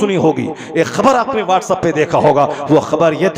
सुनी होगी, एक खबर आपने व्हाट्सएप पे देखा होगा। वो खबर ये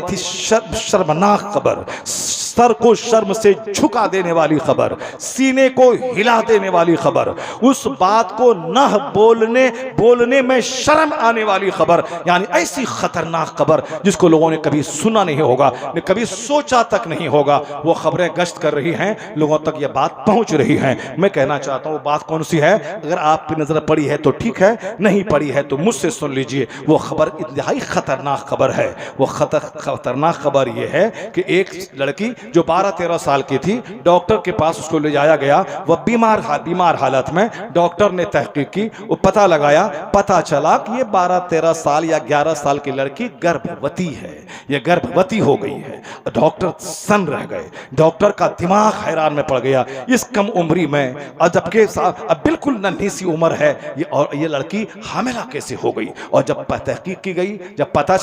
थी शर्मनाक खबर, सर को शर्म से झुका देने वाली खबर, सीने को हिला देने वाली खबर, उस बात को न बोलने में शर्म आने वाली खबर, यानी ऐसी खतरनाक खबर जिसको लोगों ने कभी सुना नहीं होगा, कभी सोचा तक नहीं होगा। वो खबरें गश्त कर रही हैं, लोगों तक ये बात पहुंच रही है। मैं कहना चाहता हूँ वो बात कौन सी है। अगर आपकी नजर पड़ी है तो ठीक है, नहीं पड़ी है तो मुझसे सुन लीजिए। वो खबर इंतहाई खतरनाक खबर है। वो खतरनाक खबर ये है कि एक लड़की जो 12-13 साल की थी, डॉक्टर के पास उसको ले जाया गया। वह बीमार हालत में, डॉक्टर ने तहकीक की, वो पता लगाया, पता चला कि ये 12-13 साल या 11 साल की लड़की गर्भवती है। ये गर्भवती हो गई है। डॉक्टर सन रह गए, डॉक्टर का दिमाग हैरान में पड़ गया। इस कम उम्री में, और जबकि अब बिल्कुल नन्ही सी उम्र है, ये लड़की हामिला कैसे हो गई। और जब तहकीक की गई, जब पता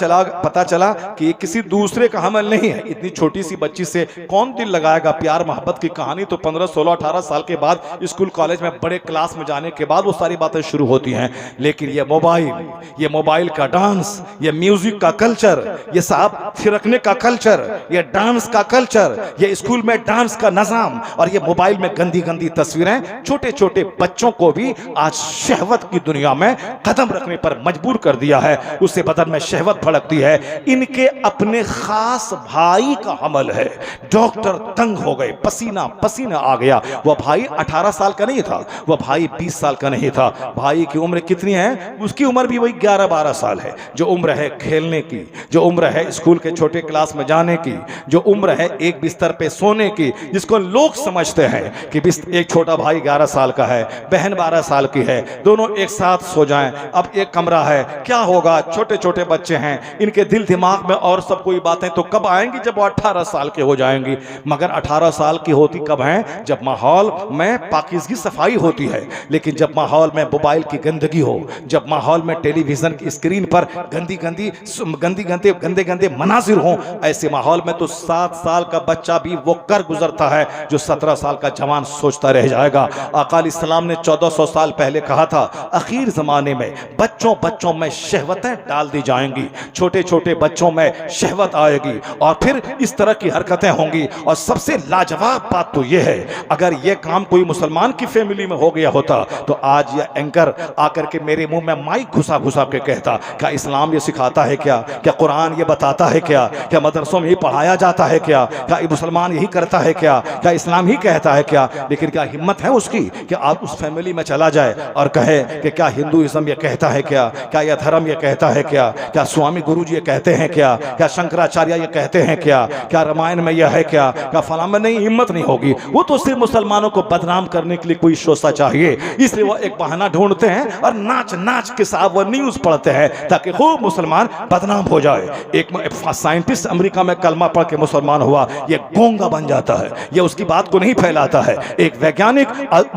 चला कि ये किसी दूसरे का हमल नहीं है, इतनी छोटी सी बच्ची से कौन दिल लगाएगा। प्यार मोहब्बत की कहानी तो 15, 16, 18 साल के बाद, स्कूल कॉलेज में बड़े क्लास में जाने के बाद वो सारी बातें शुरू होती हैं। लेकिन ये मोबाइल का डांस, ये म्यूजिक का कल्चर, ये साहब थिरकने का कल्चर, ये डांस का कल्चर, ये स्कूल में डांस का निजाम, और ये मोबाइल में गंदी गंदी तस्वीरें छोटे छोटे बच्चों को भी आज शहवत की दुनिया में कदम रखने पर मजबूर कर दिया है। उससे बदन में शहवत भड़कती है। इनके अपने खास भाई का हमल है। डॉक्टर तंग हो गए, पसीना पसीना आ गया। वह भाई 18 साल का नहीं था, वह भाई 20 साल का नहीं था। भाई की उम्र कितनी है? उसकी उम्र भी वही 11-12 साल है। जो उम्र है खेलने की, जो उम्र है स्कूल के छोटे क्लास में जाने की, जो उम्र है एक बिस्तर पे सोने की, जिसको लोग समझते हैं कि एक छोटा भाई 11 साल का है, बहन 12 साल की है, दोनों एक साथ सो जाएं, अब एक कमरा है, क्या होगा। छोटे छोटे बच्चे हैं, इनके दिल दिमाग में और सब कोई बातें तो कब आएंगी, जब वो 18 साल के हो जाएंगी। मगर 18 साल की होती कब हैं? जब माहौल में पाकीज़गी सफाई होती है। लेकिन जब माहौल में मोबाइल की गंदगी हो, जब माहौल में टेलीविजन की स्क्रीन पर गंदे गंदे मनाजिर हों, ऐसे माहौल में तो 7 साल का बच्चा भी वो कर गुजरता है जो 17 साल का जवान सोचता रह जाएगा। आका इस्लाम ने 1400 साल पहले कहा था, आखिर जमाने में बच्चों में शहवतें डाल दी जाएंगी, छोटे छोटे बच्चों में शहवत आएगी, और फिर इस तरह की हरकतें होंगी। और सबसे लाजवाब बात तो यह है, अगर यह काम कोई मुसलमान की फैमिली में हो गया होता तो आज यह एंकर आकर के मेरे मुंह में माइक घुसा के कहता, क्या इस्लाम ये सिखाता है क्या कुरान ये बताता है क्या मदरसों में ही पढ़ाया जाता है क्या मुसलमान यही करता है क्या इस्लाम ही कहता है क्या। लेकिन क्या हिम्मत है उसकी कि आप उस फैमिली में चला जाए और कहे कि क्या हिंदुइज्म ये कहता है क्या यह धर्म ये कहता है क्या स्वामी गुरु जी ये कहते हैं क्या शंकराचार्य ये कहते हैं क्या रामायण में यह है क्या फलां में। नहीं, हिम्मत नहीं होगी। वो तो सिर्फ मुसलमानों को बदनाम करने के लिए कोई शोषा चाहिए, इसलिए वो एक बहाना ढूंढते हैं और नाच के साथ वो न्यूज पढ़ते हैं ताकि खूब मुसलमान बदनाम हो जाए। एक साइंटिस्ट अमेरिका में कलमा पढ़ के मुसलमान हुआ, ये गोंगा बन जाता है, ये उसकी बात को नहीं फैलाता है। एक वैज्ञानिक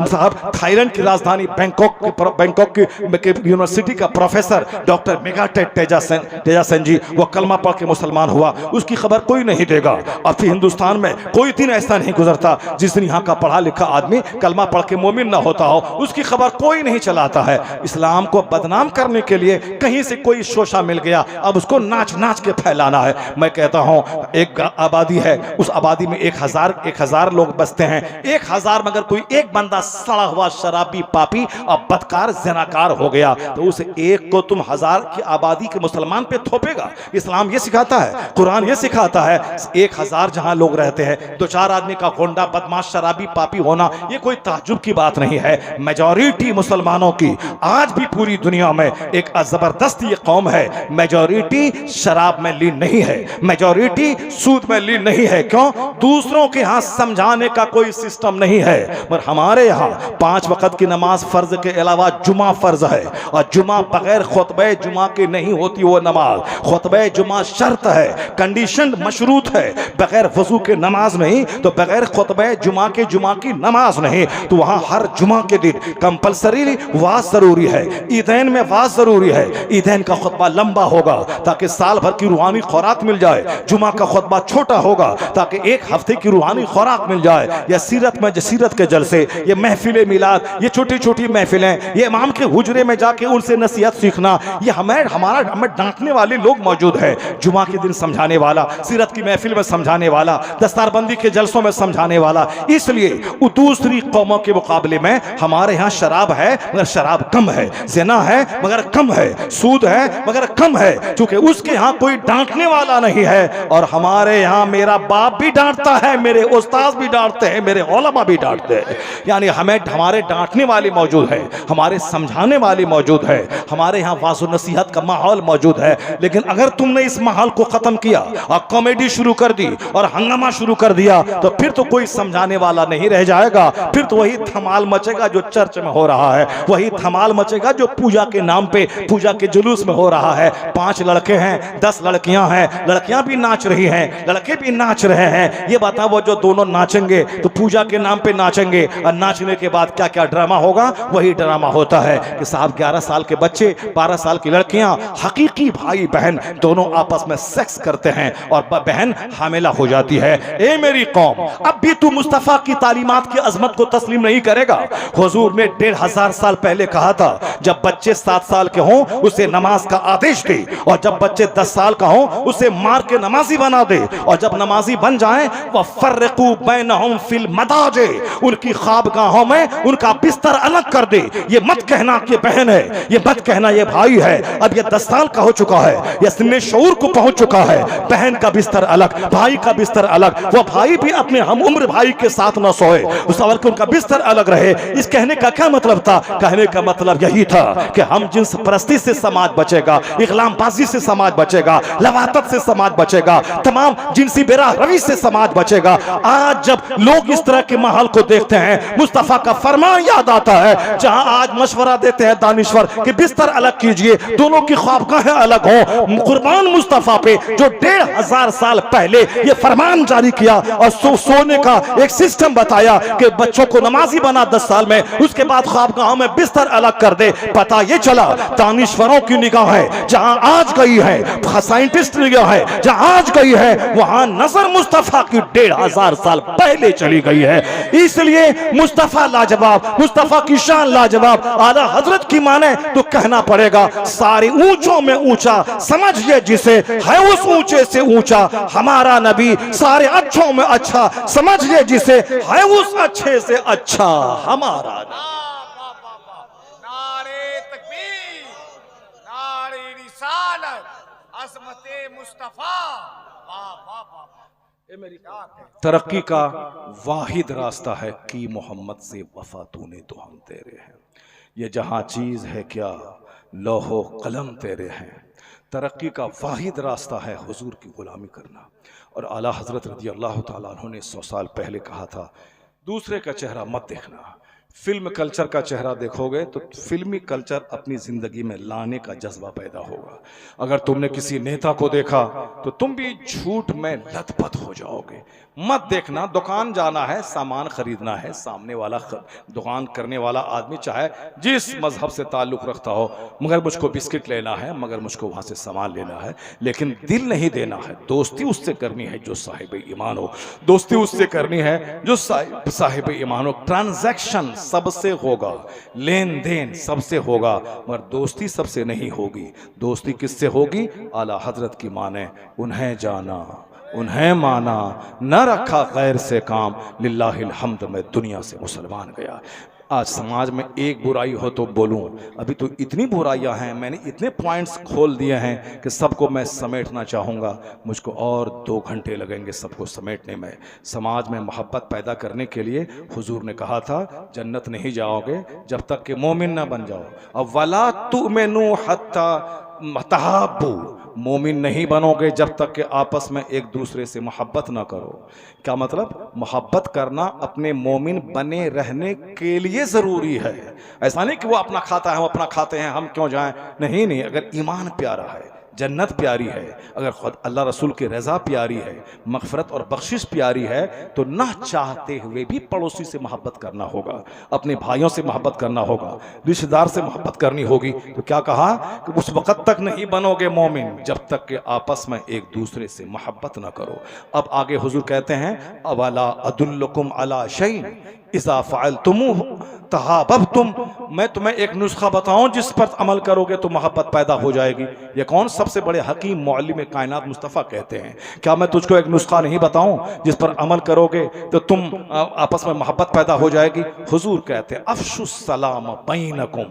साहब थाईलैंड की राजधानी बैंकॉक की यूनिवर्सिटी का प्रोफेसर डॉक्टर मेगाटेट तेजासेन जी, वो कलमा पढ़ के मुसलमान हुआ, उसकी खबर कोई नहीं देगा। और फिर हिंदुस्तान में कोई दिन ऐसा नहीं गुजरता जिस दिन यहाँ का पढ़ा लिखा आदमी कलमा पढ़ के मोमिन ना होता हो, उसकी खबर कोई नहीं चलाता है। इस्लाम को बदनाम करने के लिए कहीं से कोई शोशा मिल गया, अब उसको नाच के फैलाना है। मैं कहता हूं एक आबादी है, उस आबादी में 1000 लोग बसते हैं। 1000 में अगर कोई एक बंदा सड़ा हुआ शराबी पापी और बदकार ज़नाकार हो गया तो उस एक को तुम 1000 की आबादी के मुसलमान पे थोपेगा। इस्लाम ये सिखाता है, कुरान ये सिखाता है। 1000 जहां लोग रहते हैं, 2-4 आदमी का गोंडा बदमाश शराबी पापी होना ये कोई ताज्जुब की बात नहीं है। मेजॉरिटी मुसलमानों की आज भी पूरी दुनिया में एक जबरदस्त ये कौम है, मेजॉरिटी शराब में लीन नहीं है, मेजॉरिटी सूद में लीन नहीं है। क्यों? दूसरों के यहाँ समझाने का कोई सिस्टम नहीं है। पर हमारे यहाँ 5 वक्त की नमाज फर्ज के अलावा जुमा फर्ज है, और जुमा बगैर खुतबे जुमा की नहीं होती वो नमाज। खुतबे जुमा शर्त है, कंडीशन मशरूत है, बगैर वजू के नमाज नहीं, तो बगैर खुतबा जुमा के जुमा की नमाज नहीं। तो वहाँ हर जुमा के दिन कंपलसरी वाज जरूरी है, ईदैन में वाज जरूरी है। ईदैन का खुतबा लंबा होगा ताकि साल भर की रूहानी खुराक मिल जाए। जुमा का खुतबा छोटा होगा ताकि एक हफ्ते की रूहानी खुराक मिल जाए। या सीरत में सीरत के जलसे, ये महफिल मिलाद, ये छोटी छोटी महफिलें, ये इमाम के हुजरे में जाके उनसे नसीहत सीखना, ये हमें डांटने वाले लोग मौजूद है। जुमा के दिन समझाने वाला, सीरत की महफिल में समझाने वाला, दस्तारबंदी के जलसों में समझाने वाला। इसलिए दूसरी कौमों के मुकाबले में हमारे यहाँ शराब है मगर शराब कम है, ज़िना है मगर कम है, सूद है मगर कम है, क्योंकि उसके यहाँ कोई डांटने वाला नहीं है। और हमारे यहाँ मेरा बाप भी डांटता है, मेरे उस्ताद भी डांटते हैं, मेरे उलमा भी डांटते हैं। यानी हमारे डांटने वाले मौजूद है, हमारे समझाने वाले मौजूद है, हमारे यहाँ वाज़ नसीहत का माहौल मौजूद है। लेकिन अगर तुमने इस माहौल को खत्म किया और कॉमेडी शुरू कर दी और हंगामा शुरू कर दिया, तो फिर तो कोई समझाने वाला नहीं रह जाएगा। फिर तो वही धमाल मचेगा जो चर्च में हो रहा है, वही धमाल मचेगा जो पूजा के नाम पे, पूजा के जुलूस में हो रहा है। 5 लड़के हैं, 10 लड़कियां हैं, लड़कियां भी नाच रही हैं, लड़के भी नाच रहे हैं। ये बताओ वो जो दोनों नाचेंगे तो पूजा के नाम पे नाचेंगे, और नाचने के बाद क्या क्या ड्रामा होगा? वही ड्रामा होता है कि साहब 11 साल के बच्चे, 12 साल की लड़कियां, हकीकी भाई बहन दोनों आपस में सेक्स करते हैं और बहन हामिला हो जाती है। ए मेरी कौम, अब भी तू मुस्तफा की तालीमात की अजमत को तस्लीम नहीं करेगा? हुजूर ने 1500 साल पहले कहा था, जब बच्चे 7 साल के हों उसे नमाज का आदेश दे, और जब बच्चे 10 साल का हों उसे मार के नमाजी बना दे, और जब नमाजी बन जाएं वह फर्रकू बैनहुम फिल मदाजे, उनकी ख्वाबगाहों में उनका बिस्तर अलग कर दे। ये मत कहना कि बहन है, ये मत कहना ये भाई है। अब ये 10 साल का हो चुका है, ये सिन्ने शऊर को पहुंच चुका है। बहन का बिस्तर अलग, भाई का बिस्तर अलग, वो भाई भी अपने हम उम्र भाई के साथ न सोए, उस अवल के उनका बिस्तर अलग रहे। इस कहने का क्या मतलब था? कहने का मतलब यही था कि हम जिन्स परस्ती से समाज बचेगा, इगलामबाजी से समाज बचेगा, लवातत से समाज बचेगा, तमाम जिनसी बेरा रवि से समाज बचेगा। आज जब लोग इस तरह के माहौल को देखते हैं, मुस्तफा का फरमान याद आता है, जहां आज मशवरा देते हैं दानिश्वर कि बिस्तर अलग कीजिए, दोनों की ख्वाबगाहें अलग हो। कुर्बान मुस्तफा पे जो 1500 साल पहले ये फरमान जारी किया और सोने का एक सिस्टम बताया कि बच्चों को नमाजी बना 10 साल में, उसके बाद ख्वाबगाहों में बिस्तर अलग कर दे। पता ये चला दानिश्वरों की निगाहें जहां आज गई है, साइंटिस्ट निगाह है जहां आज गई है, वहां नजर मुस्तफा की 1500 साल पहले चली गई है। इसलिए मुस्तफा लाजवाब, मुस्तफा की शान लाजवाब। आला हजरत की माने तो कहना पड़ेगा सारे ऊंचों में ऊंचा, समझिए जिसे है उस ऊंचे से ऊंचा। हमारा नबी सारे अच्छों में अच्छा, समझिए जिसे है उस अच्छे से अच्छा हमारा नबी। नारे तकबीर, नारे रिसालत, अज़मते मुस्तफा। तरक्की का वाहिद रास्ता है कि मोहम्मद से वफा तूने तो हम तेरे हैं। ये जहां चीज है क्या लौहो कलम तेरे हैं। तरक्की का वाहिद रास्ता है हुजूर की गुलामी करना। और आला हजरत रज़ी अल्लाह ताला अन्हु ने 100 साल पहले कहा था, दूसरे का चेहरा मत देखना, फिल्म कल्चर का चेहरा देखोगे तो फिल्मी कल्चर अपनी ज़िंदगी में लाने का जज्बा पैदा होगा। अगर तुमने किसी नेता को देखा तो तुम भी झूठ में लथपथ हो जाओगे। मत देखना, दुकान जाना है, सामान खरीदना है, सामने वाला दुकान करने वाला आदमी चाहे जिस मजहब से ताल्लुक़ रखता हो, मगर मुझको बिस्किट लेना है, मगर मुझको वहाँ से सामान लेना है, लेकिन दिल नहीं देना है। दोस्ती उससे करनी है जो साहिब ईमान हो, दोस्ती उससे करनी है जो साहिब ईमान हो। ट्रांजैक्शन सबसे होगा, लेन देन सबसे होगा, मगर दोस्ती सबसे नहीं होगी। दोस्ती किससे होगी? आला हजरत की माने, उन्हें जाना उन्हें माना, न रखा गैर से काम, लिल्लाहिल हम्द मैं दुनिया से मुसलमान गया। आज समाज में एक बुराई हो तो बोलूं, अभी तो इतनी बुराइयां हैं, मैंने इतने पॉइंट्स खोल दिए हैं कि सबको मैं समेटना चाहूँगा, मुझको और 2 घंटे लगेंगे सबको समेटने में। समाज में मोहब्बत पैदा करने के लिए हुजूर ने कहा था, जन्नत नहीं जाओगे जब तक कि मोमिन ना बन जाओ। अब वला तुमिनु हत्ता तहाब्बू, मोमिन नहीं बनोगे जब तक कि आपस में एक दूसरे से मोहब्बत ना करो। क्या मतलब? मोहब्बत करना अपने मोमिन बने रहने के लिए ज़रूरी है। ऐसा नहीं कि वो अपना खाता है हम अपना खाते हैं, हम क्यों जाएं। नहीं, अगर ईमान प्यारा है, जन्नत प्यारी है, अगर खुद अल्लाह रसूल की रज़ा प्यारी है, मग़फ़िरत और बख्शिश प्यारी है, तो ना चाहते हुए भी पड़ोसी से मोहब्बत करना होगा, अपने भाइयों से मोहब्बत करना होगा, रिश्तेदार से मोहब्बत करनी होगी। तो क्या कहा कि उस वक़्त तक नहीं बनोगे मोमिन जब तक कि आपस में एक दूसरे से मोहब्बत ना करो। अब आगे हुजूर कहते हैं अवला अदुल्लुकुम अला शैइन इज़ा फ़अलतुमूहु तहाबबतुम, मैं तुम्हें एक नुस्खा बताऊं जिस पर अमल करोगे तो मोहब्बत पैदा हो जाएगी। ये कौन सबसे बड़े हकीम मुअल्लिम कायनात मुस्तफ़ा कहते हैं, क्या मैं तुझको एक नुस्खा नहीं बताऊं जिस पर अमल करोगे तो तुम आपस में मोहब्बत पैदा हो जाएगी। हुजूर कहते हैं अफ़शुस सलाम बैनकुम,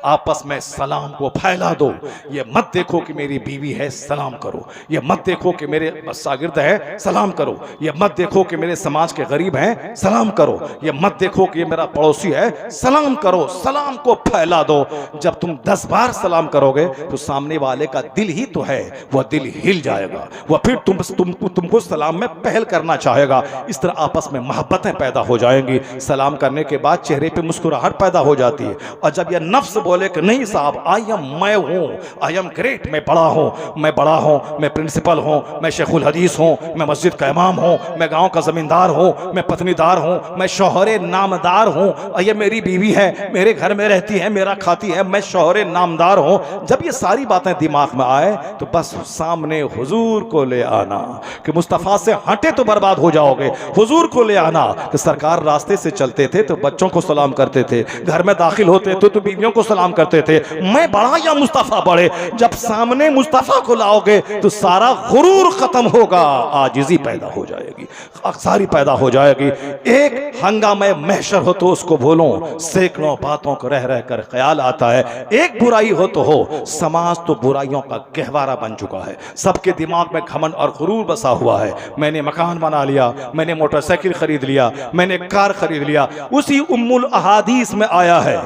आपस में सलाम को फैला दो। ये मत देखो कि मेरी बीवी है सलाम करो, ये मत देखो कि मेरे शागिर्द है सलाम करो, ये मत देखो कि मेरे समाज के गरीब हैं सलाम करो, ये मत देखो कि ये मेरा पड़ोसी है सलाम करो। सलाम को फैला दो। जब तुम 10 बार सलाम करोगे तो सामने वाले का दिल ही तो है, वह दिल हिल जाएगा, वह फिर तुमको सलाम में पहल करना चाहेगा। इस तरह आपस में मोहब्बतें पैदा हो जाएंगी। सलाम करने के बाद चेहरे पे मुस्कुराहट पैदा हो जाती है। और जब यह नफ्स बोले कि नहीं साहब आई एम, मैं हूँ, आई एम ग्रेट, मैं बड़ा हूँ, मैं बड़ा हूँ, मैं प्रिंसिपल हूँ, मैं शेखुल हदीस हूँ, मैं मस्जिद का इमाम हूँ, मैं गाँव का जमींदार हूँ, मैं पत्नीदार हूँ, मैं शौहरे नामदार हूँ, ये मेरी बीवी है, मेरे घर में रहती है, मेरा खाती है, मैं शौहरे नामदार हूँ। जब ये सारी बातें दिमाग में आए तो बस सामने हुजूर को ले आना कि मुस्तफ़ा से हटे तो बर्बाद हो जाओगे। हुजूर को ले आना कि सरकार रास्ते से चलते थे तो बच्चों को सलाम करते थे, घर में दाखिल होते तो बीवियों को सलाम करते थे। मैं बड़ा या मुस्तफ़ा बड़े, जब सामने मुस्तफ़ा को लाओगे तो सारा गुरूर खत्म होगा, आजिज़ी पैदा हो जाएगी, अक्सारी पैदा हो जाएगी। एक हंगामे महशर हो तो उसको भूलो, सैकड़ों बातों को रह रह कर ख्याल आता है। एक बुराई हो तो हो, समाज तो बुराइयों का गहवारा बन चुका है। सबके दिमाग में घमंड और गुरूर बसा हुआ है। मैंने मकान बना लिया, मैंने मोटरसाइकिल खरीद लिया, मैंने कार खरीद लिया। उसी उम्मुल अहादीस में आया है,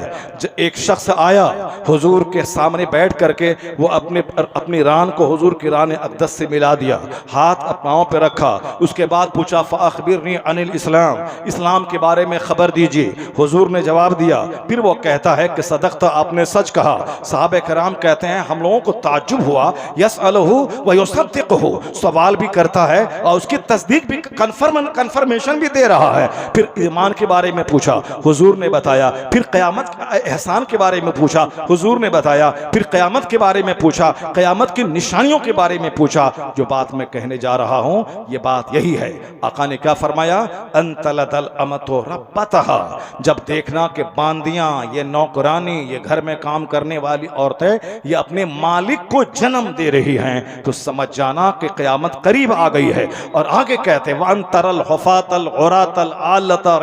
एक शख्स आया हुजूर के सामने बैठ करके, वो अपनी रान को हुजूर की रान अक़दस से मिला दिया, हाथ पांव पे रखा, उसके बाद पूछा फ़अख़बिरनी अनिल इस्लाम, इस्लाम के बारे में खबर दीजिए। हुजूर ने जवाब दिया। फिर वो कहता है कि सदक़ता, आपने सच कहा। सहाबे कराम कहते हैं हम लोगों को ताज्जुब हुआ, यसअलहु व युसद्दिक़हु, सवाल भी करता है और उसकी तस्दीक भी, कंफर्मेशन भी दे रहा है। फिर ईमान के बारे में पूछा, हुजूर ने बताया। फिर क़यामत एहसान के बारे में पूछा, हुजूर ने बताया। फिर क़यामत के बारे में पूछा, क़यामत की निशानियों के बारे में पूछा। जो बात मैं कहने जा रहा हूँ ये बात यही है। आका ने क्या फरमाया, अंतलदल अमतो रब्बतहा, जब देखना कि बांदियां, ये नौकरानी, ये घर में काम करने वाली औरतें ये अपने मालिक को जन्म दे रही हैं, तो समझ जाना कि क़यामत करीब आ गई है। और आगे कहते हैं वन तरल हुफातल औरातल आलता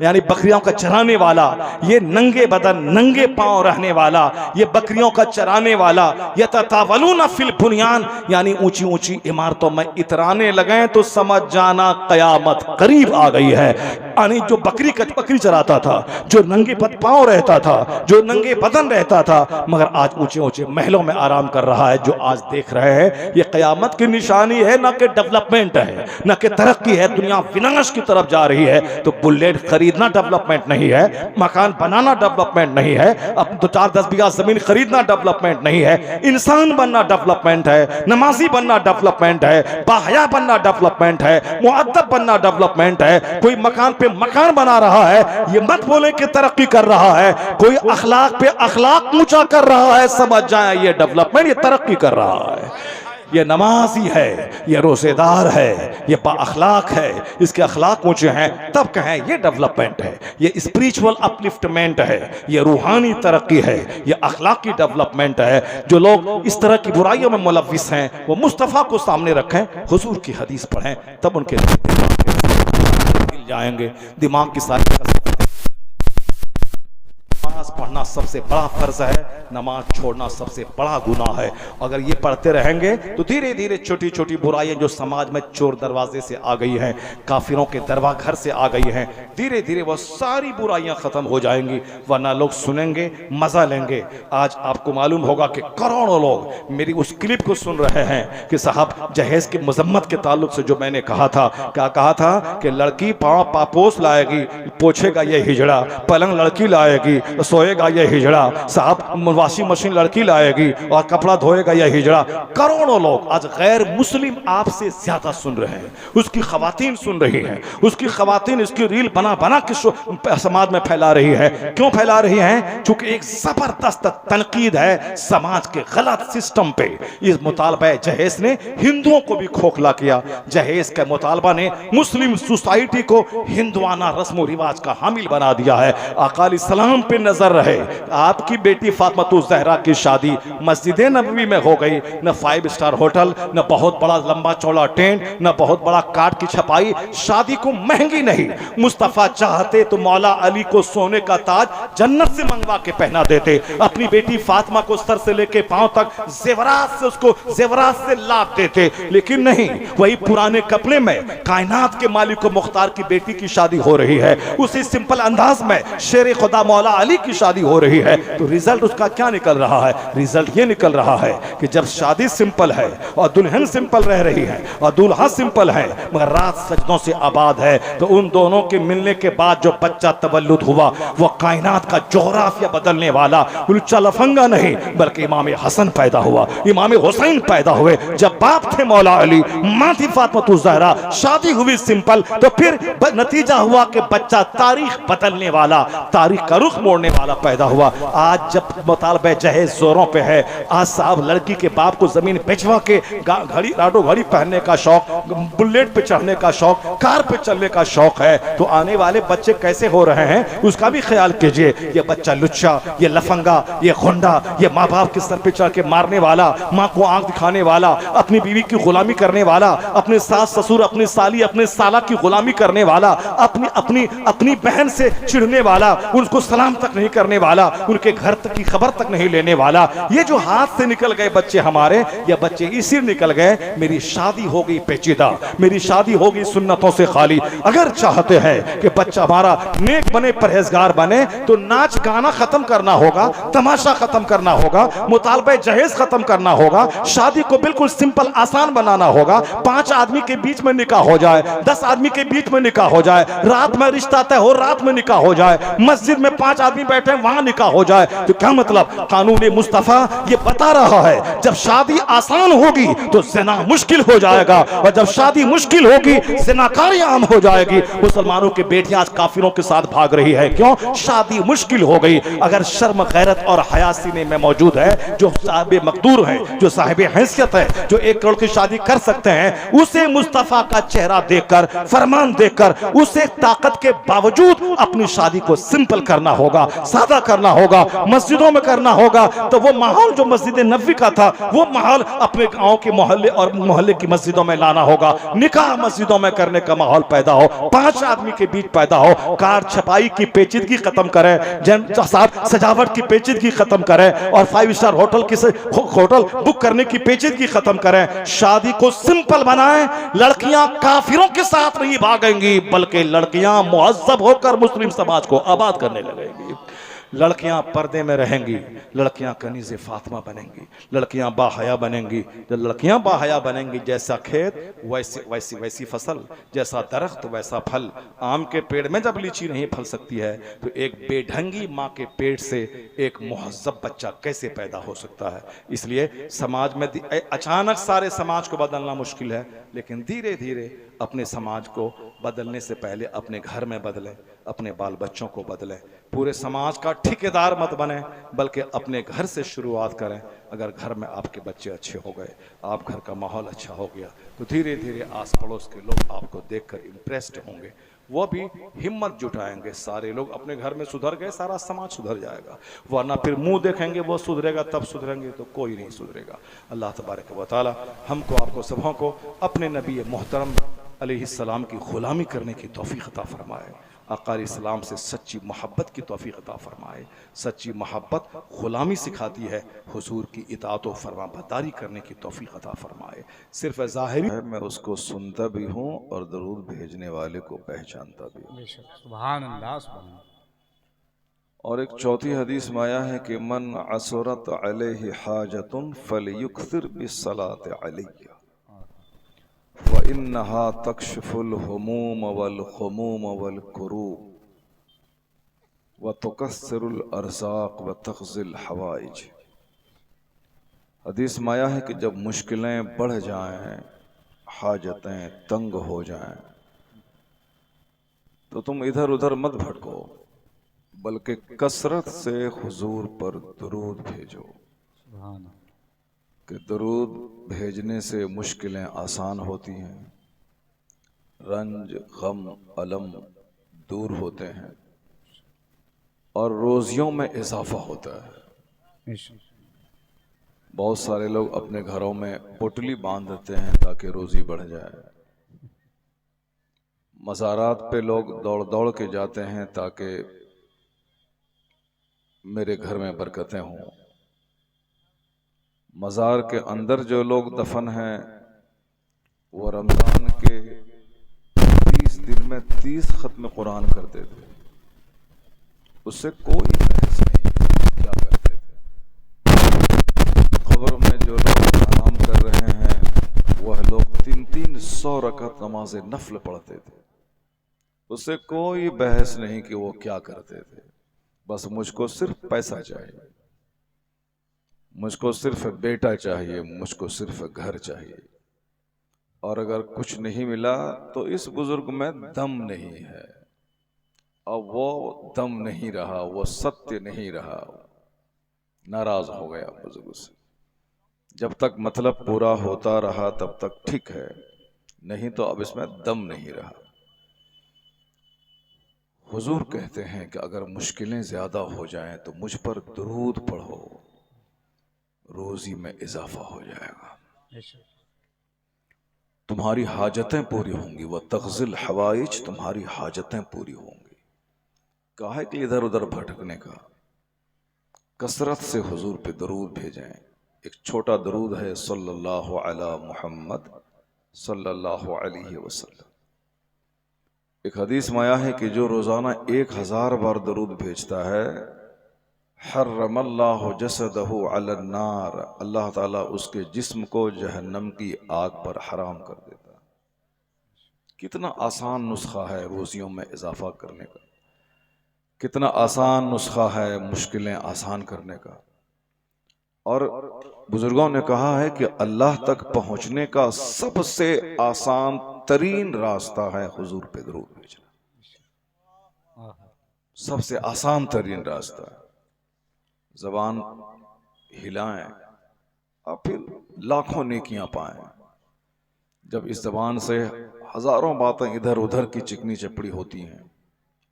यानी बकरियों का चराने वाला, ये नंगे बदन नंगे पांव रहने वाला, ये बकरियों का चराने वाला, ये ततावलूना फिल बुनियान, यानी ऊंची ऊंची इमारतों में इतराने लगे तो समझ जाना क़यामत करीब आ गई है। यानी जो बकरी चराता था, जो नंगे पांव रहता था, जो नंगे बदन रहता था, मगर आज ऊंचे ऊंचे महलों में आराम कर रहा है, जो आज देख रहे हैं ये क़यामत की निशानी है, ना कि डेवलपमेंट है, ना कि तरक्की है। दुनिया विनाश की तरफ जा रही है, तो बुलेट खरीदना डेवलपमेंट नहीं है, मकान बनाना डेवलपमेंट नहीं है, अब 2-4-10 बीघा जमीन खरीदना डेवलपमेंट नहीं है, इंसान बनना डेवलपमेंट है, नमाजी बनना डेवलपमेंट है, बाहया बनना डेवलपमेंट है, मुअद्दब बनना डेवलपमेंट है। कोई मकान पे मकान बना रहा है, ये मत बोले कि तरक्की कर रहा है। कोई अखलाक पे अखलाक ऊंचा कर रहा है, समझ जाए ये डेवलपमेंट, ये तरक्की कर रहा है। ये नमाजी है, ये रोज़ेदार है, ये बाअखलाक है, इसके अखलाक ऊंचे हैं, तब कहें ये डेवलपमेंट है, ये स्पिरिचुअल अपलिफ्टमेंट है, ये रूहानी तरक्की है, ये अखलाकी डेवलपमेंट है। जो लोग इस तरह की बुराइयों में मुलव्विस हैं वो मुस्तफ़ा को सामने रखें, हुजूर की हदीस पढ़ें, तब उनके दिल जाएंगे, दिमाग की सारी। नमाज पढ़ना सबसे बड़ा फर्ज है, नमाज छोड़ना सबसे बड़ा गुनाह है। अगर ये पढ़ते रहेंगे तो धीरे धीरे छोटी छोटी बुराइयां जो समाज में चोर दरवाजे से आ गई हैं, काफिरों के दरवा घर से आ गई हैं, धीरे धीरे वो सारी बुराइयां खत्म हो जाएंगी। वरना लोग सुनेंगे, मजा लेंगे। आज आपको मालूम होगा कि करोड़ों लोग मेरी उस क्लिप को सुन रहे हैं कि साहब जहेज की मजम्मत के ताल्लुक से जो मैंने कहा था, क्या कहा था कि लड़की पाँव पापोस लाएगी, पोछेगा ये हिजड़ा, पलंग लड़की लाएगी, सोएगा ये हिजड़ा, साहब वॉशिंग मशीन लड़की लाएगी और कपड़ा धोएगा ये हिजड़ा। करोड़ों लोग आज गैर मुस्लिम आपसे ज्यादा सुन रहे हैं, उसकी खवातीन सुन रही हैं, उसकी खवातीन इसकी रील बना बना के समाज में फैला रही है। क्यों फैला रही है? क्योंकि एक जबरदस्त तनकीद है समाज के गलत सिस्टम पे। इस मुतालबा जहेज ने हिंदुओं को भी खोखला किया। जहेज के मुतालबा ने मुस्लिम सोसाइटी को हिंदुआना रस्म रिवाज का हामिल बना दिया है। आका सलाम पे नजर रहे। आपकी बेटी फातिमा ज़हरा की शादी मस्जिद नबवी में हो गई। न 5 स्टार होटल, न बहुत बड़ा लंबा चौड़ा टेंट, न बहुत बड़ा कार्ड की छपाई। शादी को महंगी नहीं, मुस्तफा चाहते तो मौला अली को सोने का ताज जन्नत से मंगवा के पहना देते। अपनी बेटी फातिमा को सर से लेके पांव तक जेवरात से उसको जेवरात से लाभ देते, लेकिन नहीं, वही पुराने कपड़े में कायनात के मालिक को मुख्तार की बेटी की शादी हो रही है। उसी सिंपल अंदाज में शेर खुदा मौला अली की शादी हो रही है। तो रिजल्ट उसका क्या निकल रहा है? रिजल्ट ये निकल रहा है कि जब शादी सिंपल है और दुल्हन सिंपल रह रही है और दूल्हा सिंपल है मगर रात सजदों से आबाद है, तो उन दोनों के मिलने के बाद जो बच्चा तवल्लुद हुआ वो कायनात का जोग्राफिया बदलने वाला लुच्चा लफंगा नहीं बल्कि इमाम हसन पैदा हुआ, इमाम हुसैन पैदा हुए। जब बाप थे मौला अली, माँ थी फातिमा ज़हरा, शादी हुई सिंपल, तो फिर नतीजा हुआ कि बच्चा तारीख बदलने वाला, तारीख का रुख मोड़ने वाला पैदा हुआ। आज जब मुतालबा जहेज जोरों पे है, आज साहब लड़की के बाप को जमीन बेचवा के घड़ी राडो घड़ी पहनने का शौक, बुलेट पे चढ़ने का शौक, कार पे चलने का शौक है, तो आने वाले बच्चे कैसे हो रहे हैं उसका भी ख्याल कीजिए। ये बच्चा लुच्चा, ये लफंगा, ये गुंडा, ये माँ बाप के सर पे चढ़ के मारने वाला, माँ को आंख दिखाने वाला, अपनी बीवी की गुलामी करने वाला, अपने सास ससुर, अपनी साली, अपने साला की गुलामी करने वाला, अपनी अपनी अपनी बहन से चिढ़ने वाला, उनको सलाम तक नहीं करने वाला, उनके घर तक की खबर तक नहीं लेने वाला, ये जो हाथ से निकल गए बच्चे हमारे, ये बच्चे इसी निकल गए मेरी शादी हो गई पेचीदा, मेरी शादी हो गई सुन्नतों से खाली। अगर चाहते हैं कि बच्चा हमारा नेक बने, परहेजगार बने, तो नाच गाना खत्म करना होगा, तमाशा खत्म करना होगा, मुतालबा जहेज खत्म करना होगा, शादी को बिल्कुल सिंपल आसान बनाना होगा। 5 आदमी के बीच में निकाह हो जाए, 10 आदमी के बीच में निकाह हो जाए, रात में रिश्ता तय हो, रात में निकाह हो जाए, मस्जिद में 5 आदमी बैठे वहां निकाह हो जाए। तो क्या मतलब? कानून मुस्तफा ये बता रहा है जब शादी आसान होगी तो ज़िना मुश्किल हो जाएगा, और जब शादी मुश्किल होगी ज़िनाकारी आम हो जाएगी। मुसलमानों की बेटियां आज काफिरों के साथ भाग रही है, क्यों? शादी मुश्किल हो गई। अगर शर्म गैरत और हया सीने में मौजूद है, जो साहिब मकदूर है, जो साहिब हैसियत है, जो 1 करोड़ की शादी कर सकते हैं, उसे मुस्तफा का चेहरा देखकर, फरमान देखकर, उसे ताकत के बावजूद अपनी शादी को सिंपल करना होगा, सादा करना होगा, मस्जिदों में करना होगा। तो वो माहौल जो मस्जिद नबवी का था, वो माहौल अपने गांव के मोहल्ले और मोहल्ले की मस्जिदों में लाना होगा। निकाह मस्जिदों में करने का माहौल पैदा हो, 5 आदमी के बीच पैदा हो, कार छपाई की पेचीदगी खत्म करें, साहब सजावट की पेचीदगी खत्म करें, और 5 स्टार होटल की होटल बुक करने की पेचीदगी खत्म करें। शादी को सिंपल बनाएं। लड़कियां काफिरों के साथ नहीं भागेंगी, बल्कि लड़कियां मुहज्जब होकर मुस्लिम समाज को आबाद करने लगेंगी। लड़कियां पर्दे में रहेंगी, लड़कियां कनीज़े फातिमा बनेंगी, लड़कियां बाहया बनेंगी। जब लड़कियां बाहया बनेंगी, जैसा खेत वैसी वैसी वैसी फसल, जैसा दरख्त वैसा फल। आम के पेड़ में जब लीची नहीं फल सकती है, तो एक बेढंगी माँ के पेट से एक मुहज्जब बच्चा कैसे पैदा हो सकता है? इसलिए समाज में अचानक सारे समाज को बदलना मुश्किल है, लेकिन धीरे धीरे अपने समाज को बदलने से पहले अपने घर में बदलें, अपने बाल बच्चों को बदलें। पूरे समाज का ठेकेदार मत बने, बल्कि अपने घर से शुरुआत करें। अगर घर में आपके बच्चे अच्छे हो गए, आप घर का माहौल अच्छा हो गया, तो धीरे धीरे आस पड़ोस के लोग आपको देखकर इम्प्रेस्ड होंगे, वो भी हिम्मत जुटाएंगे। सारे लोग अपने घर में सुधर गए, सारा समाज सुधर जाएगा। वरना फिर मुंह देखेंगे वो सुधरेगा तब सुधरेंगे, तो कोई नहीं सुधरेगा। अल्लाह तबारक व तआला हमको आपको सबों को अपने नबी मोहतरम अलैहिस्सलाम की गुलामी करने की तौफीक अता फरमाए। आका इस्लाम से सच्ची मोहब्बत की तौफीक अता फरमाए। सच्ची मोहब्बत गुलामी सिखाती है, हुजूर की इताअत व फरमाबरदारी करने की तौफीक अता फरमाए। सिर्फ ज़ाहिरी है, मैं उसको सुनता भी हूँ और दरूद भेजने वाले को पहचानता भी हूँ। सुभान अल्लाह, सुभान अल्लाह। और एक चौथी हदीस में आया है कि मन असरत अलैहि हाजतुन फलयुक्सिर बिस्सलाति अलैया व इन्नहा तकशफुल हुमूम वल खुमूम वल कुरूब। व तुकस्सिरुल अरज़ाक़ व तग़्ज़िल हवाइज। हदीस में आया है कि जब मुश्किलें बढ़ जाएं, हाजतें तंग हो जाएं, तो तुम इधर उधर मत भटको, बल्कि कसरत से हुजूर पर दुरूद भेजो। सुभान अल्लाह। कि दुरूद भेजने से मुश्किलें आसान होती हैं, रंज गम अलम दूर होते हैं और रोजियों में इजाफा होता है। इश्क। बहुत सारे लोग अपने घरों में पोटली बांध देते हैं ताकि रोजी बढ़ जाए। मज़ारात पे लोग दौड़ दौड़ के जाते हैं ताकि मेरे घर में बरकतें हों। मज़ार के अंदर जो लोग दफन हैं वो रमज़ान के 30 दिन में 30 ख़त्म कुरान करते थे, उससे कोई बहस नहीं क्या करते थे। खबर में जो लोग आराम कर रहे हैं वह लोग 300 रकअत नमाज नफल पढ़ते थे, उससे कोई बहस नहीं कि वो क्या करते थे। बस मुझको सिर्फ पैसा चाहिए, मुझको सिर्फ बेटा चाहिए, मुझको सिर्फ घर चाहिए, और अगर कुछ नहीं मिला तो इस बुजुर्ग में दम नहीं है। अब वो दम नहीं रहा, वो सत्य नहीं रहा, नाराज हो गया बुजुर्ग से। जब तक मतलब पूरा होता रहा तब तक ठीक है, नहीं तो अब इसमें दम नहीं रहा। हुजूर कहते हैं कि अगर मुश्किलें ज्यादा हो जाएं तो मुझ पर दुरूद पढ़ो, रोजी में इजाफा हो जाएगा, इश्क। तुम्हारी हाजतें पूरी होंगी। वह तग़्ज़िल हवाइज, तुम्हारी हाजतें पूरी होंगी। काहे कि इधर उधर भटकने का, कसरत से हुजूर पे दरूद भेजें। एक छोटा दरूद है, सल्लल्लाहु अला मुहम्मद सल्लल्लाहु अलैहि वसल्लम। एक हदीस में आया है कि जो रोजाना 1000 बार दरूद भेजता है, हर्रमल्लाहु जसदहु अलन नार, अल्लाह ताला उसके जिस्म को जहन्नम की आग पर हराम कर देता है। कितना आसान नुस्खा है रोजियों में इजाफा करने का, कितना आसान नुस्खा है मुश्किलें आसान करने का। और बुजुर्गों ने कहा है कि अल्लाह तक पहुंचने का सबसे आसान तरीन रास्ता है हुजूर पे दरूद भेजना। सबसे आसान तरीन रास्ता है। जबान हिलाएं और फिर लाखों नेकियां पाएं। जब इस जबान से हजारों बातें इधर उधर की चिकनी चपड़ी होती हैं,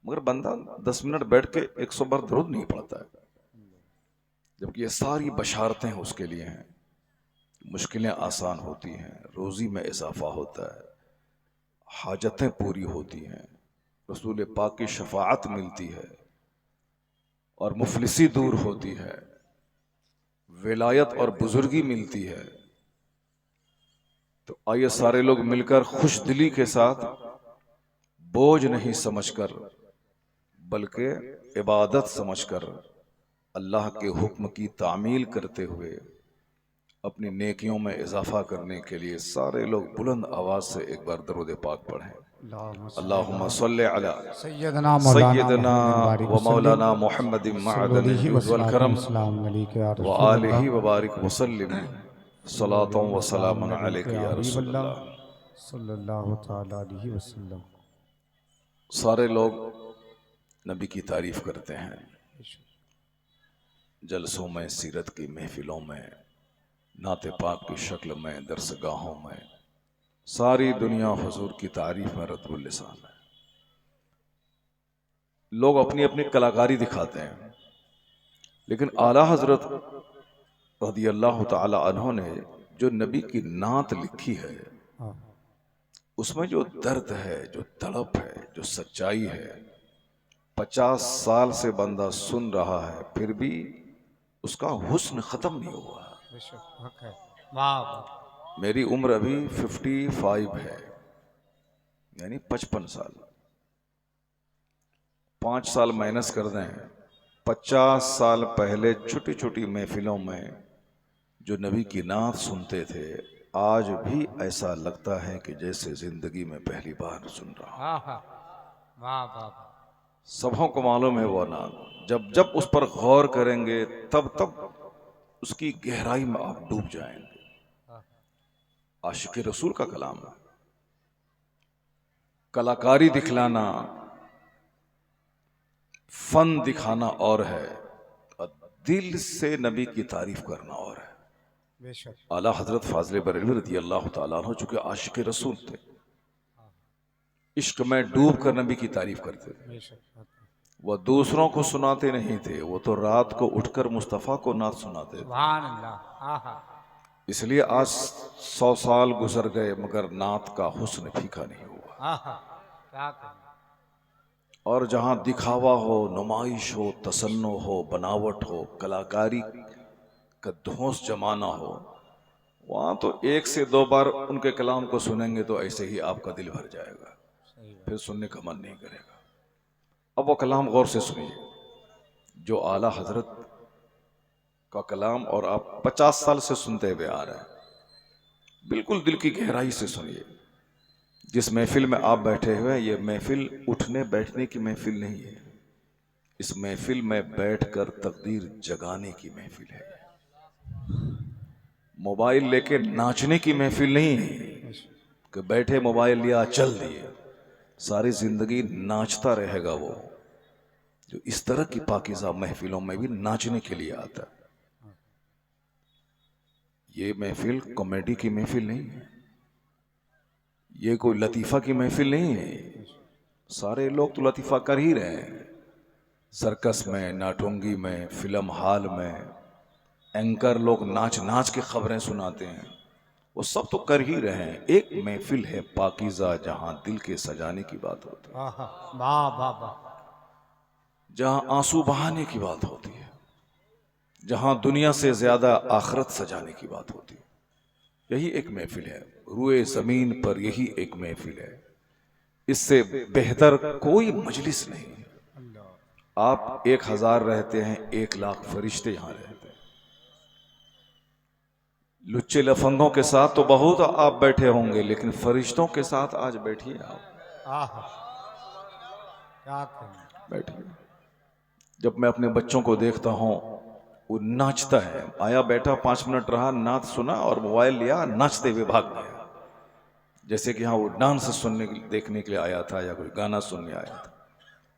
मगर बंदा 10 मिनट बैठ के 100 बार दरूद नहीं पढ़ता है, जबकि ये सारी बशारतें उसके लिए हैं। मुश्किलें आसान होती हैं, रोजी में इजाफा होता है, हाजतें पूरी होती हैं, रसूल पाक की शफाअत मिलती है और मुफलिसी दूर होती है, विलायत और बुजुर्गी मिलती है। तो आइए सारे लोग मिलकर खुश दिली के साथ, बोझ नहीं समझकर बल्कि इबादत समझकर, अल्लाह के हुक्म की तामील करते हुए अपनी नेकियों में इजाफा करने के लिए सारे लोग बुलंद आवाज से एक बार दरूद पाक पढ़ें। अल्लाहुम्मा सल्ली अला सैयदना सय्यदना व मौलाना मुहम्मदिन मअदनिल जुद वल करम व आलिहि व बारिक व सल्लिम सलातों व सलामन अलैका या रसूल अल्लाह। सल्लल्लाहु तआला अलैहि वसल्लम। सारे लोग नबी की तारीफ करते हैं, जलसों में, सीरत की महफिलों में, नाते पाक की शक्ल में, दरसगाहों में, सारी दुनिया हुजूर की तारीफ में रतबुल लिसान है। लोग अपनी अपनी कलाकारी दिखाते हैं, लेकिन आला हजरत रदियल्लाहु ताला अन्हु ने जो नबी की नात लिखी है, उसमें जो दर्द है, जो तड़प है, जो सच्चाई है, 50 साल से बंदा सुन रहा है फिर भी उसका हुस्न खत्म नहीं हुआ। मेरी उम्र अभी 55 है, यानी 55 साल। 5 साल माइनस कर दें, 50 साल पहले छोटी छोटी महफिलों में जो नबी की नात सुनते थे, आज भी ऐसा लगता है कि जैसे जिंदगी में पहली बार सुन रहा हूं। सबों को मालूम है वो नात, जब जब उस पर गौर करेंगे तब तब उसकी गहराई में आप डूब जाएंगे। आशिक रसूल का कलाम है। कलाकारी दिखलाना, फन दिखाना और है, और दिल से नबी की तारीफ करना और है। बेशक। आला हजरत फाजिल बरेलवी रज़ी अल्लाह तआला अन्हु चूंकि आशिक रसूल थे, इश्क में डूब कर नबी की तारीफ करते थे। बेशक। वह दूसरों को सुनाते नहीं थे, वो तो रात को उठकर मुस्तफ़ा को नात सुनाते थे। सुभान अल्लाह। आहा। इसलिए आज 100 साल गुजर गए मगर नात का हुस्न फीका नहीं हुआ। आहा। क्या कहना। और जहां दिखावा हो, नुमाइश हो, तसन्नो हो, बनावट हो, कलाकारी का धौंस जमाना हो, वहां तो एक से दो बार उनके कलाम को सुनेंगे तो ऐसे ही आपका दिल भर जाएगा, फिर सुनने का मन नहीं करेगा। अब वो कलाम गौर से सुनिए, जो आला हजरत का कलाम और आप 50 साल से सुनते हुए आ रहे हैं, बिल्कुल दिल की गहराई से सुनिए। जिस महफिल में आप बैठे हुए हैं, ये महफिल उठने बैठने की महफिल नहीं है, इस महफिल में बैठकर तकदीर जगाने की महफिल है। मोबाइल लेके नाचने की महफिल नहीं है कि बैठे मोबाइल लिया चल दिए, सारी जिंदगी नाचता रहेगा वो जो इस तरह की पाकीज़ा महफिलों में भी नाचने के लिए आता है। ये महफिल कॉमेडी की महफिल नहीं है, ये कोई लतीफ़ा की महफिल नहीं है। सारे लोग तो लतीफ़ा कर ही रहे हैं, सर्कस में, नाटुंगी में, फिल्म हॉल में, एंकर लोग नाच नाच के खबरें सुनाते हैं, वो सब तो कर ही रहे हैं। एक महफिल है पाकीज़ा जहां दिल के सजाने की बात होती है, आहा। वाह वाह वाह। जहां आंसू बहाने की बात होती है, जहां दुनिया से ज्यादा आखिरत सजाने की बात होती है। यही एक महफिल है, रुए जमीन पर यही एक महफिल है। इससे बेहतर कोई मजलिस नहीं है। आप 1000 रहते हैं, 1,00,000 फरिश्ते यहां रहते हैं। लुच्चे लफंगों के साथ तो बहुत आप बैठे होंगे, लेकिन फरिश्तों के साथ आज बैठिए आप। आहा। क्या कहना। बैठिए। जब मैं अपने बच्चों को देखता हूं, वो नाचता है, आया बैठा 5 मिनट रहा, नाच सुना और मोबाइल लिया, नाचते हुए भाग गया, जैसे कि हाँ वो डांस सुनने देखने के लिए आया था या कोई गाना सुनने आया था।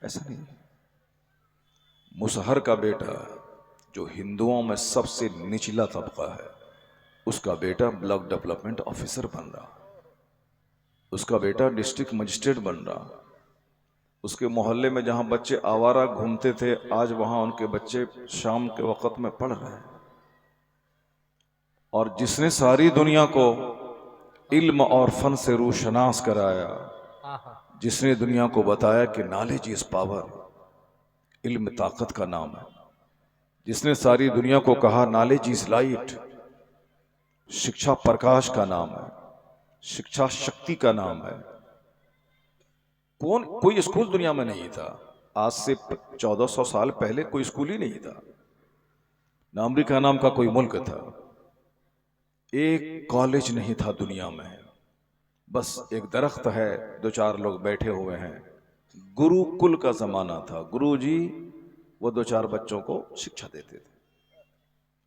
ऐसा नहीं। मुसहर का बेटा जो हिंदुओं में सबसे निचला तबका है, उसका बेटा ब्लॉक डेवलपमेंट ऑफिसर बन रहा, उसका बेटा डिस्ट्रिक्ट मजिस्ट्रेट बन रहा, उसके मोहल्ले में जहां बच्चे आवारा घूमते थे, आज वहां उनके बच्चे शाम के वक्त में पढ़ रहे हैं। और जिसने सारी दुनिया को इल्म और फन से रूशनास कराया, जिसने दुनिया को बताया कि नॉलेज इज पावर, इल्म ताकत का नाम है, जिसने सारी दुनिया को कहा नॉलेज इज लाइट, शिक्षा प्रकाश का नाम है, शिक्षा शक्ति का नाम है। कोई स्कूल दुनिया में नहीं था। आज से 1400 साल पहले कोई स्कूल ही नहीं था, ना अमेरिका नाम का कोई मुल्क था, एक कॉलेज नहीं था दुनिया में। बस एक दरख्त है, 2-4 लोग बैठे हुए हैं। गुरुकुल का जमाना था, गुरुजी वो 2-4 बच्चों को शिक्षा देते थे,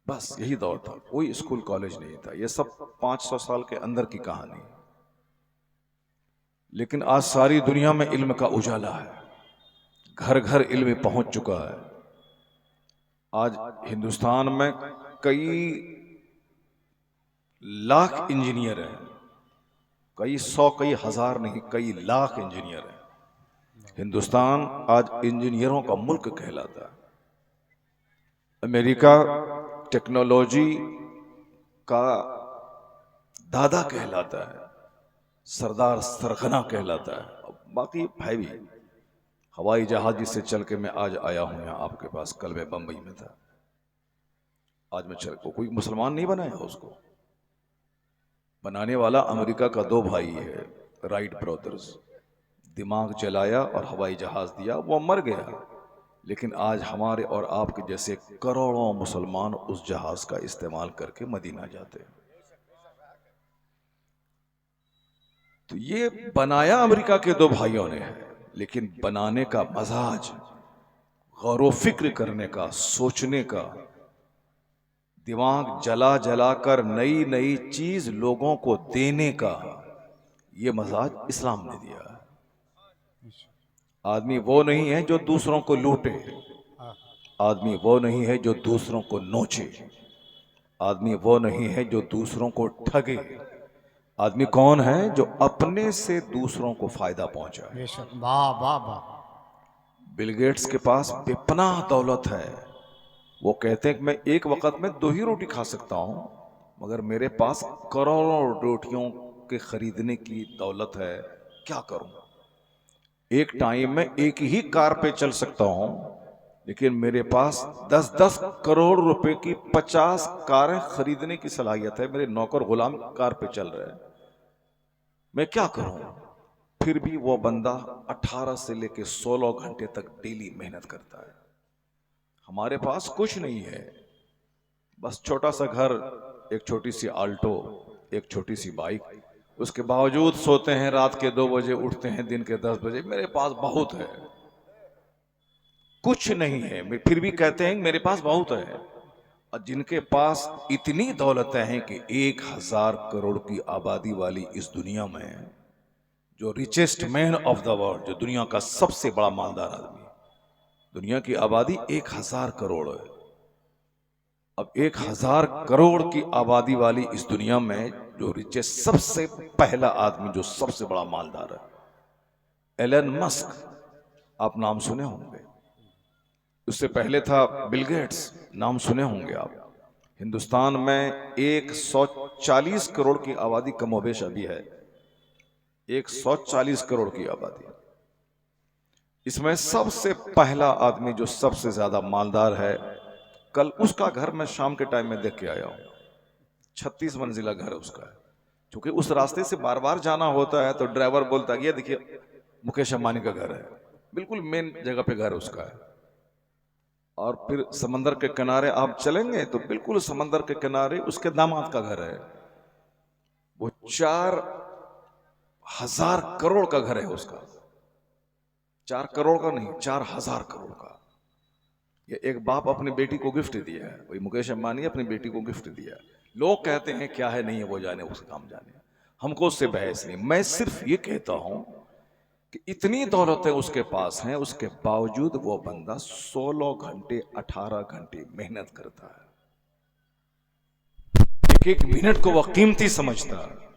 बस यही दौर था। कोई स्कूल कॉलेज नहीं था। ये सब 500 साल के अंदर की कहानी। लेकिन आज सारी दुनिया में इल्म का उजाला है, घर घर इल्म पहुंच चुका है। आज हिंदुस्तान में कई लाख इंजीनियर हैं, कई 100 कई हजार नहीं, कई लाख इंजीनियर हैं। हिंदुस्तान आज इंजीनियरों का मुल्क कहलाता है। अमेरिका टेक्नोलॉजी का दादा कहलाता है, सरदार सरगना कहलाता है। बाकी है भी। हवाई जहाज जिससे चल के मैं आज आया हूं यहाँ आपके पास, कल मैं बंबई में था, आज मैं चल को कोई मुसलमान नहीं बनाया उसको। बनाने वाला अमेरिका का 2 भाई है, राइट ब्रदर्स। दिमाग जलाया और हवाई जहाज दिया, वो मर गया। लेकिन आज हमारे और आपके जैसे करोड़ों मुसलमान उस जहाज का इस्तेमाल करके मदीना जाते हैं। तो ये बनाया अमेरिका के 2 भाइयों ने है, लेकिन बनाने का मजाज, गौर फिक्र करने का, सोचने का, दिमाग जला जला कर नई नई चीज लोगों को देने का, ये मजाज इस्लाम ने दिया है। आदमी वो नहीं है जो दूसरों को लूटे, आदमी वो नहीं है जो दूसरों को नोचे, आदमी वो नहीं है जो दूसरों को ठगे। आदमी कौन है? जो अपने से दूसरों को फायदा पहुंचाए। बेशक, वाह वाह वाह। बिल गेट्स के पास बेपनाह दौलत है। वो कहते हैं कि मैं एक वक्त में 2 ही रोटी खा सकता हूं, मगर मेरे पास करोड़ों रोटियों के खरीदने की दौलत है, क्या करूं? एक टाइम में एक ही कार पे चल सकता हूं, लेकिन मेरे पास 10-10 करोड़ रुपए की 50 कारें खरीदने की सलाहियत है। मेरे नौकर गुलाम कार पे चल रहे हैं, मैं क्या करूं? फिर भी वो बंदा 18 से लेके 16 घंटे तक डेली मेहनत करता है। हमारे पास कुछ नहीं है, बस छोटा सा घर, एक छोटी सी आल्टो, एक छोटी सी बाइक, उसके बावजूद सोते हैं रात के 2 बजे, उठते हैं दिन के 10 बजे। मेरे पास बहुत है, कुछ नहीं है, फिर भी कहते हैं मेरे पास बहुत है। और जिनके पास इतनी दौलतें हैं कि 1000 करोड़ की आबादी वाली इस दुनिया में, जो richest man of the world, जो दुनिया का सबसे बड़ा मालदार आदमी, दुनिया की आबादी 1000 करोड़ है। अब 1000 करोड़ की आबादी वाली इस दुनिया में जो रिचेस्ट, सबसे पहला आदमी जो सबसे बड़ा मालदार है, एलन मस्क, आप नाम सुने होंगे। उससे पहले था बिल गेट्स, नाम सुने होंगे आप। हिंदुस्तान में 140 करोड़ की आबादी कमोबेश अभी है, 140 करोड़ की आबादी। इसमें सबसे पहला आदमी जो सबसे ज्यादा मालदार है, कल उसका घर मैं शाम के टाइम में देख के आया हूं। 36 मंजिला घर है उसका है। क्योंकि उस रास्ते से बार बार जाना होता है तो ड्राइवर बोलता है, ये देखिए मुकेश अंबानी का घर है, बिल्कुल मेन जगह पे घर उसका है। और फिर समंदर के किनारे आप चलेंगे तो बिल्कुल समंदर के किनारे उसके दामाद का घर है। वो 4000 करोड़ का घर है उसका, 4 करोड़ का नहीं, 4000 करोड़ का। ये एक बाप अपनी बेटी को गिफ्ट दिया है, वही मुकेश अंबानी अपनी बेटी को गिफ्ट दिया है। लोग कहते हैं क्या है, नहीं है, वो जाने, उसका काम जाने, हमको उससे बहस नहीं। मैं सिर्फ ये कहता हूं कि इतनी दौलतें उसके पास हैं, उसके बावजूद वो बंदा 16 घंटे 18 घंटे मेहनत करता है। एक एक मिनट को वो कीमती समझता है।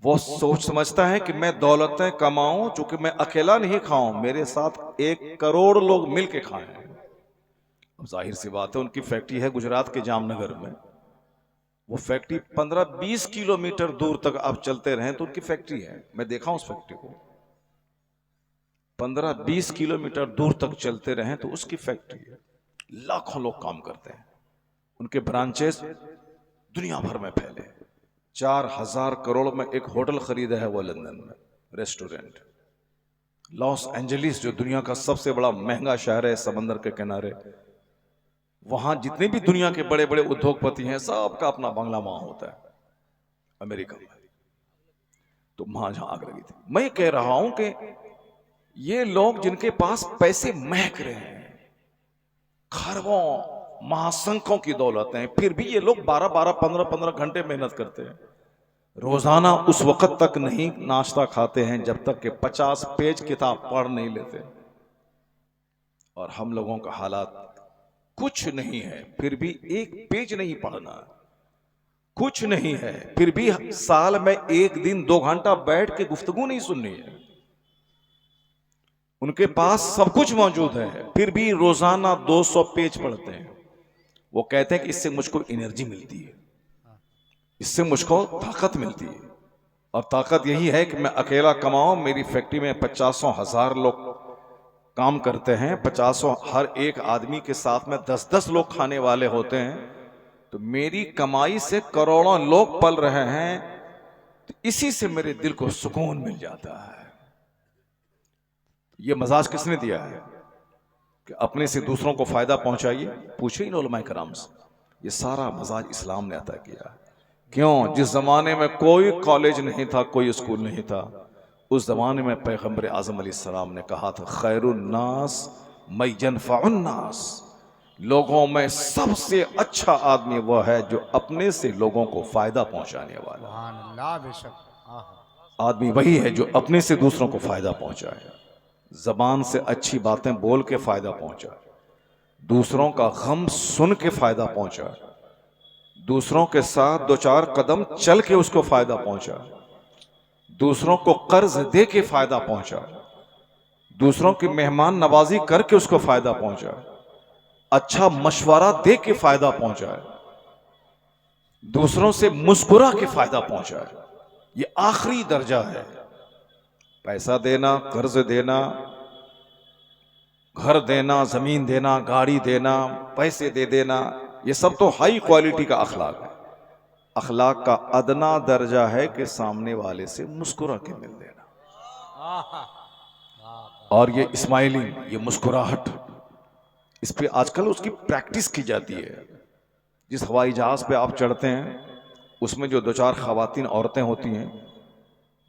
वो सोच समझता है कि मैं दौलतें कमाऊं, चूंकि मैं अकेला नहीं खाऊं, मेरे साथ 1 करोड़ लोग मिलके खाएं। जाहिर सी बात है, उनकी फैक्ट्री है गुजरात के जामनगर में। वो फैक्ट्री 15-20 किलोमीटर दूर तक आप चलते रहें तो उनकी फैक्ट्री है। मैं देखा उस फैक्ट्री को, 15-20 किलोमीटर दूर तक चलते रहें तो उसकी फैक्ट्री है। लाखों लोग काम करते हैं, उनके ब्रांचेस दुनिया भर में फैले। 4000 करोड़ में एक होटल खरीदा है वो लंदन में, रेस्टोरेंट। लॉस एंजलिस जो दुनिया का सबसे बड़ा महंगा शहर है समंदर के किनारे, वहां जितने भी दुनिया के बड़े बड़े उद्योगपति हैं, सबका अपना बंगला वहां होता है अमेरिका में। तो वहां जहां आग लगी थी। मैं कह रहा हूं कि ये लोग जिनके पास पैसे महक रहे हैं, खरबों महासंखों की दौलत है, फिर भी ये लोग 12-12, 15-15 घंटे मेहनत करते हैं। रोजाना उस वक्त तक नहीं नाश्ता खाते हैं जब तक कि 50 पेज किताब पढ़ नहीं लेते। और हम लोगों का हालात कुछ नहीं है, फिर भी 1 पेज नहीं पढ़ना, कुछ नहीं है, फिर भी साल में 1 दिन 2 घंटा बैठ के गुफ्तगू नहीं सुननी है। उनके पास सब कुछ मौजूद है, फिर भी रोजाना 200 पेज पढ़ते हैं। वो कहते हैं कि इससे मुझको एनर्जी मिलती है, इससे मुझको ताकत मिलती है। और ताकत यही है कि मैं अकेला कमाऊं। मेरी फैक्ट्री में 50,000 लोग काम करते हैं, 50, हर एक आदमी के साथ में 10-10 लोग खाने वाले होते हैं। तो मेरी कमाई से करोड़ों लोग पल रहे हैं, तो इसी से मेरे दिल को सुकून मिल जाता है। ये मजाज किसने दिया है कि अपने से दूसरों को फायदा पहुंचाइए? पूछे इन उलमाए कराम से। ये सारा मजाज इस्लाम ने अता किया है। क्यों? जिस जमाने में कोई कॉलेज नहीं था, कोई स्कूल नहीं था, उस ज़माने में पैगम्बर आज़म अलैहिस्सलाम ने कहा था, खैरुन्नास मैं यनफ़उन्नास, लोगों में सबसे अच्छा आदमी वह है जो अपने से लोगों को फायदा पहुंचाने वाला। सुभान अल्लाह, बेशक। आहा, आदमी वही है जो अपने से दूसरों को फायदा पहुंचाए, जबान से अच्छी बातें बोल के फायदा पहुंचाए, दूसरों का गम सुन के फायदा पहुंचाए, दूसरों के साथ दो चार कदम चल के उसको फायदा पहुंचाए, दूसरों को कर्ज दे के फायदा पहुंचाए, दूसरों की मेहमान नवाजी करके उसको फायदा पहुंचाए, अच्छा मशवरा दे के फायदा पहुंचाए, दूसरों से मुस्कुरा के फायदा पहुंचाए। ये आखिरी दर्जा है। पैसा देना, कर्ज देना, घर देना, जमीन देना, गाड़ी देना, पैसे दे देना, ये सब तो हाई क्वालिटी का अखलाक है। अखलाक का अदना दर्जा है कि सामने वाले से मुस्कुरा के मिल देना। आहा, और ये स्माइलिंग, ये मुस्कुराहट, इस पे आजकल उसकी प्रैक्टिस की जाती है। जिस हवाई जहाज पे आप चढ़ते हैं उसमें जो दो चार खवातीन औरतें होती हैं,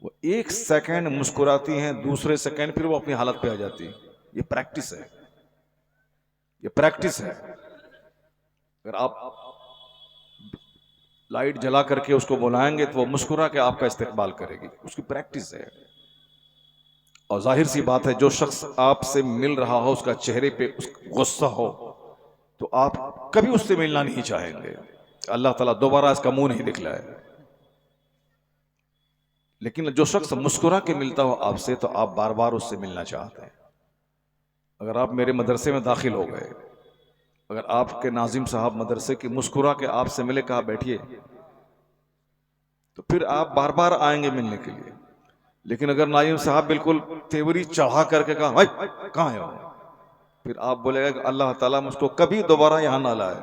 वो एक सेकंड मुस्कुराती हैं, दूसरे सेकंड फिर वो अपनी हालत पे आ जाती है। ये प्रैक्टिस है, ये प्रैक्टिस है। अगर आप लाइट जला करके उसको बुलाएंगे तो वो मुस्कुरा के आपका इस्तेकबाल करेगी, उसकी प्रैक्टिस है। और जाहिर सी बात है, जो शख्स आपसे मिल रहा हो उसका चेहरे पे गुस्सा हो तो आप कभी उससे मिलना नहीं चाहेंगे। अल्लाह ताला दोबारा इसका मुंह नहीं दिखलाए। लेकिन जो शख्स मुस्कुरा के मिलता हो आपसे तो आप बार बार उससे मिलना चाहते हैं। अगर आप मेरे मदरसे में दाखिल हो गए, अगर आपके नाजिम साहब मदरसे की मुस्कुरा के आपसे मिले, कहा बैठिए, तो फिर आप बार बार आएंगे मिलने के लिए। लेकिन अगर नाजिम साहब बिल्कुल तेवरी चढ़ा करके कहा भाई कहाँ है, फिर आप बोलेगा कि अल्लाह ताला मुझको कभी दोबारा यहां ना लाए।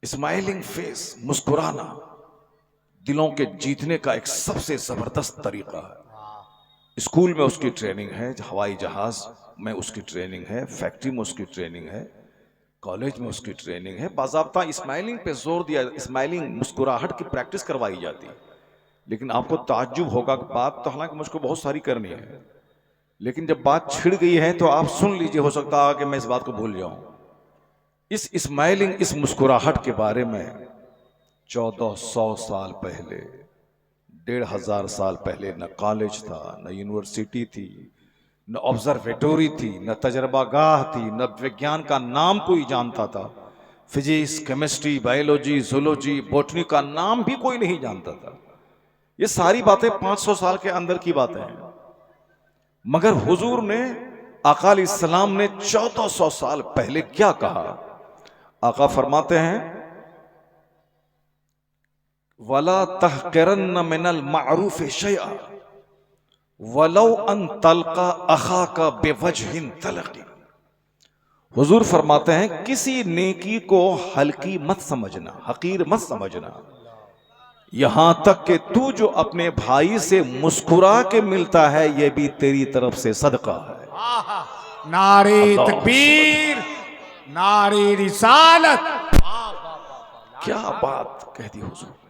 स्माइलिंग फेस, मुस्कुराना दिलों के जीतने का एक सबसे जबरदस्त तरीका है। स्कूल में उसकी ट्रेनिंग है, हवाई जहाज में उसकी ट्रेनिंग है, फैक्ट्री में उसकी ट्रेनिंग है, कॉलेज में उसकी ट्रेनिंग है। बाज़ाब्ता स्माइलिंग पे जोर दिया, स्माइलिंग मुस्कुराहट की प्रैक्टिस करवाई जाती है। लेकिन आपको ताज्जुब होगा कि बात तो हालांकि मुझको बहुत सारी करनी है, लेकिन जब बात छिड़ गई है तो आप सुन लीजिए, हो सकता है कि मैं इस बात को भूल जाऊं। इस स्माइलिंग, इस मुस्कुराहट के बारे में 1400 साल पहले, 1500 साल पहले न कॉलेज था, न यूनिवर्सिटी थी, न ऑब्जर्वेटरी थी, न तजर्बागाह थी, न विज्ञान का नाम कोई जानता था। Physics, chemistry, biology, zoology, botany का नाम भी कोई नहीं जानता था। ये सारी बातें 500 साल के अंदर की बातें हैं। मगर हुजूर ने, आका अलैहिस्सलाम ने 1400 साल पहले क्या कहा? आका फरमाते हैं, वला तहक़िरन्न मिनल मारूफ़ शैअ वलौ अन तल्क़ा अख़ाका बिवजहिन तलक़ी। हुजूर फरमाते हैं, किसी नेकी को हल्की मत समझना, हकीर मत समझना, यहां तक कि तू जो अपने भाई से मुस्कुरा के मिलता है ये भी तेरी तरफ से सदका है। आहा, नारे अल्लाह तकबीर, नारे रिसालत। क्या बात कह दी हुजूर ने।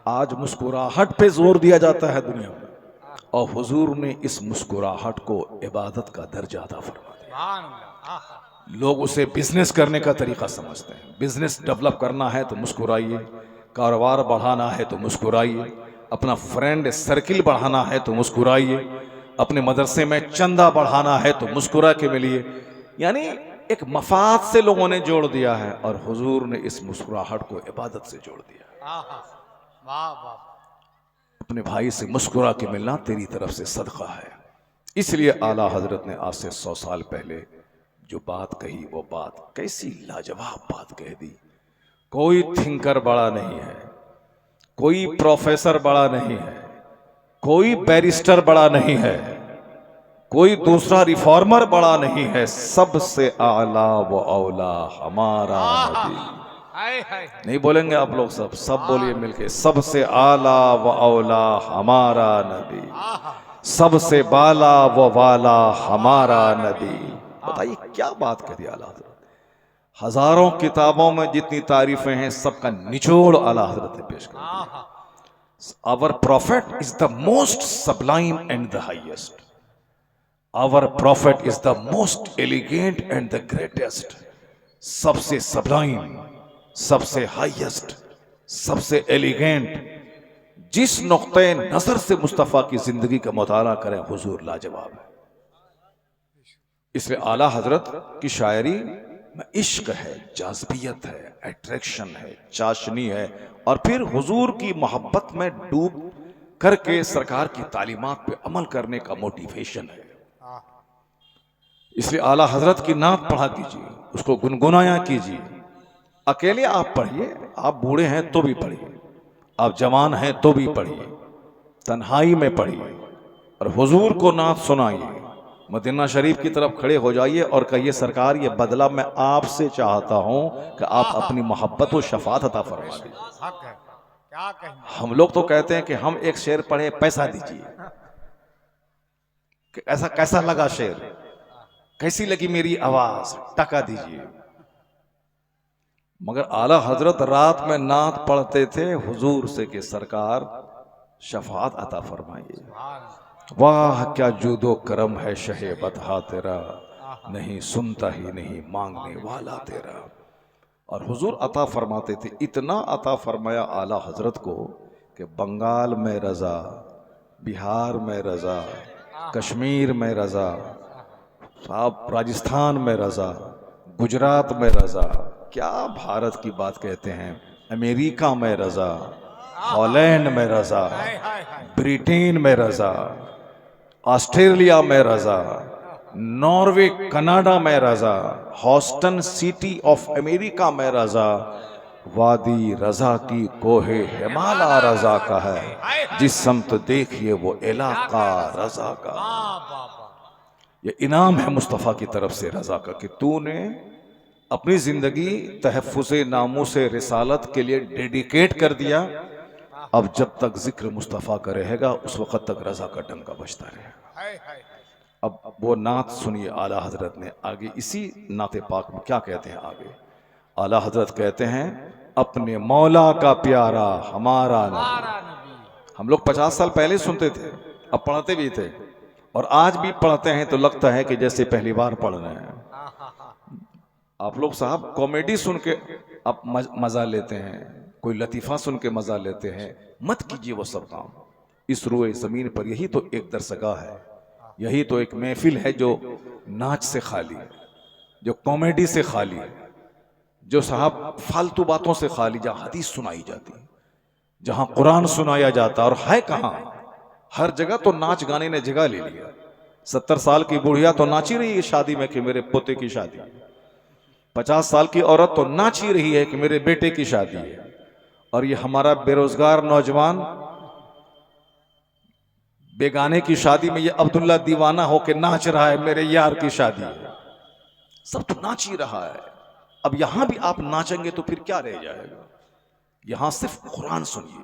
आज मुस्कुराहट पे जोर दिया जाता है दुनिया में, और हुजूर ने इस मुस्कुराहट को इबादत का दर्जा अता फरमा दिया। सुभान अल्लाह, आहा, लोग उसे बिजनेस करने का तरीका समझते हैं। बिजनेस डेवलप करना है तो मुस्कुराइए, कारोबार बढ़ाना है तो मुस्कुराइए, अपना फ्रेंड सर्किल बढ़ाना है तो मुस्कुराइए, अपने मदरसे में चंदा बढ़ाना है तो मुस्कुरा के मिलिए। यानी एक मफाद से लोगों ने जोड़ दिया है, और हुजूर ने इस मुस्कुराहट को इबादत से जोड़ दिया। आहा, वाह वाह, अपने भाई से मुस्कुरा के मिलना तेरी तरफ से सदका है। इसलिए आला हजरत ने आज से 100 साल पहले जो बात कही, वो बात कैसी लाजवाब बात कह दी। कोई थिंकर बड़ा नहीं है, कोई प्रोफेसर बड़ा नहीं है, कोई बैरिस्टर बड़ा नहीं है, कोई दूसरा रिफॉर्मर बड़ा नहीं है। सबसे आला व औला हमारा नबी। हाय हाय, नहीं बोलेंगे आप लोग? सब बोलिए मिलके, सबसे आला व औला हमारा नबी, सबसे बाला व वाला हमारा नबी। बताइए क्या बात कह दी आला हजरत। हजारों किताबों में जितनी तारीफें हैं सबका निचोड़ आला हजरत ने पेश कर दिया। Our prophet is the most sublime and the highest. Our prophet is the most elegant and the greatest. सबसे sublime, सबसे highest, सबसे elegant. जिस नुक्ते नजर से मुस्तफ़ा की जिंदगी का मुताला करें हुजूर लाजवाब है। इसलिए आला हजरत की शायरी में इश्क है, जाज़बियत है, अट्रैक्शन है, चाशनी है, और फिर हुजूर की मोहब्बत में डूब करके सरकार की तालीमात पे अमल करने का मोटिवेशन है। इसलिए आला हजरत की नात पढ़ा कीजिए, उसको गुनगुनाया कीजिए। अकेले आप पढ़िए, आप बूढ़े हैं तो भी पढ़िए, आप जवान हैं तो भी पढ़िए, तन्हाई में पढ़िए और हुजूर को नात सुनाइए। मदीना शरीफ की तरफ खड़े हो जाइए और कहिए सरकार ये बदला मैं आपसे चाहता हूं कि आप अपनी मोहब्बत और शफात अता फरमा दीजिए। हक है, क्या कहें। हम लोग तो कहते हैं कि हम एक शेर पढ़े पैसा दीजिए, कि ऐसा कैसा लगा शेर, कैसी लगी मेरी आवाज, टका दीजिए। मगर आला हजरत रात में नात पढ़ते थे हुजूर से कि सरकार शफात अता फरमाइए। वाह क्या जूदो करम है शहे बतहा तेरा, नहीं सुनता ही नहीं मांगने वाला तेरा। और हुजूर अता फरमाते थे, इतना अता फरमाया आला हजरत को कि बंगाल में रजा, बिहार में रजा, कश्मीर में रजा, साहब राजस्थान में रजा, गुजरात में रजा, क्या भारत की बात कहते हैं, अमेरिका में रजा, हॉलैंड में रजा, ब्रिटेन में रजा, ऑस्ट्रेलिया में रजा, नॉर्वे कनाडा में रजा, हॉस्टन सिटी ऑफ अमेरिका में रजा, वादी रजा की कोहे हिमालय रजा का है, जिस समत देखिए वो इलाका रजा का। ये इनाम है मुस्तफ़ा की तरफ से रजा का कि तूने अपनी जिंदगी तहफ़्फ़ुज़े नामूस रिसालत के लिए डेडिकेट कर दिया। अब जब तक जिक्र मुस्तफ़ा का रहेगा उस वक़्त तक रजा का डंका बजता रहेगा। अब वो नात सुनिए आला हजरत ने आगे, इसी नाते पाक में क्या कहते हैं आगे। आला हजरत कहते हैं, अपने मौला का प्यारा हमारा नबी। हम लोग 50 साल पहले सुनते थे, अब पढ़ते भी थे, और आज भी पढ़ते हैं तो लगता है कि जैसे पहली बार पढ़ रहे हैं। आप लोग साहब कॉमेडी सुन के आप मजा लेते हैं, कोई लतीफ़ा सुन के मजा लेते हैं, मत कीजिए वो सब काम। इस रोए ज़मीन पर यही तो एक दरसगाह है, यही तो एक महफिल है जो नाच से खाली है, जो कॉमेडी से खाली है, जो साहब फालतू बातों से खाली, जहाँ हदीस सुनाई जाती है, जहाँ कुरान सुनाया जाता। और है कहाँ, हर जगह तो नाच गाने ने जगह ले लिया। 70 साल की बुढ़िया तो नाची रही है शादी में कि मेरे पोते की शादी है, 50 साल की औरत तो नाच ही रही है कि मेरे बेटे की शादी है, और ये हमारा बेरोजगार नौजवान बेगाने की शादी में ये अब्दुल्ला दीवाना होके नाच रहा है मेरे यार की शादी है। सब तो नाच ही रहा है। अब यहां भी आप नाचेंगे तो फिर क्या रह जाएगा। यहां सिर्फ कुरान सुनिए,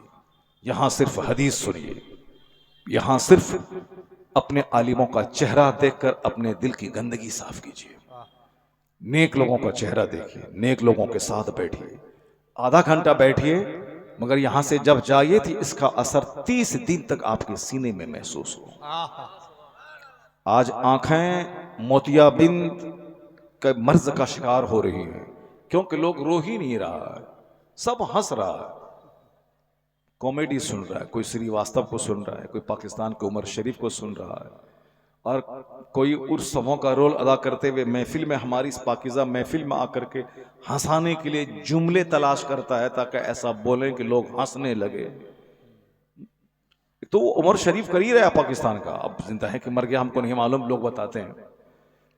यहां सिर्फ हदीस सुनिए, यहां सिर्फ अपने आलिमों का चेहरा देखकर अपने दिल की गंदगी साफ कीजिए। नेक लोगों का चेहरा देखिए, नेक लोगों के साथ बैठिए, आधा घंटा बैठिए, मगर यहां से जब जाइए थी इसका असर 30 दिन तक आपके सीने में महसूस हो। आज आंखें मोतियाबिंद के मर्ज का शिकार हो रही हैं, क्योंकि लोग रो ही नहीं रहा है, सब हंस रहा है, कॉमेडी सुन रहा है, कोई श्रीवास्तव को सुन रहा है, कोई पाकिस्तान के उमर शरीफ को सुन रहा है, और कोई उर्सों का रोल अदा करते हुए महफिल में, हमारी इस पाकिज़ा महफिल में आकर के हंसाने के लिए जुमले तलाश करता है ताकि ऐसा बोलें कि लोग हंसने लगे। तो उमर शरीफ कर ही रहा पाकिस्तान का, अब जिंदा है कि मर गया हमको नहीं मालूम, लोग बताते हैं।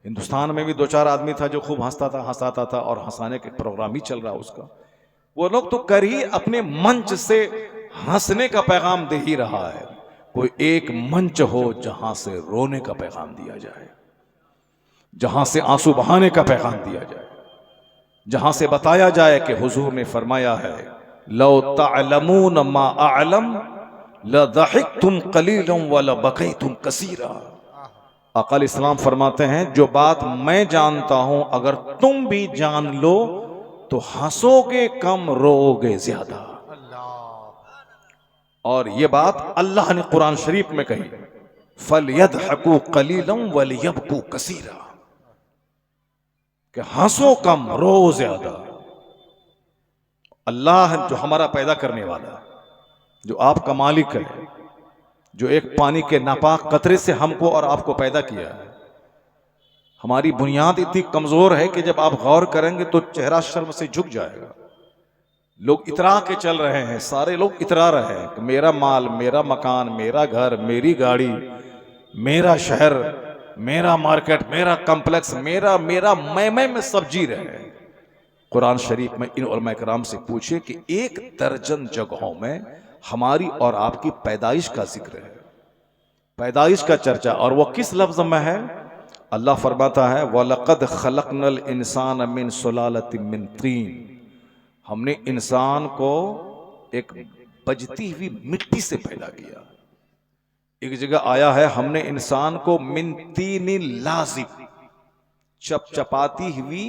हिंदुस्तान में भी 2-4 आदमी था जो खूब हंसाता था और हंसाने के प्रोग्राम ही चल रहा उसका। वो लोग तो कर ही अपने मंच से हंसने का पैगाम दे ही रहा है। कोई एक मंच हो जहां से रोने का पैगाम दिया जाए, जहां से आंसू बहाने का पैगाम दिया जाए, जहां से बताया जाए कि हुजूर ने फरमाया है, लो तअलमून मा अअलम लदहिकतुम कलीलन व लबकैतुम कसीरा। अकाल इस्लाम फरमाते हैं, जो बात मैं जानता हूं अगर तुम भी जान लो तो हंसोगे कम, रोओगे ज्यादा। और ये बात अल्लाह ने कुरान शरीफ में कही, फलयदहकू कलीलम वलियबकू कसीरा, कि हंसो कम रो ज्यादा। अल्लाह जो हमारा पैदा करने वाला, जो आपका मालिक है, जो एक पानी के नापाक कतरे से हमको और आपको पैदा किया है, हमारी बुनियाद इतनी कमजोर है कि जब आप गौर करेंगे तो चेहरा शर्म से झुक जाएगा। लोग इतरा के चल रहे हैं, सारे लोग इतरा रहे हैं कि मेरा माल, मेरा मकान, मेरा घर, मेरी गाड़ी, मेरा शहर, मेरा मार्केट, मेरा कॉम्प्लेक्स, मेरा मेरा मैं में सब जी रहे हैं। कुरान शरीफ में इन उलमा कराम से पूछे कि 1 दर्जन जगहों में हमारी और आपकी पैदाइश का जिक्र है, पैदाइश का चर्चा, और वो किस लफ्ज में है? अल्लाह फरमाता है वलक़द खलक़नल इंसान मिन सुलालतिन मिन तीन, हमने इंसान को एक बजती हुई मिट्टी से पैदा किया। एक जगह आया है हमने इंसान को मिन तीन लाज़िब, चपचपाती हुई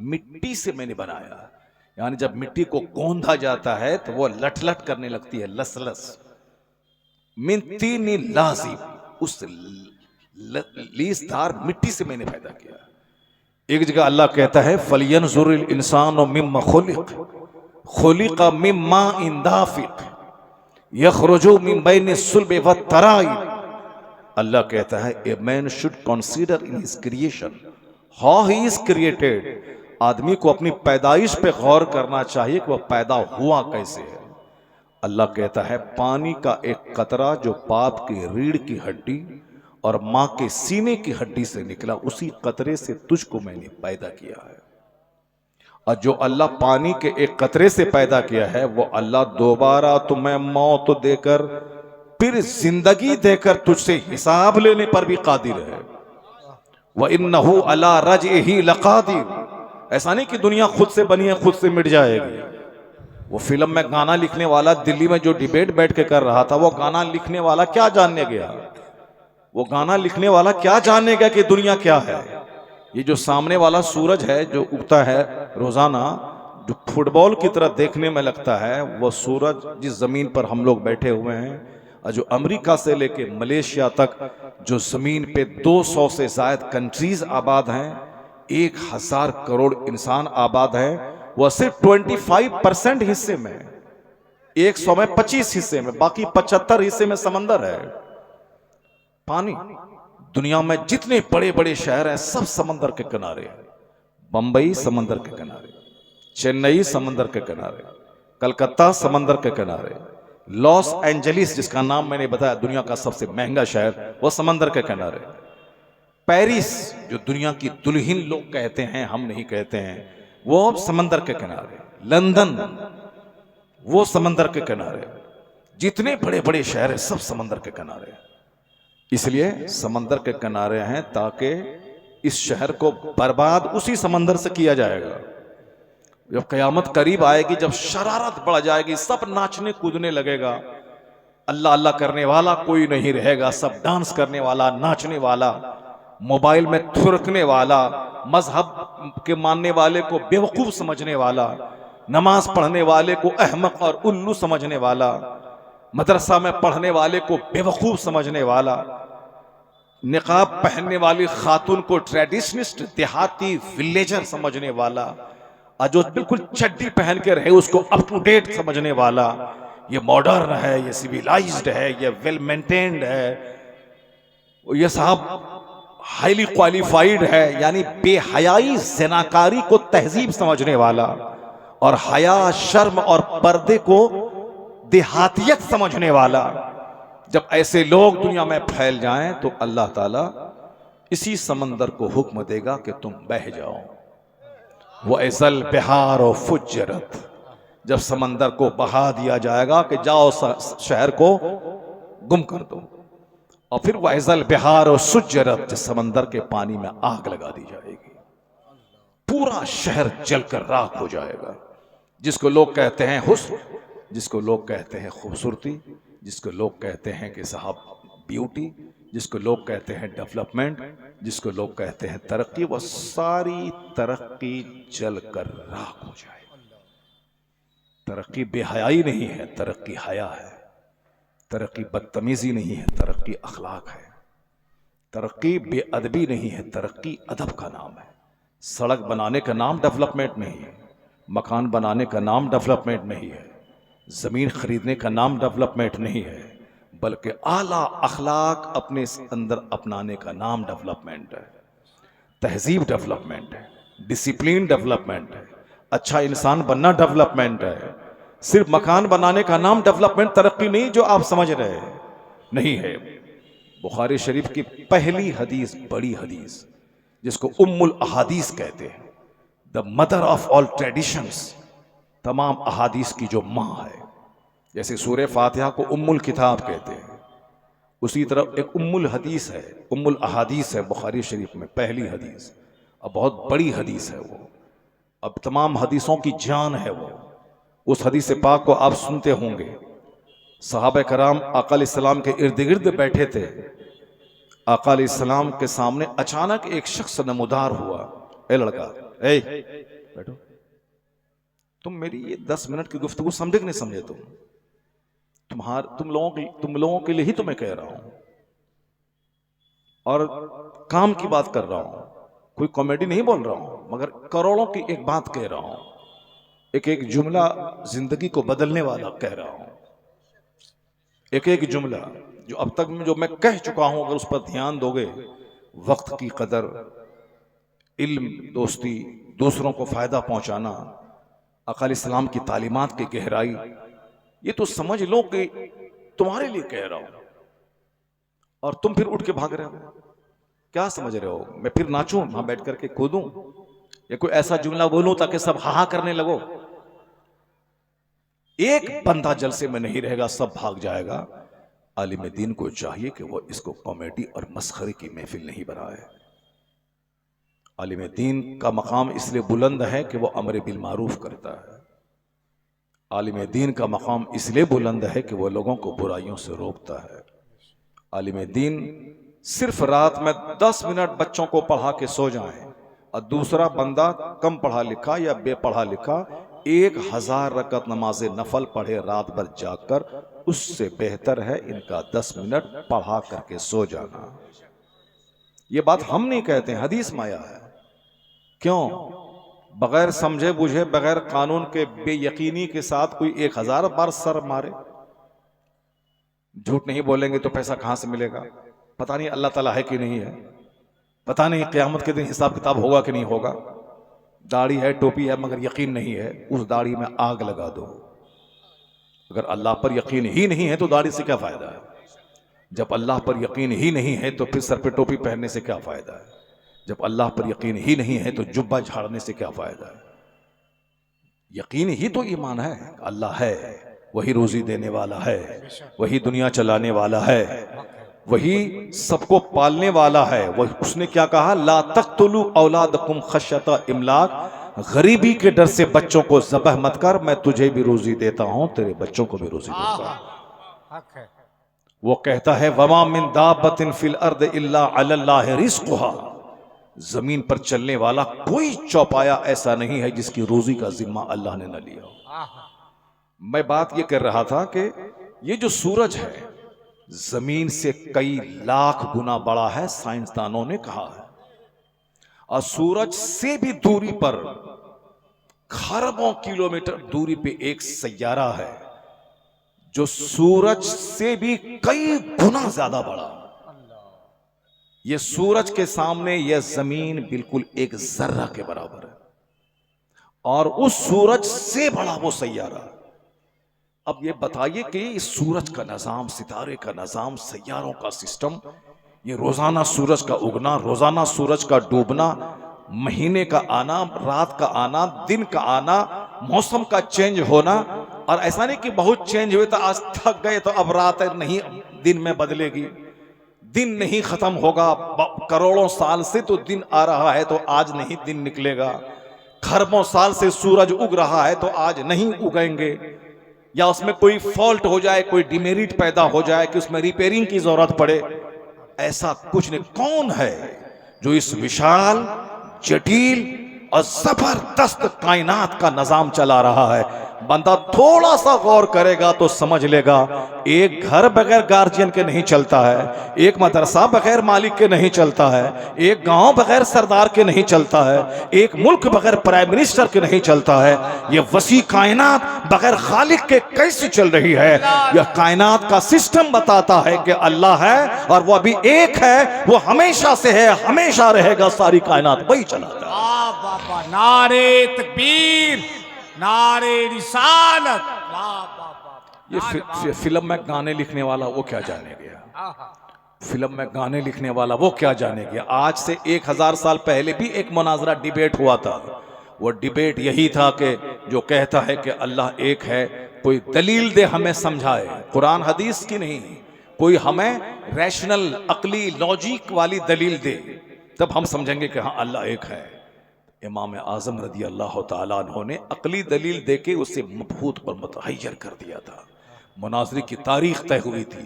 मिट्टी से मैंने बनाया। यानी जब मिट्टी को गोंधा जाता है तो वो लट करने लगती है, लस। मिन तीन लाज़िब, उस लीसदार मिट्टी से मैंने पैदा किया। एक जगह अल्लाह कहता है फलियंजुरिल इंसानु मिम्मा खुलिक़ मिम्मा दाफ़िक़ यख़रुजु मिन बैनि सुल्बि वत्तराइब। अल्लाह कहता है a man should consider in his creation how he is created. आदमी को अपनी पैदाइश पे गौर करना चाहिए कि वह पैदा हुआ कैसे है। अल्लाह कहता है पानी का एक कतरा जो बाप की रीढ़ की हड्डी और मां के सीने की हड्डी से निकला, उसी कतरे से तुझको मैंने पैदा किया है। और जो अल्लाह पानी के एक कतरे से पैदा किया है, वो अल्लाह दोबारा तुम्हें मौत देकर फिर जिंदगी देकर तुझसे हिसाब लेने पर भी कादिर है। व इन्नहु अला रजइही लकादिर। ऐसा नहीं कि दुनिया खुद से बनी है, खुद से मिट जाएगी। वो फिल्म में गाना लिखने वाला दिल्ली में जो डिबेट बैठ के कर रहा था, वो गाना लिखने वाला क्या जानने गया? वो गाना लिखने वाला क्या जानने गया कि दुनिया क्या है? ये जो सामने वाला सूरज है जो उगता है रोजाना, जो फुटबॉल की तरह देखने में लगता है, वो सूरज जिस जमीन पर हम लोग बैठे हुए हैं, और जो अमेरिका से लेके मलेशिया तक जो जमीन पे 200 से ज्यादा कंट्रीज आबाद हैं, 1000 करोड़ इंसान आबाद हैं, वह सिर्फ 25% हिस्से में, 100 में 25 हिस्से में, बाकी 75 हिस्से में समंदर है, पानी। दुनिया में जितने बड़े बड़े शहर हैं सब समंदर के किनारे हैं। बंबई समंदर के किनारे, चेन्नई समंदर के किनारे, कलकत्ता समंदर के किनारे, लॉस एंजलिस जिसका नाम मैंने बताया दुनिया का सबसे महंगा शहर, वो समंदर के किनारे। पेरिस जो दुनिया की दुल्हन लोग कहते हैं, हम नहीं कहते हैं, वो समंदर के किनारे। लंदन वो समंदर के किनारे। जितने बड़े बड़े शहर हैं सब समंदर के किनारे। इसलिए समंदर के किनारे हैं ताकि इस शहर को बर्बाद उसी समंदर से किया जाएगा। जब कयामत करीब आएगी, जब शरारत बढ़ जाएगी, सब नाचने कूदने लगेगा, अल्लाह अल्लाह करने वाला कोई नहीं रहेगा, सब डांस करने वाला, नाचने वाला, मोबाइल में थुरकने वाला, मजहब के मानने वाले को बेवकूफ समझने वाला, नमाज पढ़ने वाले को अहमक और उल्लू समझने वाला, मदरसा में पढ़ने वाले को बेवकूफ समझने वाला, निकाब पहनने वाली खातून को ट्रेडिशनिस्ट देहाती विलेजर समझने वाला, और जो बिल्कुल चड्डी पहन के रहे उसको अप टू डेट समझने वाला, ये मॉडर्न है, ये सिविलाइज्ड है, ये वेल मेंटेन्ड है, ये साहब हाईली क्वालिफाइड है, यानी बेहयाई ज़नाकारी को तहजीब समझने वाला, और हया शर्म और पर्दे को देहातियत समझने वाला। जब ऐसे लोग दुनिया में फैल जाएं तो अल्लाह ताला इसी समंदर को हुक्म देगा कि तुम बह जाओ। वो ऐसल बिहार और फुज्जरत, जब समंदर को बहा दिया जाएगा कि जाओ शहर को गुम कर दो, और फिर वह ऐसल बिहार और सुज्जरत, जिस समंदर के पानी में आग लगा दी जाएगी, पूरा शहर जलकर राख हो जाएगा। जिसको लोग कहते हैं हुस्न, जिसको लोग कहते हैं खूबसूरती, जिसको लोग कहते हैं कि साहब ब्यूटी, जिसको लोग कहते हैं डेवलपमेंट, जिसको लोग कहते हैं तरक्की, वह सारी तरक्की जलकर राख हो जाए। तरक्की बेहयाई नहीं है, तरक्की हया है। तरक्की बदतमीजी नहीं है, तरक्की अखलाक है। तरक्की बेअदबी नहीं है, तरक्की अदब का नाम है। सड़क बनाने का नाम डेवलपमेंट नहीं है, मकान बनाने का नाम डेवलपमेंट नहीं है, ज़मीन खरीदने का नाम डेवलपमेंट नहीं है, बल्कि आला अखलाक अपने अंदर अपनाने का नाम डेवलपमेंट है। तहजीब डेवलपमेंट है, डिसिप्लिन डेवलपमेंट है, अच्छा इंसान बनना डेवलपमेंट है। सिर्फ मकान बनाने का नाम डेवलपमेंट, तरक्की नहीं जो आप समझ रहे हैं, नहीं है। बुखारी शरीफ की पहली हदीस, बड़ी हदीस जिसको उम्मुल अहादीस कहते हैं, the mother of all traditions, तमाम अहादीस की जो माँ है। जैसे सूरह फातिहा को उम्मुल किताब कहते हैं, उसी तरह एक उम्मुल हदीस है, उम्मुल अहादीस है बुखारी शरीफ में पहली हदीस। अब बहुत बड़ी हदीस है वो, अब तमाम हदीसों की जान है वो। उस हदीस पाक को आप सुनते होंगे। सहाबा कराम आका अलैहिस्सलाम के इर्द गिर्द बैठे थे। आका अलैहिस्सलाम के सामने अचानक एक शख्स नमूदार हुआ। ए लड़का, ए बैठो, तुम मेरी ये 10 मिनट की गुफ्तगू समझे कि नहीं समझे? तुम लोगों के लिए ही तुम्हें कह रहा हूं और काम की बात कर रहा हूं, कोई कॉमेडी नहीं बोल रहा हूं, मगर करोड़ों की एक बात कह रहा हूं, एक जुमला जिंदगी को बदलने वाला कह रहा हूं। एक जुमला जो अब तक जो मैं कह चुका हूं, अगर उस पर ध्यान दोगे, वक्त की कदर, इल्म, दोस्ती, दूसरों को फायदा पहुंचाना, आका अलैहिस्सलाम की तालीमात की गहराई, ये तो समझ लो कि तुम्हारे लिए कह रहा हूं और तुम फिर उठ के भाग रहे हो। क्या समझ रहे हो? मैं फिर नाचूं, वहां बैठ करके कूदूं, या कोई ऐसा जुमला बोलूं ताकि सब हा करने लगो? एक बंदा जलसे में नहीं रहेगा, सब भाग जाएगा। आलिम दीन को चाहिए कि वो इसको कॉमेडी और मस्खरी की महफिल नहीं बनाए। आलिम दीन का मकाम इसलिए बुलंद है कि वो अमर बिल मारूफ करता है। आलिम दीन का मकाम इसलिए बुलंद है कि वो लोगों को बुराइयों से रोकता है। आलिम दीन सिर्फ रात में 10 मिनट बच्चों को पढ़ा के सो जाएं और दूसरा बंदा कम पढ़ा लिखा या बेपढ़ा लिखा 1000 रकत नमाज नफल पढ़े रात भर जाकर, उससे बेहतर है इनका 10 मिनट पढ़ा करके सो जाना। ये बात हम नहीं कहते हैं, हदीस में आया है। क्यों? बगैर समझे बुझे, बगैर कानून के, बेयकीनी के साथ कोई 1000 बार सर मारे। झूठ नहीं बोलेंगे तो पैसा कहां से मिलेगा? पता नहीं अल्लाह ताला है कि नहीं है, पता नहीं क़यामत के दिन हिसाब किताब होगा कि नहीं होगा। दाढ़ी है, टोपी है, मगर यकीन नहीं है, उस दाढ़ी में आग लगा दो। अगर अल्लाह पर यकीन ही नहीं है तो दाढ़ी से क्या फायदा है? जब अल्लाह पर यकीन ही नहीं है तो फिर सर पे टोपी पहनने से क्या फायदा है? जब अल्लाह पर यकीन ही नहीं है तो जुब्बा झाड़ने से क्या फायदा है? यकीन ही तो ईमान है। अल्लाह है, वही रोजी देने वाला है, वही दुनिया चलाने वाला है, वही सबको पालने वाला है। वही उसने क्या कहा? ला तक़्तुलू औलादकुम खश्यता इमलाक, गरीबी के डर से बच्चों को ज़बह मत कर, मैं तुझे भी रोजी देता हूं, तेरे बच्चों को भी रोजी देता हूं। वो कहता है वमा मिन दाब्बतिन फिल अर्द इल्ला अलल्लाहि रिज़्क़ुहा, जमीन पर चलने वाला कोई चौपाया ऐसा नहीं है जिसकी रोजी का जिम्मा अल्लाह ने न लिया हो। मैं बात ये कर रहा था कि ये जो सूरज है जमीन से कई लाख गुना बड़ा है, साइंसदानों ने कहा है। और सूरज से भी दूरी पर, खरबों किलोमीटर दूरी पे एक सैयारा है जो सूरज से भी कई गुना ज्यादा बड़ा। ये सूरज के सामने यह जमीन बिल्कुल एक जर्रा के बराबर है, और उस सूरज से बड़ा वो सैयारा। अब ये बताइए कि इस सूरज का निज़ाम, सितारे का निज़ाम, सैयारों का सिस्टम, ये रोजाना सूरज का उगना, रोजाना सूरज का डूबना, महीने का आना, रात का आना, दिन का आना, मौसम का चेंज होना, और ऐसा नहीं कि बहुत चेंज हुए तो आज थक गए तो अब रात नहीं दिन में बदलेगी, दिन नहीं खत्म होगा, करोड़ों साल से तो दिन आ रहा है तो आज नहीं दिन निकलेगा, खरबों साल से सूरज उग रहा है तो आज नहीं उगेंगे, या उसमें कोई फॉल्ट हो जाए, कोई डिमेरिट पैदा हो जाए कि उसमें रिपेयरिंग की जरूरत पड़े। ऐसा कुछ नहीं। कौन है जो इस विशाल, जटिल और जबरदस्त कायनात का निजाम चला रहा है। बंदा थोड़ा सा गौर करेगा तो समझ लेगा, एक घर बगैर गार्जियन के नहीं चलता है, एक मदरसा बगैर मालिक के नहीं चलता है, एक गांव बगैर सरदार के नहीं चलता है, एक मुल्क बगैर प्राइम मिनिस्टर के नहीं चलता है। ये वसी कायनात बगैर खालिक के कैसे चल रही है? यह कायनात का सिस्टम बताता है कि अल्लाह है और वो अभी एक है, वो हमेशा से है, हमेशा रहेगा, सारी कायनात वही चलाता है। वाह बाबा, नारे तकबीर, नारे रिसालत, वाह वाह वाह। ये फिल्म में गाने लिखने वाला वो क्या जाने गया? आहा, फिल्म में गाने लिखने वाला वो क्या जाने गया? आज से 1000 साल पहले भी एक मुनाजरा डिबेट हुआ था। वो डिबेट यही था कि जो कहता है कि अल्लाह एक है, कोई दलील दे, हमें समझाए, कुरान हदीस की नहीं, कोई हमें रैशनल अकली लॉजिक वाली दलील दे, तब हम समझेंगे कि हाँ अल्लाह एक है। इमाम आजम रदी अल्लाह तआला अन्हु ने अकली दलील देके उसे मबहूत और मुतहय्यर कर दिया था। मुनाजरे की तारीख तय हुई थी,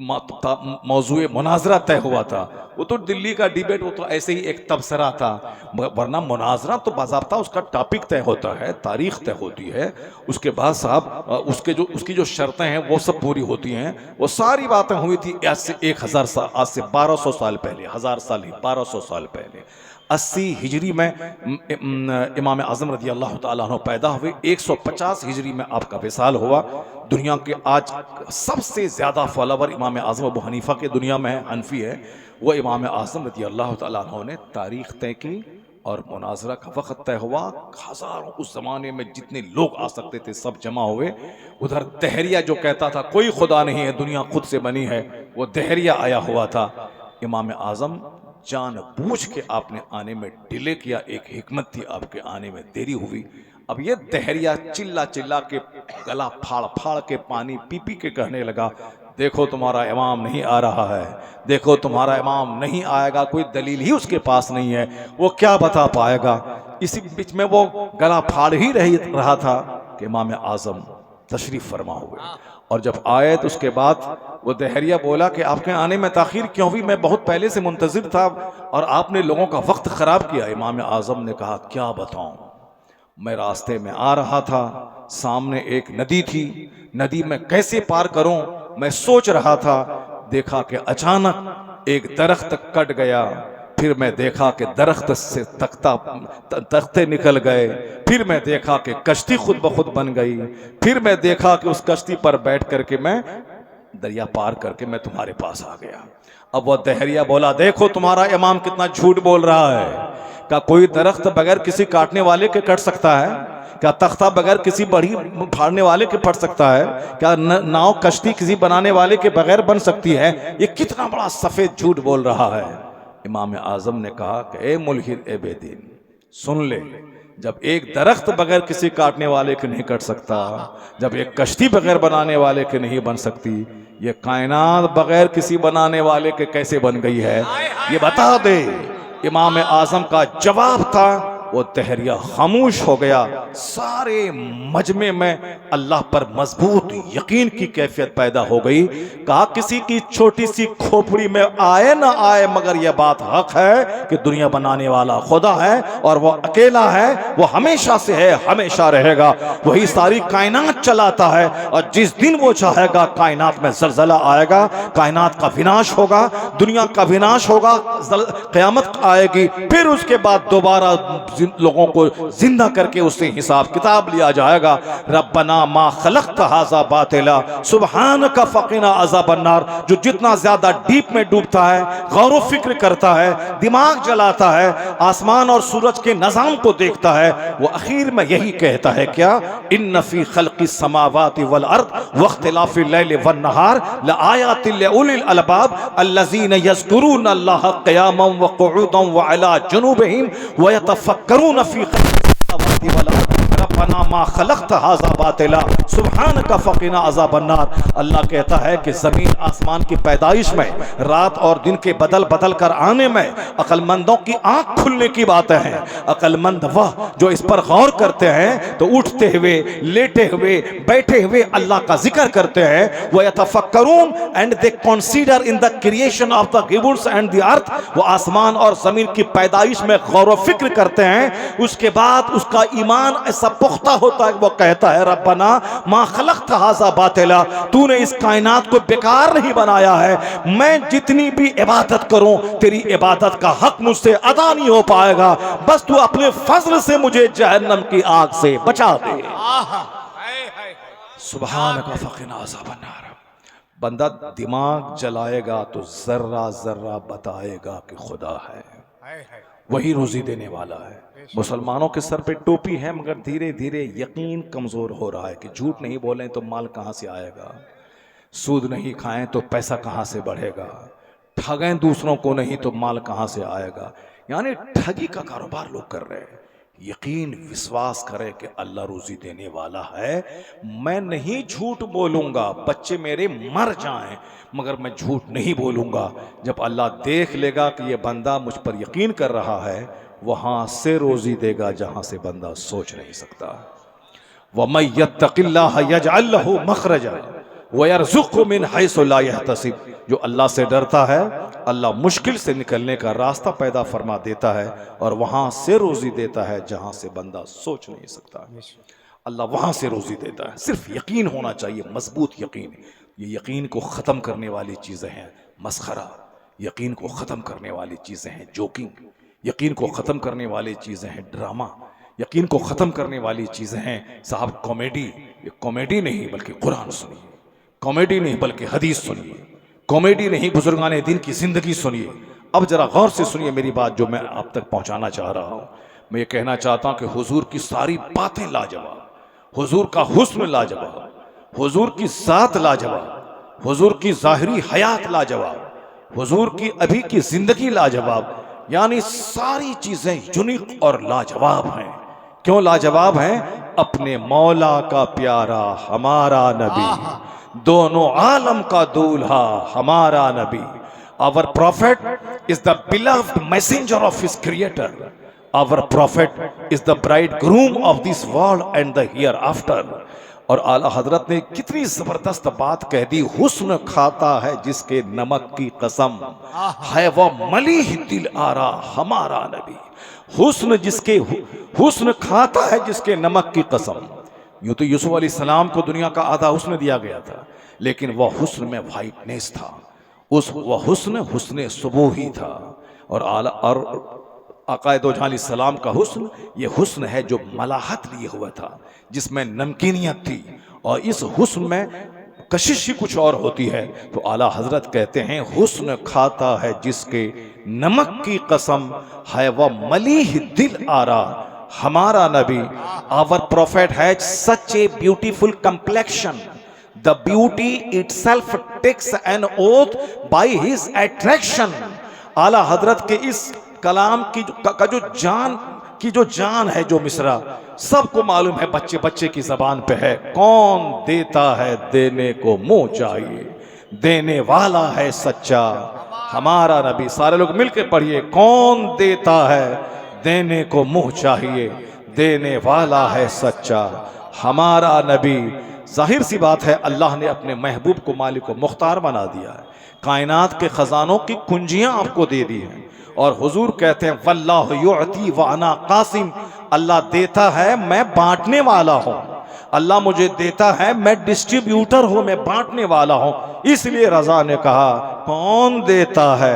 मौजूए मुनाजरा तय हुआ था। वो तो दिल्ली का डिबेट, वो तो ऐसे ही एक तबसरा था, वरना मुनाजरा तो बाज़ाब्ता उसका टॉपिक तय होता है, तारीख तय होती है, उसके बाद साहब उसकी जो शर्तें हैं वो सब पूरी होती हैं। वो सारी बातें हुई थी आज से 1000 साल, आज से 1200 साल पहले, 1000 साल ही 1200 साल पहले। 80 हिजरी में इमाम आज़म रज़ी अल्लाह तआला अन्हु पैदा हुए, 150 हिजरी में आपका विसाल हुआ। दुनिया के आज सबसे ज़्यादा फॉलोवर इमाम आज़म अबू हनीफा के दुनिया में है, हनफी है। वो इमाम आज़म रज़ी अल्लाह तआला अन्हु ने तारीख़ तय की और मुनाजरा का वक़्त तय हुआ। हज़ारों, उस ज़माने में जितने लोग आ सकते थे सब जमा हुए। उधर दहरिया जो कहता था कोई खुदा नहीं है, दुनिया खुद से बनी है, वो दहरिया आया हुआ था। इमाम आज़म जानबूझ के आपने आने में डिले किया, एक हिकमत थी, आपके आने में देरी हुई। अब ये दहरिया चिल्ला चिल्ला के, गला फाड़ फाड़ के, पानी पी पी के कहने लगा, देखो तुम्हारा इमाम नहीं आ रहा है, देखो तुम्हारा इमाम नहीं आएगा, कोई दलील ही उसके पास नहीं है, वो क्या बता पाएगा। इसी बीच में वो गला फाड़ ही रहा था कि इमाम आज़म तशरीफ फरमा हुए। और जब आए तो उसके बाद वो दहरिया बोला कि आपके आने में ताखीर क्यों हुई, मैं बहुत पहले से मुंतज़िर था और आपने लोगों का वक्त ख़राब किया। इमाम आज़म ने कहा, क्या बताऊं, मैं रास्ते में आ रहा था, सामने एक नदी थी, नदी में कैसे पार करूं मैं सोच रहा था, देखा कि अचानक एक दरख्त कट गया, फिर मैं देखा कि दरख्त से तख्ते निकल गए, फिर मैं देखा कि कश्ती खुद ब खुद बन गई, फिर मैं देखा कि उस कश्ती पर बैठ करके मैं दरिया पार करके मैं तुम्हारे पास आ गया। अब वह दहरिया बोला, देखो तुम्हारा इमाम कितना झूठ बोल रहा है, क्या कोई दरख्त बगैर किसी काटने वाले के कट सकता है? क्या तख्ता बगैर किसी बड़ी फाड़ने वाले के फट सकता है? क्या नाव कश्ती किसी बनाने वाले के बगैर बन सकती है? ये कितना बड़ा सफेद झूठ बोल रहा है। इमाम आज़म ने कहा कि ए मुल्हिद ए बेदीन, सुन ले, जब एक दरख्त बगैर किसी काटने वाले के नहीं कट सकता, जब एक कश्ती बगैर बनाने वाले के नहीं बन सकती, ये कायनात बगैर किसी बनाने वाले के कैसे बन गई है, ये बता दे। इमाम आज़म का जवाब था, वो दहरिया खामोश हो गया। सारे मजमे में अल्लाह पर मजबूत यकीन की कैफियत पैदा हो गई। कहा, किसी की छोटी सी खोपड़ी में आए ना आए, मगर यह बात हक है कि दुनिया बनाने वाला खुदा है और वो अकेला है, वो हमेशा से है, हमेशा रहेगा, वही सारी कायनात चलाता है। और जिस दिन वो चाहेगा कायनात में ज़लज़ला आएगा, कायनात का विनाश होगा, दुनिया का विनाश होगा, क़यामत आएगी, फिर उसके बाद दोबारा लोगों को जिंदा करके उससे हिसाब किताब लिया जाएगा। रब्बना मा खलक़्त हाज़ा बातिला सुब्हानका फ़क़िना अज़ाबन्नार। जो जितना ज्यादा डीप में डूबता है, गौर व फिक्र करता है, दिमाग जलाता है, आसमान और सूरज के निज़ाम को देखता है, वो आखिर में यही कहता है, क्या इन्न फ़ी ख़ल्क़िस समावाति वल अर्द वख्तिलाफ़िल लैलि वन नहार लआयातिल लिउलिल अलबाब अल्लज़ीना यज़कुरूना अल्लाह क़ियामन व क़ुऊदन व अला जुनूबिहिम व यतफ़क्करून फ़ी ख़ल्क़िस समावाति वल अर्द। रब्बना मा खलक़्त हाज़ा बातिला सुब्हानका फ़क़िना अज़ाबन्नार। अल्लाह कहता है कि ज़मीन आसमान की पैदाइश में, रात और दिन के बदल बदल कर आने में अक्लमंदों की आंख खुलने की बातें हैं। अक्लमंद वह जो इस पर गौर करते हैं तो उठते हुए, लेटे हुए, बैठे हुए अल्लाह का जिक्र करते हैं। वह यतफक्करून and they consider in the creation of the heavens and the earth. वो आसमान और जमीन की पैदाइश में गौर व फिक्र करते हैं। उसके बाद उसका ईमान ऐसा पुख्ता होता है, वो कहता है रब्बना मा खलक़्त हाज़ा बातिला, तूने इस कायनात को बेकार नहीं बनाया है। मैं जितनी भी इबादत करूं तेरी इबादत का हक मुझसे अदा नहीं हो पाएगा। बस तू अपने फजल से मुझे जहन्नम की आग से बचा दे। सुब्हानका फ़क़िना अज़ाबन्नार। बंदा दिमाग जलाएगा तो जर्रा जर्रा बताएगा कि खुदा है, वही रोजी देने वाला है। मुसलमानों के सर पे टोपी है, मगर धीरे धीरे यकीन कमजोर हो रहा है कि झूठ नहीं बोलें तो माल कहां से आएगा, सूद नहीं खाएं तो पैसा कहां से बढ़ेगा, ठगें दूसरों को नहीं तो माल कहां से आएगा। यानी ठगी का कारोबार लोग कर रहे हैं। यकीन विश्वास करें कि अल्लाह रोजी देने वाला है। मैं नहीं झूठ बोलूंगा, बच्चे मेरे मर जाएं मगर मैं झूठ नहीं बोलूंगा। जब अल्लाह देख लेगा कि ये बंदा मुझ पर यकीन कर रहा है, वहां से रोजी देगा जहां से बंदा सोच नहीं सकता। वमन यत्तक़िल्लाह यजअल लहू मखरजा व यरज़ुक़हु मिन हैसु ला यहतसिब। जो अल्लाह से डरता है, अल्लाह मुश्किल से निकलने का रास्ता पैदा फरमा देता है और वहां से रोजी देता है जहां से बंदा सोच नहीं सकता। अल्लाह वहां से रोजी देता है। सिर्फ यकीन होना चाहिए, मजबूत यकीन। ये यकीन को ख़त्म करने वाली चीज़ें हैं मस्खरा, यकीन को ख़त्म करने वाली चीज़ें हैं जोकिंग, यकीन को ख़त्म करने वाली चीज़ें हैं ड्रामा, यकीन को ख़त्म करने वाली चीज़ें हैं साहब कॉमेडी। ये कॉमेडी नहीं बल्कि कुरान सुनिए, कॉमेडी नहीं बल्कि हदीस सुनिए, कॉमेडी नहीं बुजुर्गान दिन की ज़िंदगी सुनिए। अब ज़रा गौर से सुनिए मेरी बात जो मैं आप तक पहुँचाना चाह रहा हूँ। मैं ये कहना चाहता हूँ कि हुजूर की सारी बातें लाजवाब, हुजूर का हुस्न लाजवाब, हुजूर की ज़ात लाजवाब, हुजूर की ज़ाहिरी हयात लाजवाब, हुजूर की अभी की ज़िंदगी लाजवाब। यानी सारी चीज़ें यूनिक और लाजवाब हैं। क्यों लाजवाब हैं? अपने मौला का प्यारा हमारा नबी, दोनों आलम का दूल्हा हमारा नबी। Our prophet is the beloved messenger of his creator. Our prophet is the bridegroom of this world and the hereafter. और आला हजरत ने कितनी जबरदस्त बात कह दी। हुस्न खाता है जिसके नमक की कसम, है वह मलीह दिल आरा हमारा नबी। हुस्न जिसके हुस्न खाता है जिसके नमक की कसम। यूं तो यूसुफ अलैहिस्सलाम को दुनिया का आधा हुस्न दिया गया था, लेकिन वह हुस्न में वाइटनेस था। वह हुस्न हुस्न सुबह ही था। और आका दो जहां अलैहिस्सलाम का हुस्न, ये हुस्न है जो मलाहत लिए हुआ था, जिसमें नमकीनियत थी। और इस हुस्न में कशिश ही कुछ और होती है। तो आला हजरत कहते हैं हुस्न खाता है जिसके नमक की कसम, है वह मलीह दिल आरा हमारा नबी। Our prophet has such a beautiful complexion, the beauty itself takes an oath by his attraction. आला हजरत के इस कलाम की जो जान है, जो मिसरा सबको मालूम है, बच्चे बच्चे की जबान पे है। कौन देता है देने को मुंह चाहिए, देने वाला है सच्चा हमारा नबी। सारे लोग मिलकर पढ़िए, कौन देता है देने को मुंह चाहिए, देने वाला है सच्चा हमारा नबी। जाहिर सी बात है अल्लाह ने अपने महबूब को मालिक को मुख्तार बना दिया है, कायनात के खजानों की कुंजियां आपको दे दी हैं। और हुजूर कहते हैं वल्लाहु युअती व अना कासिम, अल्लाह देता है मैं बांटने वाला हूँ। अल्लाह मुझे देता है, मैं डिस्ट्रीब्यूटर हूँ, मैं बांटने वाला हूँ। इसलिए रजा ने कहा कौन देता है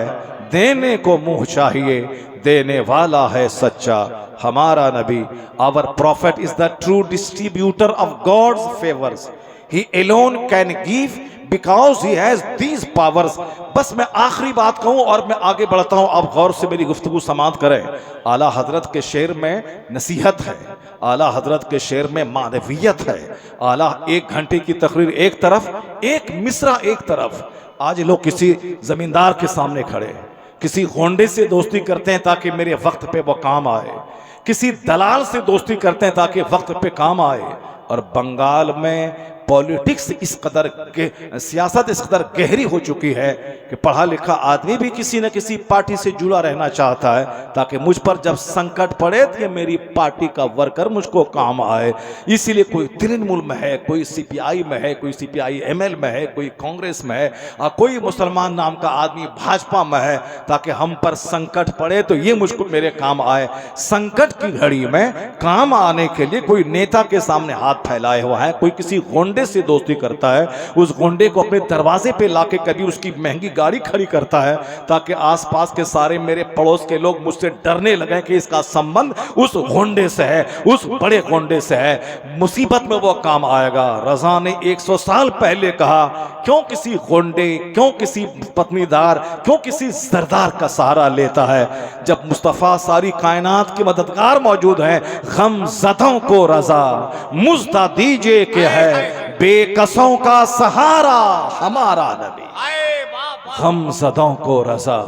देने को मुंह चाहिए, देने वाला है सच्चा हमारा नबी। Our prophet is the true distributor of God's favours, he alone can give because he has these powers. बस मैं आखिरी बात कहूं और मैं आगे बढ़ता हूं, आप गौर से मेरी गुफ्तगू समाप्त करें। आला हजरत के शेर में नसीहत है, आला हजरत के शेर में मानवियत है। आला एक घंटे की तकरीर एक तरफ, एक मिसरा एक तरफ। आज लोग किसी जमींदार के सामने खड़े, किसी गोंडे से दोस्ती करते हैं ताकि मेरे वक्त पे वो काम आए, किसी दलाल से दोस्ती करते हैं ताकि वक्त पे काम आए। और बंगाल में पॉलिटिक्स इस कदर के सियासत इस कदर गहरी हो चुकी है कि पढ़ा लिखा आदमी भी किसी न किसी पार्टी से जुड़ा रहना चाहता है ताकि मुझ पर जब संकट पड़े तो ये मेरी पार्टी का वर्कर मुझको काम आए। इसीलिए कोई तृणमूल में है, कोई सीपीआई में है, कोई सीपीआई-एमएल में है, कोई कांग्रेस में है और कोई मुसलमान नाम का आदमी भाजपा में है ताकि हम पर संकट पड़े तो ये मुझको मेरे काम आए। संकट की घड़ी में काम आने के लिए कोई नेता के सामने हाथ फैलाए हुआ है, कोई किसी गोंडे से दोस्ती करता है, उस गोंडे को अपने दरवाजे पे लाके कभी उसकी महंगी गाड़ी खड़ी करता है ताकि आसपास के सारे मेरे पड़ोस के लोग मुझसे डरने लगे कि इसका संबंध उस गोंडे से है, उस बड़े गोंडे से है। मुसीबत में वो काम आएगा। रजा ने 100 साल पहले कहा, क्यों किसी गोंडे, क्यों किसी पत्नीदार, क्यों किसी सरदार का सहारा लेता है जब मुस्तफा सारी कायनात के मददगार मौजूद हैं। गमज़दों को रजा मुझदा दीजिए के है बेकसों का सहारा हमारा नबी। गमज़दों को रजा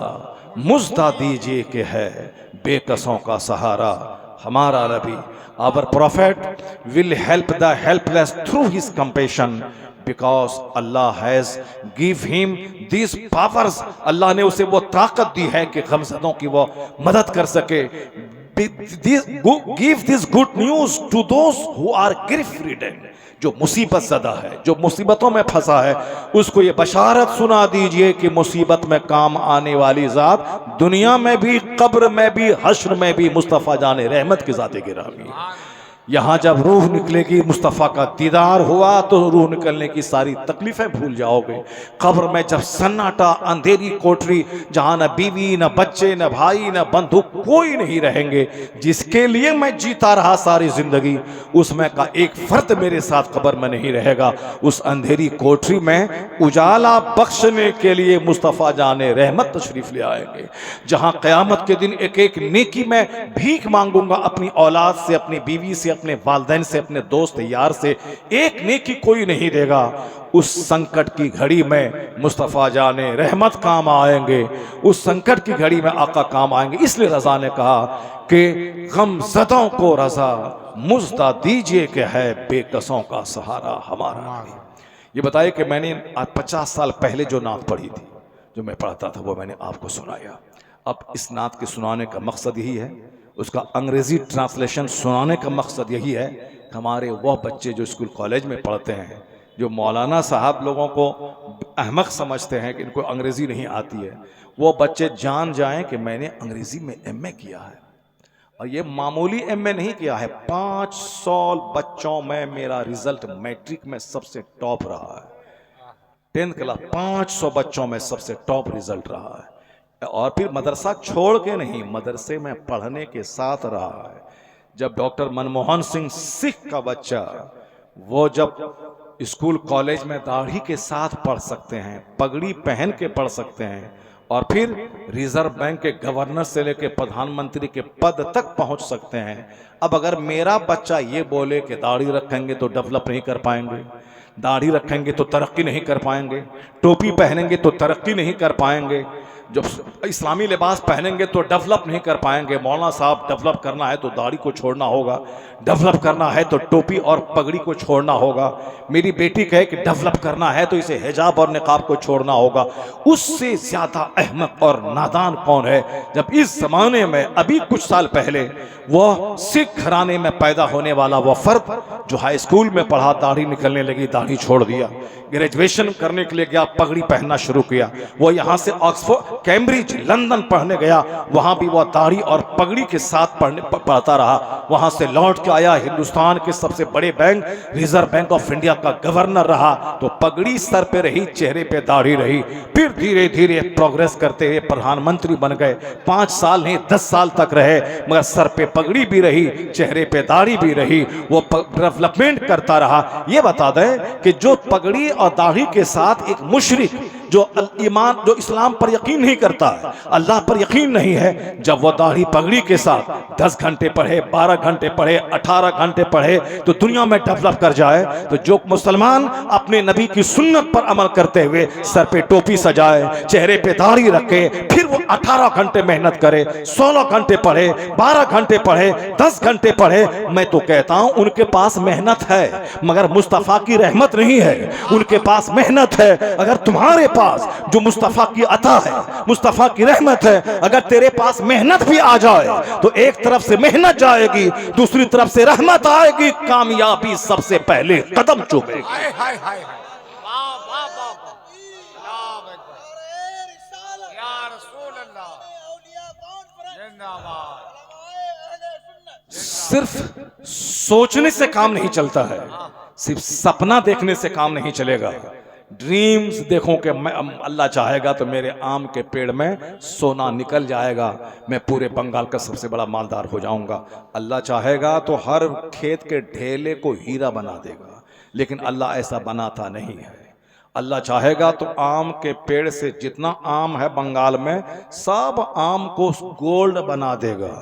मुझदा दीजिए के है बेकसों का सहारा हमारा नबी। Our prophet will help the helpless through his compassion because Allah has give him these powers। अल्लाह ने उसे वो ताकत दी है कि गमज़दों की वो मदद कर सके। Give this good news to those who are grief ridden। जो मुसीबत ज़दा है, जो मुसीबतों में फंसा है, उसको ये बशारत सुना दीजिए कि मुसीबत में काम आने वाली ज़ात दुनिया में भी, कब्र में भी, हश्र में भी मुस्तफ़ा जाने रहमत की ज़ात गिरामी। यहाँ जब रूह निकलेगी, मुस्तफ़ा का दीदार हुआ तो रूह निकलने की सारी तकलीफ़ें भूल जाओगे। कब्र में जब सन्नाटा, अंधेरी कोठरी, जहाँ न बीवी, न बच्चे, न भाई, न बंधु, कोई नहीं रहेंगे, जिसके लिए मैं जीता रहा सारी ज़िंदगी, उसमें का एक फ़र्द मेरे साथ कब्र में नहीं रहेगा। उस अंधेरी कोठरी में उजाला बख्शने के लिए मुस्तफ़ा जाने रहमत तशरीफ़ ले आएंगे। जहाँ क़यामत के दिन एक एक नेकी में भीख मांगूंगा अपनी औलाद से, अपनी बीवी से, अपने वालिदैन से, अपने दोस्त यार से, एक नेकी कोई नहीं देगा। उस संकट की घड़ी में मुस्तफ़ा जाने रहमत काम आएंगे, उस संकट की घड़ी में आका काम आएंगे। इसलिए रज़ा ने कहा कि गमज़दों को रज़ा मुझदा दीजिए कि है बेकसों का सहारा हमारा। ये बताइए कि मैंने आज 50 साल पहले जो नात पढ़ी थी, जो मैं पढ़ता था, वो मैंने आपको सुनाया। अब इस नात के सुनाने का मकसद यही है, उसका अंग्रेजी ट्रांसलेशन सुनाने का मकसद यही है कि हमारे वह बच्चे जो स्कूल कॉलेज में पढ़ते हैं, जो मौलाना साहब लोगों को अहमक समझते हैं कि इनको अंग्रेज़ी नहीं आती है, वो बच्चे जान जाएं कि मैंने अंग्रेज़ी में एमए किया है। और ये मामूली एमए नहीं किया है, 500 बच्चों में मेरा रिजल्ट मैट्रिक में सबसे टॉप रहा है। 10th क्लास 500 बच्चों में सबसे टॉप रिजल्ट रहा है। और फिर मदरसा छोड़ के नहीं, मदरसे में पढ़ने के साथ रहा है। जब डॉक्टर मनमोहन सिंह सिख का बच्चा, वो जब स्कूल कॉलेज में दाढ़ी के साथ पढ़ सकते हैं, पगड़ी पहन के पढ़ सकते हैं, और फिर रिजर्व बैंक के गवर्नर से लेकर प्रधानमंत्री के पद तक पहुंच सकते हैं। अब अगर मेरा बच्चा ये बोले कि दाढ़ी रखेंगे तो डेवलप नहीं कर पाएंगे, दाढ़ी रखेंगे तो तरक्की नहीं कर पाएंगे, टोपी पहनेंगे तो तरक्की नहीं कर पाएंगे, जब इस्लामी लिबास पहनेंगे तो डेवलप नहीं कर पाएंगे। मौलाना साहब, डेवलप करना है तो दाढ़ी को छोड़ना होगा, डेवलप करना है तो टोपी और पगड़ी को छोड़ना होगा। मेरी बेटी कहे कि डेवलप करना है तो इसे हिजाब और निकाब को छोड़ना होगा। उससे ज़्यादा अहमक और नादान कौन है, जब इस ज़माने में अभी कुछ साल पहले वह सिख घराने में पैदा होने वाला वह फ़र्द जो हाई स्कूल में पढ़ा, दाढ़ी निकलने लगी, दाढ़ी छोड़ दिया, ग्रेजुएशन करने के लिए गया, पगड़ी पहनना शुरू किया, वो यहाँ से ऑक्सफोर्ड, कैम्ब्रिज, लंदन पढ़ने गया, वहाँ भी वह दाढ़ी और पगड़ी के साथ पढ़ता रहा। वहाँ से लौट के आया, हिंदुस्तान के सबसे बड़े bank reserve bank of India का गवर्नर रहा, तो पगड़ी सर पे रही, चेहरे पे दाढ़ी रही। फिर धीरे धीरे प्रोग्रेस करते हुए प्रधानमंत्री बन गए। 5 साल नहीं 10 साल तक रहे, मगर सर पे पगड़ी भी रही, चेहरे पे दाढ़ी भी रही, वो डेवलपमेंट करता रहा। ये बता दें कि जो पगड़ी और दाढ़ी के साथ एक मुशरिक जो ईमान जो इस्लाम पर यकीन नहीं करता है, अल्लाह पर यकीन नहीं है, जब वो दाढ़ी पगड़ी के साथ 10 घंटे पढ़े, 12 घंटे पढ़े, 18 घंटे पढ़े तो दुनिया में डेवलप कर जाए, तो जो मुसलमान अपने नबी की सुन्नत पर अमल करते हुए सर पे टोपी सजाए, चेहरे पे दाढ़ी रखे, फिर वो 18 घंटे मेहनत करे, 16 घंटे पढ़े, 12 घंटे पढ़े, 10 घंटे पढ़े, मैं तो कहता हूं उनके पास मेहनत है मगर मुस्तफा की रहमत नहीं है। उनके पास मेहनत है, अगर तुम्हारे पास जो मुस्तफा की अता है, मुस्तफा की रहमत है, अगर तेरे पास मेहनत भी आ जाए तो एक तरफ से मेहनत जाएगी, दूसरी तरफ से रहमत आएगी, कामयाबी सबसे पहले कदम चूमेगी। हाय हाय हाय वाह वाह वाह वाह अल्लाह अकबर या रसूल अल्लाह जिंदाबाद। सिर्फ सोचने से काम नहीं चलता है, सिर्फ सपना देखने से काम नहीं चलेगा। ड्रीम्स देखो कि मैं अल्लाह चाहेगा तो मेरे आम के पेड़ में सोना निकल जाएगा, मैं पूरे बंगाल का सबसे बड़ा मालदार हो जाऊंगा। अल्लाह चाहेगा तो हर खेत के ढेले को हीरा बना देगा, लेकिन अल्लाह ऐसा बनाता नहीं है। अल्लाह चाहेगा तो आम के पेड़ से जितना आम है बंगाल में सब आम को गोल्ड बना देगा,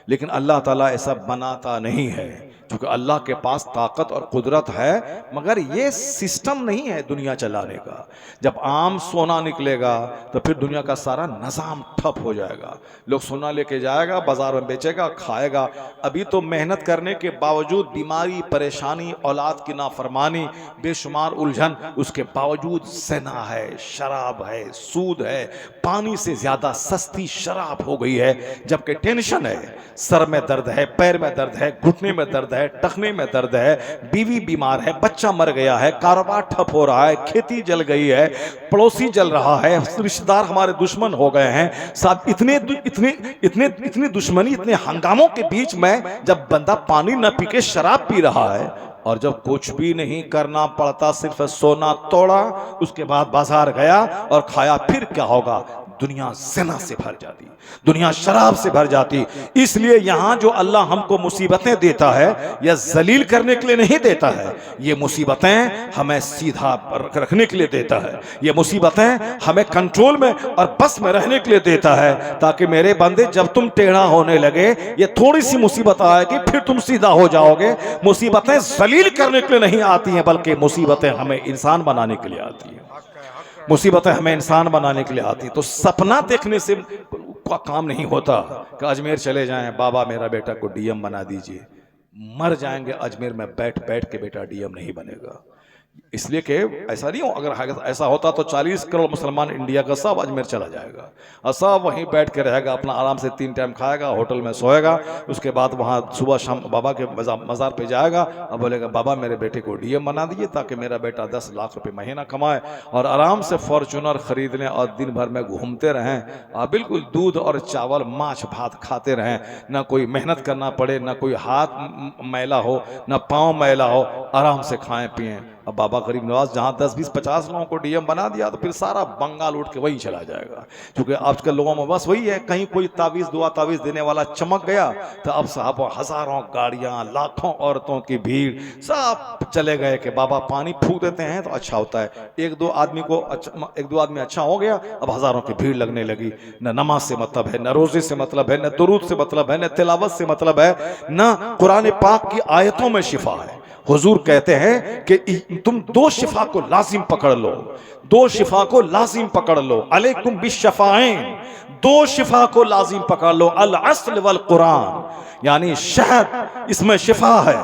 लेकिन अल्लाह ताला ऐसा बनाता नहीं है, क्योंकि अल्लाह के पास ताकत और कुदरत है, मगर ये सिस्टम नहीं है दुनिया चलाने का। जब आम सोना निकलेगा तो फिर दुनिया का सारा निज़ाम ठप हो जाएगा, लोग सोना लेके जाएगा, बाजार में बेचेगा, खाएगा। अभी तो मेहनत करने के बावजूद बीमारी, परेशानी, औलाद की नाफरमानी, बेशुमार उलझन, उसके बावजूद ज़िना है, शराब है, सूद है, पानी से ज़्यादा सस्ती शराब हो गई है। जबकि टेंशन है, सर में दर्द है, पैर में दर्द है, घुटने में दर्द है, टखने में दर्द है, बीवी बीमार है, बच्चा मर गया है, कारोबार ठप हो रहा है, खेती जल गई है, पड़ोसी जल रहा है, रिश्तेदार हमारे दुश्मन हो गए हैं। साहब इतनी दुश्मनी, इतने हंगामों के बीच में जब बंदा पानी न पी के शराब पी रहा है, और जब कुछ भी नहीं करना पड़ता, सिर्फ सोना तोड़ा, उसके बाद बाजार गया और खाया, फिर क्या होगा? दुनिया ज़िना से भर जाती, दुनिया शराब से भर जाती। इसलिए यहां जो अल्लाह हमको मुसीबतें देता है, यह जलील करने के लिए नहीं देता है, ये मुसीबतें हमें सीधा रखने के लिए देता है, ये मुसीबतें हमें कंट्रोल में और बस में रहने के लिए देता है, ताकि मेरे बंदे जब तुम टेढ़ा होने लगे, ये थोड़ी सी मुसीबत आएगी, फिर तुम सीधा हो जाओगे। मुसीबतें जलील करने के लिए नहीं आती हैं, बल्कि मुसीबतें हमें इंसान बनाने के लिए आती हैं, मुसीबतें हमें इंसान बनाने के लिए आती। तो सपना देखने से का काम नहीं होता कि अजमेर चले जाएं, बाबा मेरा बेटा को डीएम बना दीजिए। मर जाएंगे अजमेर में बैठ बैठ के, बेटा डीएम नहीं बनेगा। इसलिए कि ऐसा नहीं हो, अगर ऐसा होता तो 40 करोड़ मुसलमान इंडिया का सब अजमेर चला जाएगा और सब वहीं बैठ के रहेगा, अपना आराम से 3 टाइम खाएगा, होटल में सोएगा, उसके बाद वहाँ सुबह शाम बाबा के मज़ार पे जाएगा और बोलेगा बाबा मेरे बेटे को डीएम बना दीजिए, ताकि मेरा बेटा 10 लाख रुपए महीना कमाए और आराम से फॉर्चूनर खरीद लें और दिन भर में घूमते रहें और बिल्कुल दूध और चावल, माछ भात खाते रहें, ना कोई मेहनत करना पड़े, ना कोई हाथ मैला हो, ना पाँव मैला हो, आराम से खाएं पिएं। अब बाबा गरीब नवाज जहाँ 10, 20, 50 लोगों को डीएम बना दिया तो फिर सारा बंगाल उठ के वही चला जाएगा, क्योंकि आजकल लोगों में बस वही है, कहीं कोई तावीज़ दुआ तावीज़ देने वाला चमक गया तो अब साहब हजारों गाड़ियाँ, लाखों औरतों की भीड़, सब चले गए कि बाबा पानी फूंक देते हैं तो अच्छा होता है। एक दो आदमी अच्छा हो गया, अब हजारों की भीड़ लगने लगी। न नमाज से मतलब है, न रोजे से मतलब है, न दुरूद से मतलब है, न तिलावत से मतलब है, न कुरान पाक की आयतों में शिफा है। हुजूर कहते हैं कि तुम 2 शिफा को लाजिम पकड़ लो, 2 शिफा को लाजिम पकड़ लो, अलैकुम बिशफाइन, 2 शिफा को लाजिम पकड़ लो, अल अस्ल वल कुरान, यानी शहद इसमें शिफा है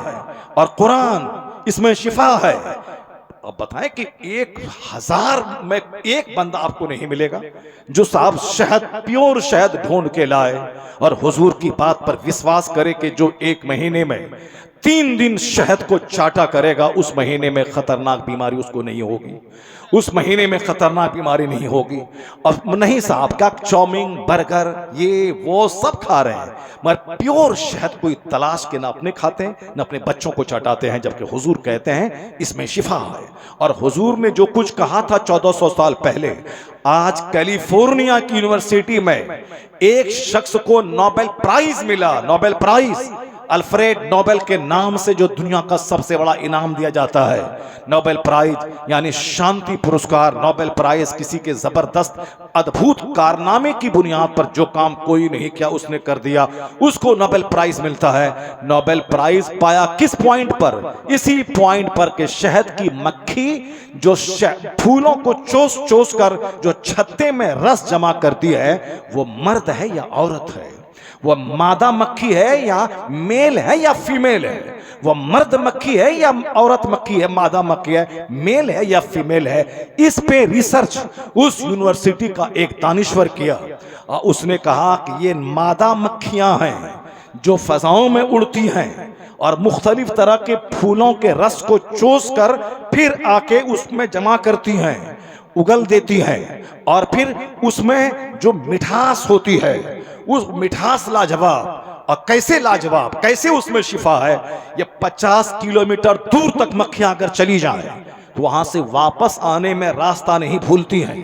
और कुरान इसमें शिफा है। अब बताएं कि 1000 में एक बंदा आपको नहीं मिलेगा जो साहब शहद, प्योर शहद ढूंढ के लाए और हुजूर की बात पर विश्वास करे कि जो 1 महीने में 3 दिन शहद को चाटा करेगा, उस महीने में खतरनाक बीमारी उसको नहीं होगी, उस महीने में खतरनाक बीमारी नहीं होगी। और नहीं साहब, क्या चाउमीन, बर्गर, ये वो सब खा रहे हैं, मगर प्योर शहद कोई तलाश के ना अपने खाते हैं ना अपने बच्चों को चाटाते हैं, जबकि हुजूर कहते हैं इसमें शिफा है। और हुजूर ने जो कुछ कहा था 1400 साल पहले, आज कैलिफोर्निया की यूनिवर्सिटी में एक शख्स को नोबेल प्राइज मिला, नोबेल प्राइज। अल्फ्रेड नोबेल के नाम से जो दुनिया का सबसे बड़ा इनाम दिया जाता है, नोबेल प्राइज यानी शांति पुरस्कार। नोबेल प्राइज किसी के जबरदस्त अद्भुत कारनामे की बुनियाद पर जो काम कोई नहीं किया उसने कर दिया, उसको नोबेल प्राइज मिलता है। नोबेल प्राइज पाया किस पॉइंट पर? इसी पॉइंट पर कि शहद की मक्खी जो फूलों को चोस चोस कर जो छत्ते में रस जमा करती है, वो मर्द है या औरत है? वो मादा मक्खी है या मेल है या फीमेल है? वो मर्द मक्खी है या औरत मक्खी है? मादा मक्खी है, मेल है या फीमेल है? इस पे रिसर्च उस यूनिवर्सिटी का एक दानिश्वर किया और उसने कहा कि ये मादा मक्खियां हैं जो फजाओं में उड़ती हैं और मुख्तलिफ तरह के फूलों के रस को चूस कर फिर आके उसमें जमा करती हैं, उगल देती हैं, और फिर उसमें जो मिठास होती है, उस मिठास लाजवाब। और कैसे लाजवाब, कैसे उसमें शिफा है? ये 50 किलोमीटर दूर तक मक्खियां अगर चली जाएं तो वहां से वापस आने में रास्ता नहीं भूलती हैं,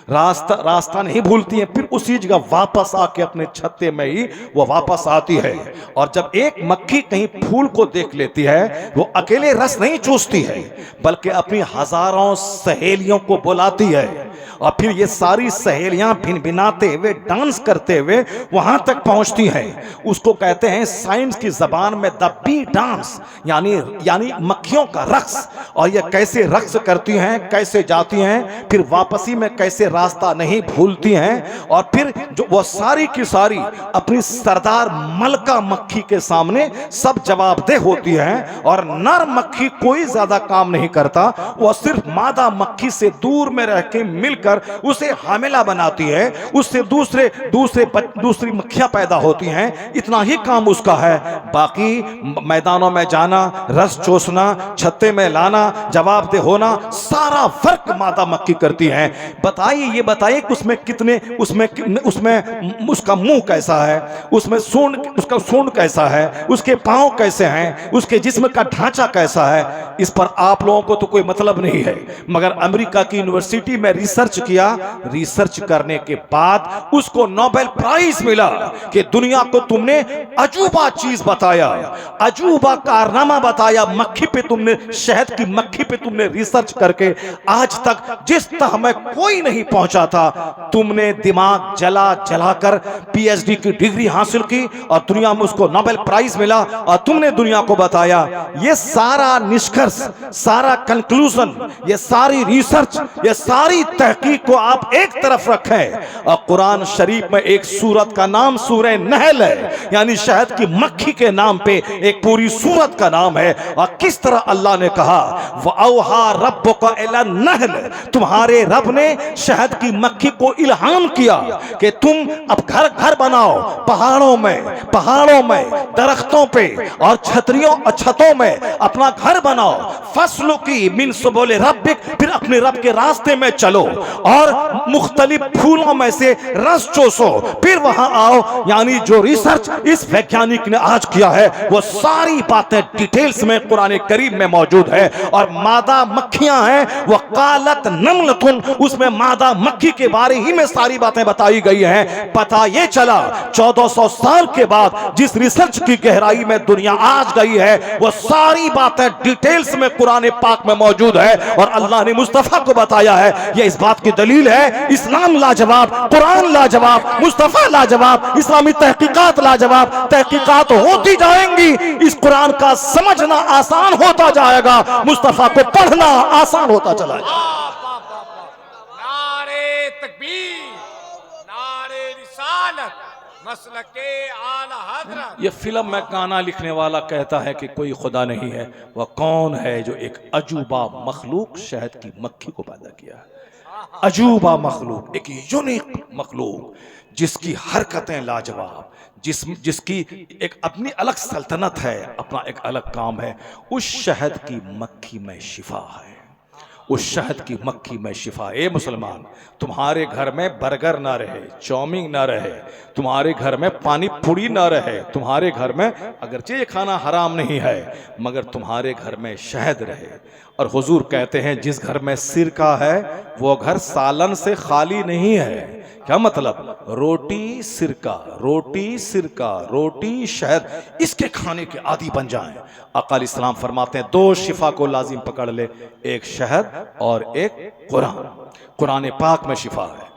रास्ता नहीं भूलती हैं, फिर उसी जगह वापस आके अपने छत्ते में ही वो वापस आती है। और जब एक मक्खी कहीं फूल को देख लेती है, वो अकेले रस नहीं चूसती है, बल्कि अपनी हजारों सहेलियों को बुलाती है, और फिर ये सारी सहेलियां भिनभिनाते हुए डांस करते हुए वहां तक पहुंचती हैं। उसको कहते हैं साइंस की जबान में द बी डांस, यानी मक्खियों का रक्स। और ये कैसे रक्स करती हैं, कैसे जाती हैं, फिर वापसी में कैसे रास्ता नहीं भूलती हैं, और फिर जो वो सारी की सारी अपनी सरदार मलका मक्खी के सामने सब जवाबदेह होती हैं। और नर मक्खी कोई ज्यादा काम नहीं करता, वो सिर्फ मादा मक्खी से दूर में रह के मिलकर उसे हामिला बनाती है, उससे दूसरी मक्खियां पैदा होती हैं, इतना ही काम उसका है। बाकी मैदानों में जाना, रस चूसना, छत्ते में लाना, जवाबदेह होना, सारा वर्क मादा मक्खी करती है। ये बताइए कि उसमें उसका मुंह कैसा है, उसका सूंड कैसा है, उसके पांव कैसे हैं, उसके जिस्म का ढांचा कैसा है, इस पर आप लोगों को तो कोई मतलब नहीं है। मगर अमेरिका की यूनिवर्सिटी में रिसर्च किया, रिसर्च करने के बाद उसको नोबेल प्राइज मिला कि दुनिया को तुमने अजूबा चीज बताया, अजूबा कारनामा बताया। मक्खी पे तुमने, शहद की मक्खी पे तुमने रिसर्च करके आज तक जिस तह में कोई नहीं पहुंचा था, तुमने दिमाग जलाकर पीएचडी की डिग्री हासिल की और दुनिया में उसको नोबेल प्राइज मिला, और तुमने दुनिया को बताया। ये सारा निष्कर्ष, सारा कंक्लूजन, ये सारी रिसर्च, ये सारी तहकीक को आप एक तरफ रखें और कुरान शरीफ में एक सूरत का नाम सूरह नहल है, यानी शहद की मक्खी के नाम पे एक पूरी सूरत का नाम है। और किस तरह अल्लाह ने कहा, वअौहा रब्बुका इला नहल, तुम्हारे रब ने शहद की मक्खी को इल्हाम किया कि तुम अब घर बनाओ, पहाड़ों में, दरख्तों पे और छतों में अपना घर बनाओ। फसलु की मिन सुबुल रब्बिक, फिर अपने रब के रास्ते में चलो और मुख्तलिफ फूलों में से रस चूसो, फिर वहां आओ। यानी जो रिसर्च इस वैज्ञानिक ने आज किया है, वो सारी बातें डिटेल्स में कुरान करीम में मौजूद है। और मादा मक्खियां हैं, वो कालत नमलतुन, उसमें मादा मक्खी के बारे ही में सारी बातें बताई गई हैं। पता ये चला 1400 साल के बाद जिस रिसर्च की गहराई में दुनिया आज गई है, वो सारी बातें डिटेल्स में कुरान पाक में मौजूद है। और अल्लाह ने मुस्तफा को बताया है। ये इस बात की दलील है, इस्लाम लाजवाब, कुरान लाजवाब, मुस्तफा लाजवाब, इस्लामी तहकीकात लाजवाब। तहकीकात होती जाएंगी, इस कुरान का समझना आसान होता जाएगा, मुस्तफा को पढ़ना आसान होता चला जाएगा। नारे तकबीर, नारे रिसालत, मसलके आला हज़रत। ये फिल्म में गाना लिखने वाला कहता है कि कोई खुदा नहीं है, वह कौन है जो एक अजूबा मखलूक शहद की मक्खी को पैदा किया है। अजूबा मखलूक, एक यूनिक मखलूक जिसकी हरकतें लाजवाब, जिसकी एक अपनी अलग सल्तनत है, अपना एक अलग काम है। उस शहद की मक्खी में शिफा है, उस शहद की मक्खी में शिफा। ए मुसलमान, तुम्हारे घर में बर्गर ना रहे, चाउमीन ना रहे, तुम्हारे घर में पानी पूरी ना रहे, तुम्हारे घर में अगरचे ये खाना हराम नहीं है मगर तुम्हारे घर में शहद रहे। और हुजूर कहते हैं जिस घर में सिरका है वो घर सालन से खाली नहीं है। क्या मतलब? रोटी सिरका, रोटी सिरका, रोटी शहद, इसके खाने के आदी बन जाएं। अकाल इस्लाम फरमाते हैं दो शिफा को लाजिम पकड़ ले, एक शहद और एक कुरान। कुरान पाक में शिफा है।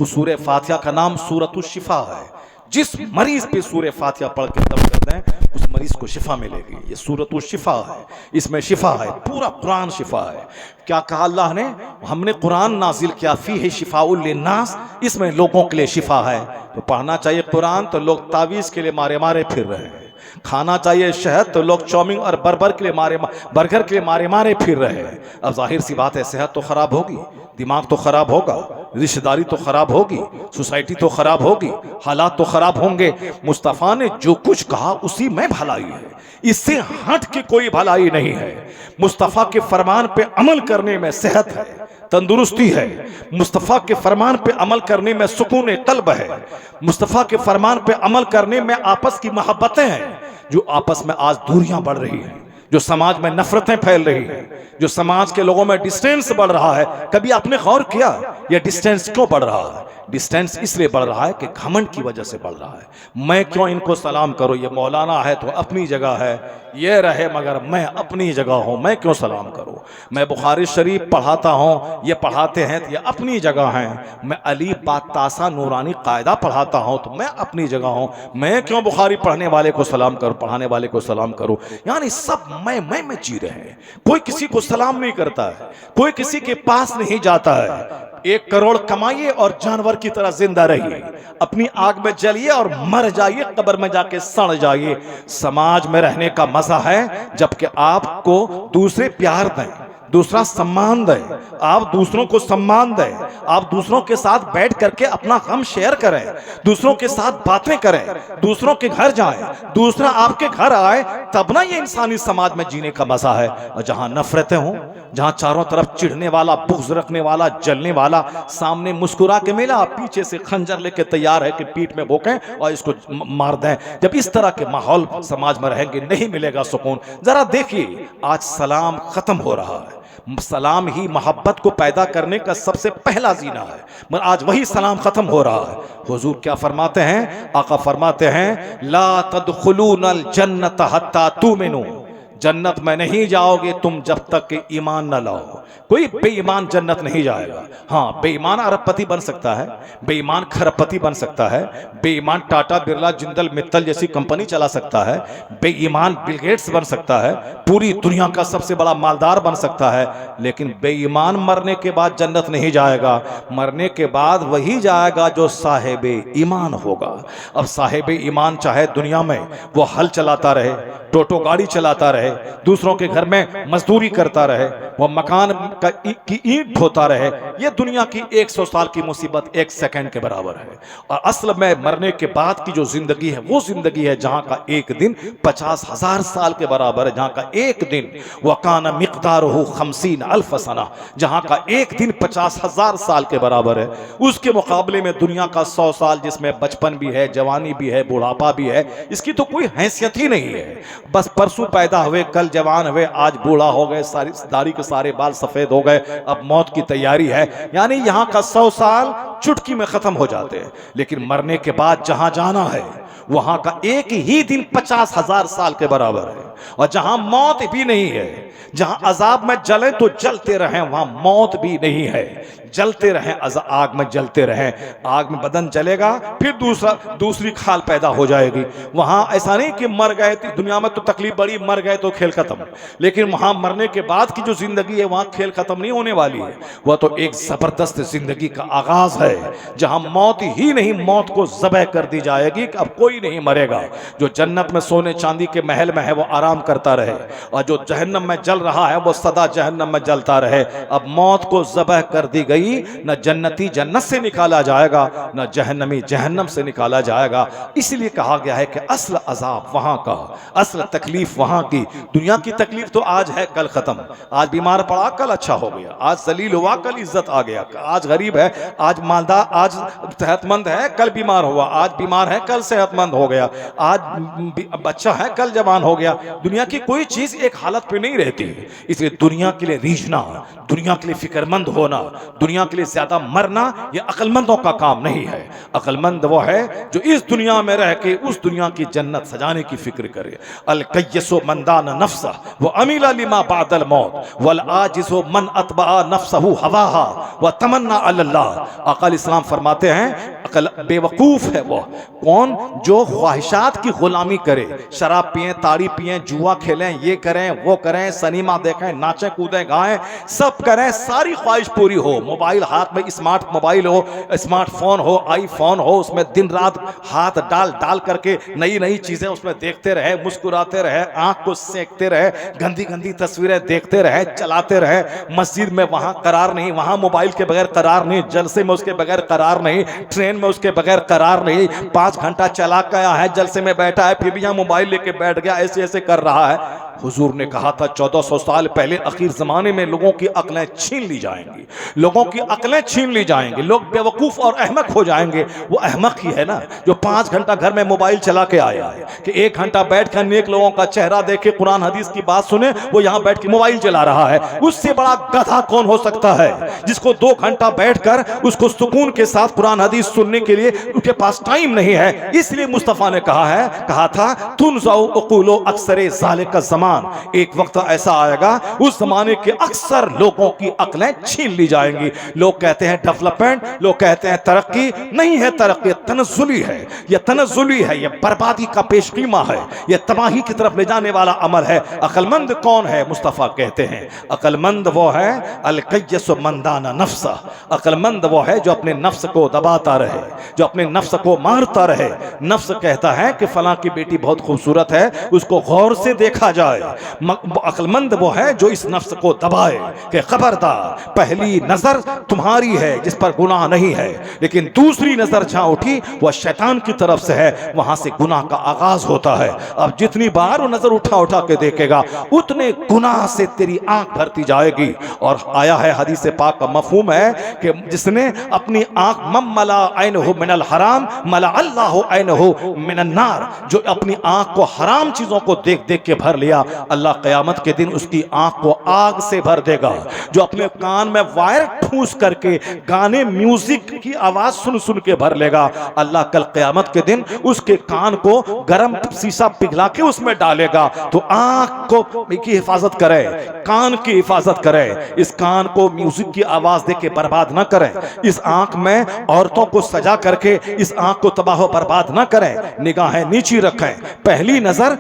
सूरह फातिहा का नाम सूरतुश शिफा है। जिस मरीज पे सूरह फातिहा पढ़ के दम कर दें उस मरीज को शिफा मिलेगी। ये सूरतुश शिफा है, इसमें शिफा है, पूरा कुरान शिफा है। क्या कहा अल्लाह ने? हमने कुरान नाजिल किया, फीही शिफाउल लिन्नास, इसमें लोगों के लिए शिफा है। तो पढ़ना चाहिए कुरान तो लोग तावीज के लिए मारे मारे फिर रहे हैं। खाना चाहिए शहद तो लोग चाउमीन और बर्गर के लिए मारे मारे फिर रहे हैं। अब जाहिर सी बात है सेहत तो खराब होगी, दिमाग तो खराब होगा, रिश्तेदारी तो खराब होगी, सोसाइटी तो खराब होगी, हालात तो खराब होंगे। मुस्तफ़ा ने जो कुछ कहा उसी में भलाई है, इससे हट के कोई भलाई नहीं है। मुस्तफ़ा के फरमान पे अमल करने में सेहत है, तंदुरुस्ती है। मुस्तफ़ा के फरमान पे अमल करने में सुकून कल्ब है। मुस्तफ़ा के फरमान पे अमल करने में आपस की मोहब्बतें हैं। जो आपस में आज दूरियां बढ़ रही हैं, जो समाज में नफरतें फैल रही हैं, जो समाज के लोगों में डिस्टेंस बढ़ रहा है, कभी आपने गौर किया यह डिस्टेंस क्यों बढ़ रहा है? डिस्टेंस इसलिए बढ़ रहा है कि घमंड की वजह से बढ़ रहा है। मैं क्यों इनको सलाम करूं? ये मौलाना है तो अपनी जगह है, ये रहे मगर मैं अपनी जगह हूं, मैं क्यों सलाम करूं? मैं बुखारी शरीफ पढ़ाता हूं, ये पढ़ाते हैं तो ये अपनी जगह हैं। मैं अली बातासा नूरानी कायदा पढ़ाता हूं तो मैं अपनी जगह हूं, मैं क्यों बुखारी पढ़ने वाले को सलाम करूं, पढ़ाने वाले को सलाम करूं? यानी सब मैं में जी रहे हैं। कोई किसी को सलाम नहीं करता है, कोई किसी के पास नहीं जाता है। 1 करोड़ कमाइए और जानवर की तरह जिंदा रहिए, अपनी आग में जलिए और मर जाइए, कब्र में जाके सड़ जाइए। समाज में रहने का मजा है जबकि आपको दूसरे प्यार दें, दूसरा सम्मान दे, आप दूसरों को सम्मान दें, आप दूसरों के साथ बैठ करके अपना गम शेयर करें, दूसरों के साथ बातें करें, दूसरों के घर जाएं, दूसरा आपके घर आए, तब ना ये इंसानी समाज में जीने का मजा है। और जहां नफरतें हों, जहां चारों तरफ चिढ़ने वाला, बुग़्ज़ रखने वाला, जलने वाला, सामने मुस्कुरा के मिला, पीछे से खंजर लेके तैयार है कि पीठ में भोंकें और इसको मार दें। जब इस तरह के माहौल समाज में रहेंगे नहीं मिलेगा सुकून। जरा देखिए आज सलाम खत्म हो रहा है। सलाम ही मोहब्बत को पैदा करने का सबसे पहला जीना है, मगर आज वही सलाम खत्म हो रहा है। हुजूर क्या फरमाते हैं? आका फरमाते हैं ला तदखुलूनल जन्नत हत्ता तुमिनू, जन्नत में नहीं जाओगे तुम जब तक कि ईमान न लाओ। कोई बेईमान जन्नत नहीं जाएगा। हाँ, बेईमान अरबपति बन सकता है, बेईमान खरबपति बन सकता है, बेईमान टाटा बिरला जिंदल मित्तल जैसी कंपनी चला सकता है, बेईमान बिल गेट्स बन सकता है, पूरी दुनिया का सबसे बड़ा मालदार बन सकता है, लेकिन बेईमान मरने के बाद जन्नत नहीं जाएगा। मरने के बाद वही जाएगा जो साहिब ईमान होगा। अब साहिब ईमान चाहे दुनिया में वो हल चलाता रहे, टोटो गाड़ी चलाता रहे, दूसरों के घर में मजदूरी करता रहे, वो मकान की ईंट ढोता रहे, ये दुनिया की 100 साल की मुसीबत 1 सेकंड के बराबर है। और असल में मरने के बाद की जो जिंदगी है वो जिंदगी है जहां का एक दिन 50,000 साल के बराबर है, जहां का एक दिन वकाना मिक़दारुहु 50 अल्फ सना, जहां का एक दिन 50,000 साल के बराबर है। उसके मुकाबले में दुनिया का 100 साल जिसमें बचपन भी है, जवानी भी है, बुढ़ापा भी है, इसकी तो कोई हैसियत ही नहीं है। बस परसों पैदा हुए, कल जवान हुए, आज बूढ़ा हो गए, सारी दाढ़ी के सारे बाल सफेद हो गए, अब मौत की तैयारी है। यानी यहाँ का 100 साल चुटकी में खत्म हो जाते हैं। लेकिन मरने के बाद जहां जाना है वहां का एक ही दिन 50,000 साल के बराबर है। और जहां मौत भी नहीं है, जहां अजाब में जले तो जलते रहें, वहां मौत भी नहीं है, जलते रहें, आग में जलते रहें। आग में बदन जलेगा, फिर दूसरी खाल पैदा हो जाएगी। वहां ऐसा नहीं कि मर गए, दुनिया में तो तकलीफ बड़ी, मर गए तो खेल खत्म, लेकिन वहां मरने के बाद की जो जिंदगी है वहां खेल खत्म नहीं होने वाली है। वह तो एक जबरदस्त जिंदगी का आगाज है, जहां मौत ही नहीं, मौत को ज़बह कर दी जाएगी कि अब कोई नहीं मरेगा। जो जन्नत में सोने चांदी के महल में है वो आराम करता रहे, और जो जहन्नम में जल रहा है वो सदा जहन्नम में जलता रहे। अब मौत को ज़बह कर दी गई, न जन्नती जन्नत से निकाला जाएगा, न जहन्नमी जहन्नम से निकाला जाएगा। इसलिए कहा गया है कि असल अजाब वहां का, असल असल तकलीफ वहां की। दुनिया की तकलीफ तो आज है कल खत्म, आज बीमार पड़ा कल अच्छा हो गया, आज जलील हुआ कल इज्जत आ गया, आज गरीब है आज मालदार, आज सेहतमंद है कल बीमार हुआ, आज बीमार है कल सेहतमंद हो गया, आज बच्चा है कल जवान हो गया। दुनिया की कोई चीज एक हालत पे नहीं रहती, इसलिए दुनिया के लिए रीझना, दुनिया के लिए फिक्रमंद होना, दुनिया के लिए ज्यादा मरना यह अक्लमंदों का काम नहीं है। अक्लमंद वो है जो इस दुनिया में रह के उस दुनिया की जन्नत सजाने की फिक्र करे। अल कय्यसो मंदान नफ्सा व अमीला लिमा बादल मौत वल आजिज़ो मन अतबा नफ्सहु हवाहा व तमन्ना अल्लाह। अक़ल इस्लाम फरमाते हैं अकल बेवकूफ है वो कौन जो ख्वाहिशात की गुलामी करे, शराब पिए, ताड़ी पिए, जुआ खेलें, ये करें वो करें, सिनेमा देखें, नाचें कूदें गाएं, सब करें, सारी ख्वाहिश पूरी हो, मोबाइल हाथ में स्मार्ट मोबाइल हो, स्मार्टफोन हो, आईफोन हो, उसमें दिन रात हाथ डाल डाल करके नई नई चीजें उसमें देखते रहे, मुस्कुराते रहे, आंख को सेकते रहे, गंदी गंदी तस्वीरें देखते रहे, चलाते रहे, मस्जिद में वहां करार नहीं, वहां मोबाइल के बगैर करार नहीं, जलसे में उसके बगैर करार नहीं, ट्रेन में उसके बगैर करार नहीं, 5 घंटा चला गया है, जलसे में बैठा है, फिर भी यहाँ मोबाइल लेके बैठ गया, ऐसे ऐसे कर रहा है। हुजूर ने कहा था 1400 साल पहले आखिर जमाने में लोगों की अक्लें छीन ली जाएंगी, लोगों की अक्लें छीन ली जाएंगी, लोग बेवकूफ और अहमक हो जाएंगे। वो अहमक ही है ना जो 5 घंटा घर में मोबाइल चला के आया है कि 1 घंटा बैठ कर नेक लोगों का चेहरा देखे, कुरान हदीस की बात सुने, वो यहाँ बैठ के मोबाइल चला रहा है। उससे बड़ा गधा कौन हो सकता है जिसको 2 घंटा बैठकर उसको सुकून के साथ कुरान हदीस सुनने के लिए उसके पास टाइम नहीं है। इसलिए मुस्तफा ने कहा था तुनज़उ उक़ूलो अक्सरे ज़ालिका ज़मान, एक वक्त ऐसा आएगा उस जमाने के अक्सर लोगों की अक्लें छीन ली जाएंगी। लोग कहते हैं डेवलपमेंट, लोग कहते हैं तरक्की, नहीं है तरक्की, तनज़्ज़ुली है, यह तनज़्ज़ुली है, यह बर्बादी का पेशकीमा है, यह तबाही की तरफ ले जाने वाला अमल है। अक्लमंद कौन है? मुस्तफा कहते हैं अक्लमंद वो है अल कय्यसु मंदाना नफ्सा, अक्लमंद वो है जो अपने नफ्स को दबाता रहे, जो अपने नफ्स को मारता रहे। नफ्स कहता है कि फलां की बेटी बहुत खूबसूरत है, उसको गौर से देखा जाए। अक्लमंद वो है जो इस नफ्स को दबाए कि खबरदार पहली नजर तुम्हारी है जिस पर गुनाह नहीं है, लेकिन दूसरी नजर जहां उठी वह शैतान की तरफ से है, वहां से गुनाह का आगाज होता है। अब जितनी बार वो नजर उठा उठा के देखेगा उतने गुनाह से तेरी आंख भरती जाएगी। और आया है हदीस पाक का मफहूम है कि जिसने अपनी आंख मला ऐनहु मिनल हराम मला अल्लाहु ऐनहु मिनन नार, जो अपनी आंख को हराम चीजों को देख देख के भर लिया, अल्लाह क़यामत के दिन उसकी आंख को आग से भर देगा। जो अपने कान में वायर ठूस करके गाने म्यूजिक की आवाज सुन सुन के भर लेगा, अल्लाह कल क़यामत के दिन उसके कान को गर्म शीशा पिघला के उसमें डालेगा। तो आंख को की हिफाजत करे, कान की हिफाजत करे, इस कान को म्यूजिक की आवाज दे के बर्बाद ना करें, इस आंख में औरतों को सजा करके इस आंख को तबाह बर्बाद ना करें, निगाहें नीची रखें। पहली नजर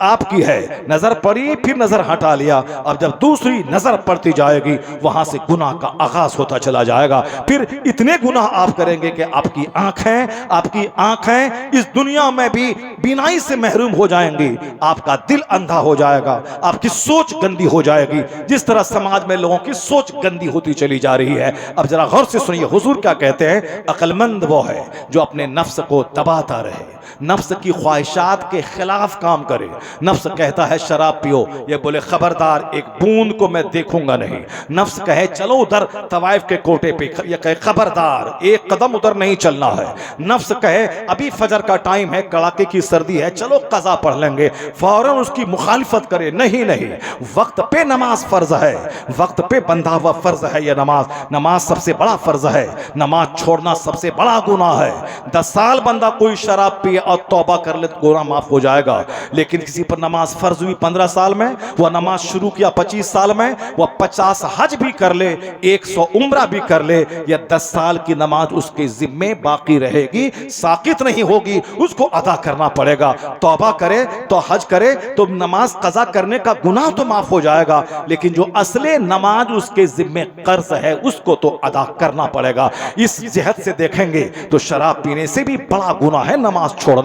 आपकी है, नजर पड़ी फिर नजर हटा लिया, अब जब दूसरी नजर पड़ती जाएगी वहां से गुनाह का आगाज होता चला जाएगा। फिर इतने गुनाह आप करेंगे कि आपकी आंखें इस दुनिया में भी बीनाई से महरूम हो जाएंगी, आपका दिल अंधा हो जाएगा, आपकी सोच गंदी हो जाएगी, जिस तरह समाज में लोगों की सोच गंदी होती चली जा रही है। अब जरा गौर से सुनिए हुजूर क्या कहते हैं, अक्लमंद वो है जो अपने नफ्स को दबाता रहे, नफ्स की ख्वाहिशात के खिलाफ काम करे। नफ्स कहता है शराब पियो, ये बोले खबरदार एक बूंद को मैं देखूंगा नहीं। नफ्स कहे चलो उधर तवाइफ के कोटे पे, ये कहे खबरदार एक कदम उधर नहीं चलना है। नफ्स कहे अभी फजर का टाइम है, कड़ाके की सर्दी है, चलो कज़ा पढ़ लेंगे, फौरन उसकी मुखालिफत करे, नहीं नहीं, वक्त पे नमाज फर्ज है, वक्त पे बंधा हुआ फर्ज है ये नमाज, नमाज सबसे बड़ा फर्ज है, नमाज छोड़ना सबसे बड़ा गुनाह है। 10 साल बंदा कोई शराब पिए और तौबा कर ले तो गुनाह माफ हो जाएगा, लेकिन किसी पर नमाज फर्ज हुई 15 साल में, वह नमाज शुरू किया 25 साल में, वह 50 हज भी कर ले, 100 उम्रा भी कर ले, या 10 साल की नमाज उसके जिम्मे बाकी रहेगी, साकित नहीं होगी, उसको अदा करना पड़ेगा। तौबा करे तो हज करे तो नमाज कज़ा करने का गुनाह तो माफ हो जाएगा, लेकिन जो असले नमाज उसके जिम्मे कर्ज है उसको तो अदा करना पड़ेगा। इस जिहत से देखेंगे तो शराब पीने से भी बड़ा गुनाह है नमाज छोड़ना।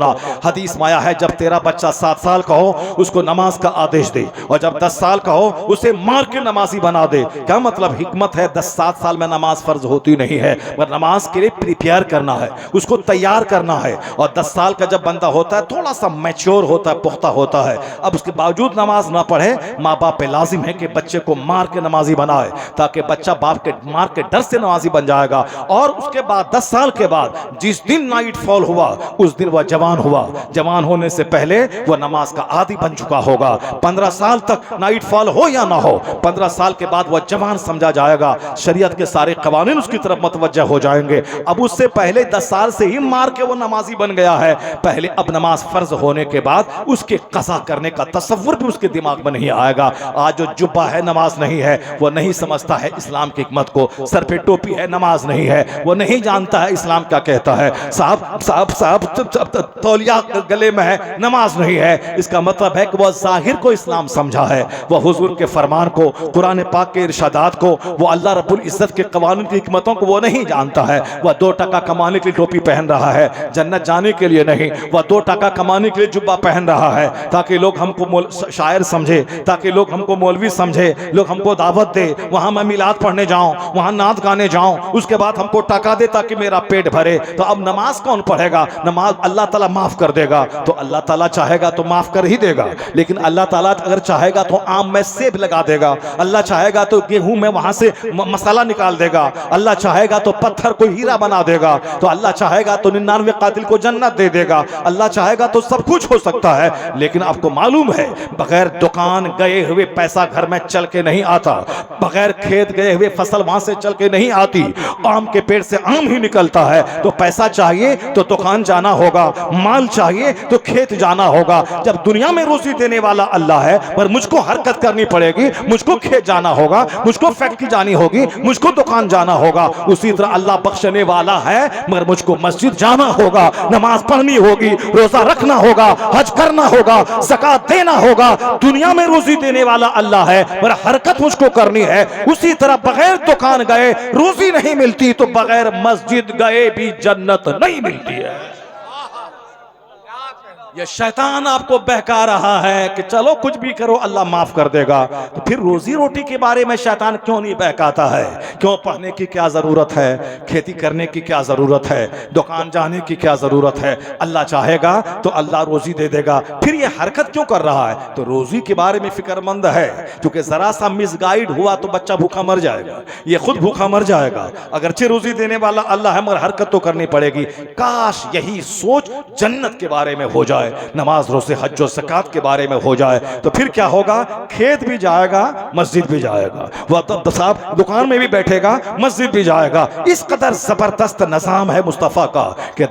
हदीस में आया है जब तेरा बच्चा 7 साल का हो उसको नमाज का आदेश दे, और जब 10 साल का हो उसे मार के नमाजी बना दे। क्या मतलब? हिकमत है 7 साल में नमाज फ़र्ज होती नहीं है, मगर नमाज के लिए प्रिपेयर करना है, उसको तैयार करना है। और 10 साल का जब बंदा होता है, थोड़ा सा मैच्योर होता है, पुख्ता होता है, अब उसके बावजूद नमाज ना पढ़े, माँ बाप पे लाजिम है कि बच्चे को मार के नमाजी बनाए, ताकि बच्चा बाप के मार के डर से नमाजी बन जाएगा। और उसके बाद 10 साल के बाद जिस दिन नाइट फॉल हुआ, उस दिन वह जवान हुआ। जवान होने से पहले वह नमाज का आदी बन चुका होगा। 15 साल तक नाइट फॉल हो या ना हो, 15 साल के बाद वह जवान समझा जाएगा, शरीयत के सारे कवानीन उसकी तरफ मतवज्जा हो जाएंगे। अब उससे पहले 10 साल से ही मार के वो नमाजी बन गया है पहले। अब नमाज फर्ज होने के बाद उसके कज़ा करने का तसव्वुर भी उसके दिमाग में नहीं आएगा। आज जो जुब्बा है नमाज नहीं है, वो नहीं समझता है इस्लाम की हिकमत को। सर पे टोपी है नमाज नहीं है, वो नहीं जानता है इस्लाम क्या कहता है। साहब साहब साहब तौलिया गले में है, नमाज नहीं है, इसका मतलब है कि वह जाहिर को इस्लाम समझा है, वह हुजूर के फरमान को, कुरान पाक के इरशादात को, वो अल्लाह रब्बुल इज्जत के कवानीन की हिकमतों को वो नहीं जानता है। वह 2 टका कमाने के लिए टोपी पहन रहा है, जन्नत जाने के लिए नहीं। वह 2 टका कमाने के लिए जुब्बा पहन रहा है ताकि लोग हमको शायर समझे, ताकि लोग हमको मौलवी समझे, लोग हमको दावत दे, वहां मैं मिलाद पढ़ने जाऊं, वहां नात गाने जाऊं, उसके बाद हमको टका दे ताकि मेरा पेट भरे। तो अब नमाज कौन पढ़ेगा? नमाज अल्लाह ताला माफ कर देगा, तो अल्लाह ताला चाहेगा तो माफ कर ही देगा, लेकिन अल्लाह ताला अगर चाहेगा तो आम में सेब लगा देगा, अल्लाह चाहेगा तो गेहूं में वहां से मसाला निकाल देगा, अल्लाह चाहेगा तो पत्थर को हीरा बना देगा, तो अल्लाह चाहेगा तो 99 कातिल को जन्नत दे देगा, अल्लाह चाहेगा तो सब कुछ हो सकता है। लेकिन आपको मालूम है बगैर दुकान गए हुए पैसा घर में चल के नहीं आता, बगैर खेत गए हुए फसल वहां से चल के नहीं आती, आम के पेड़ से आम ही निकलता है। तो पैसा चाहिए तो दुकान जाना होगा, माल चाहिए तो खेत जाना होगा। जब दुनिया में रोजी देने वाला अल्लाह है, पर मुझको हरकत करनी पड़ेगी, मुझको खेत जाना होगा, मुझको फैक्ट्री जानी होगी, मुझको दुकान जाना होगा। उसी तरह अल्लाह बख्शने वाला है, मगर मुझको मस्जिद जाना होगा, नमाज पढ़नी होगी, रोजा रखना होगा, हज करना होगा, ज़कात देना होगा। दुनिया में रोजी देने वाला अल्लाह है, पर हरकत मुझको करनी है। उसी तरह बगैर दुकान गए रोजी नहीं मिलती, तो बगैर मस्जिद गए भी जन्नत नहीं मिलती है। ये शैतान आपको बहका रहा है कि चलो कुछ भी करो अल्लाह माफ कर देगा, तो फिर रोजी रोटी के बारे में शैतान क्यों नहीं बहकाता है? क्यों पढ़ने की क्या जरूरत है, खेती करने की क्या जरूरत है, दुकान जाने की क्या जरूरत है? अल्लाह चाहेगा तो अल्लाह रोजी दे देगा। फिर ये हरकत क्यों कर रहा है? तो रोजी के बारे में फिक्रमंद है, क्योंकि जरा सा मिसगाइड हुआ तो बच्चा भूखा मर जाएगा, ये खुद भूखा मर जाएगा। अगरचे रोजी देने वाला अल्लाह है, मगर हरकत तो करनी पड़ेगी। काश यही सोच जन्नत के बारे में हो जाए, नमाज रोज़े हज और ज़कात के बारे में हो जाए, तो फिर क्या होगा? खेत भी जाएगा, मस्जिद भी जाएगा, वह तब साहब दुकान में भी बैठेगा, मस्जिद भी जाएगा। इस कदर जबरदस्त निज़ाम है मुस्तफ़ा का कि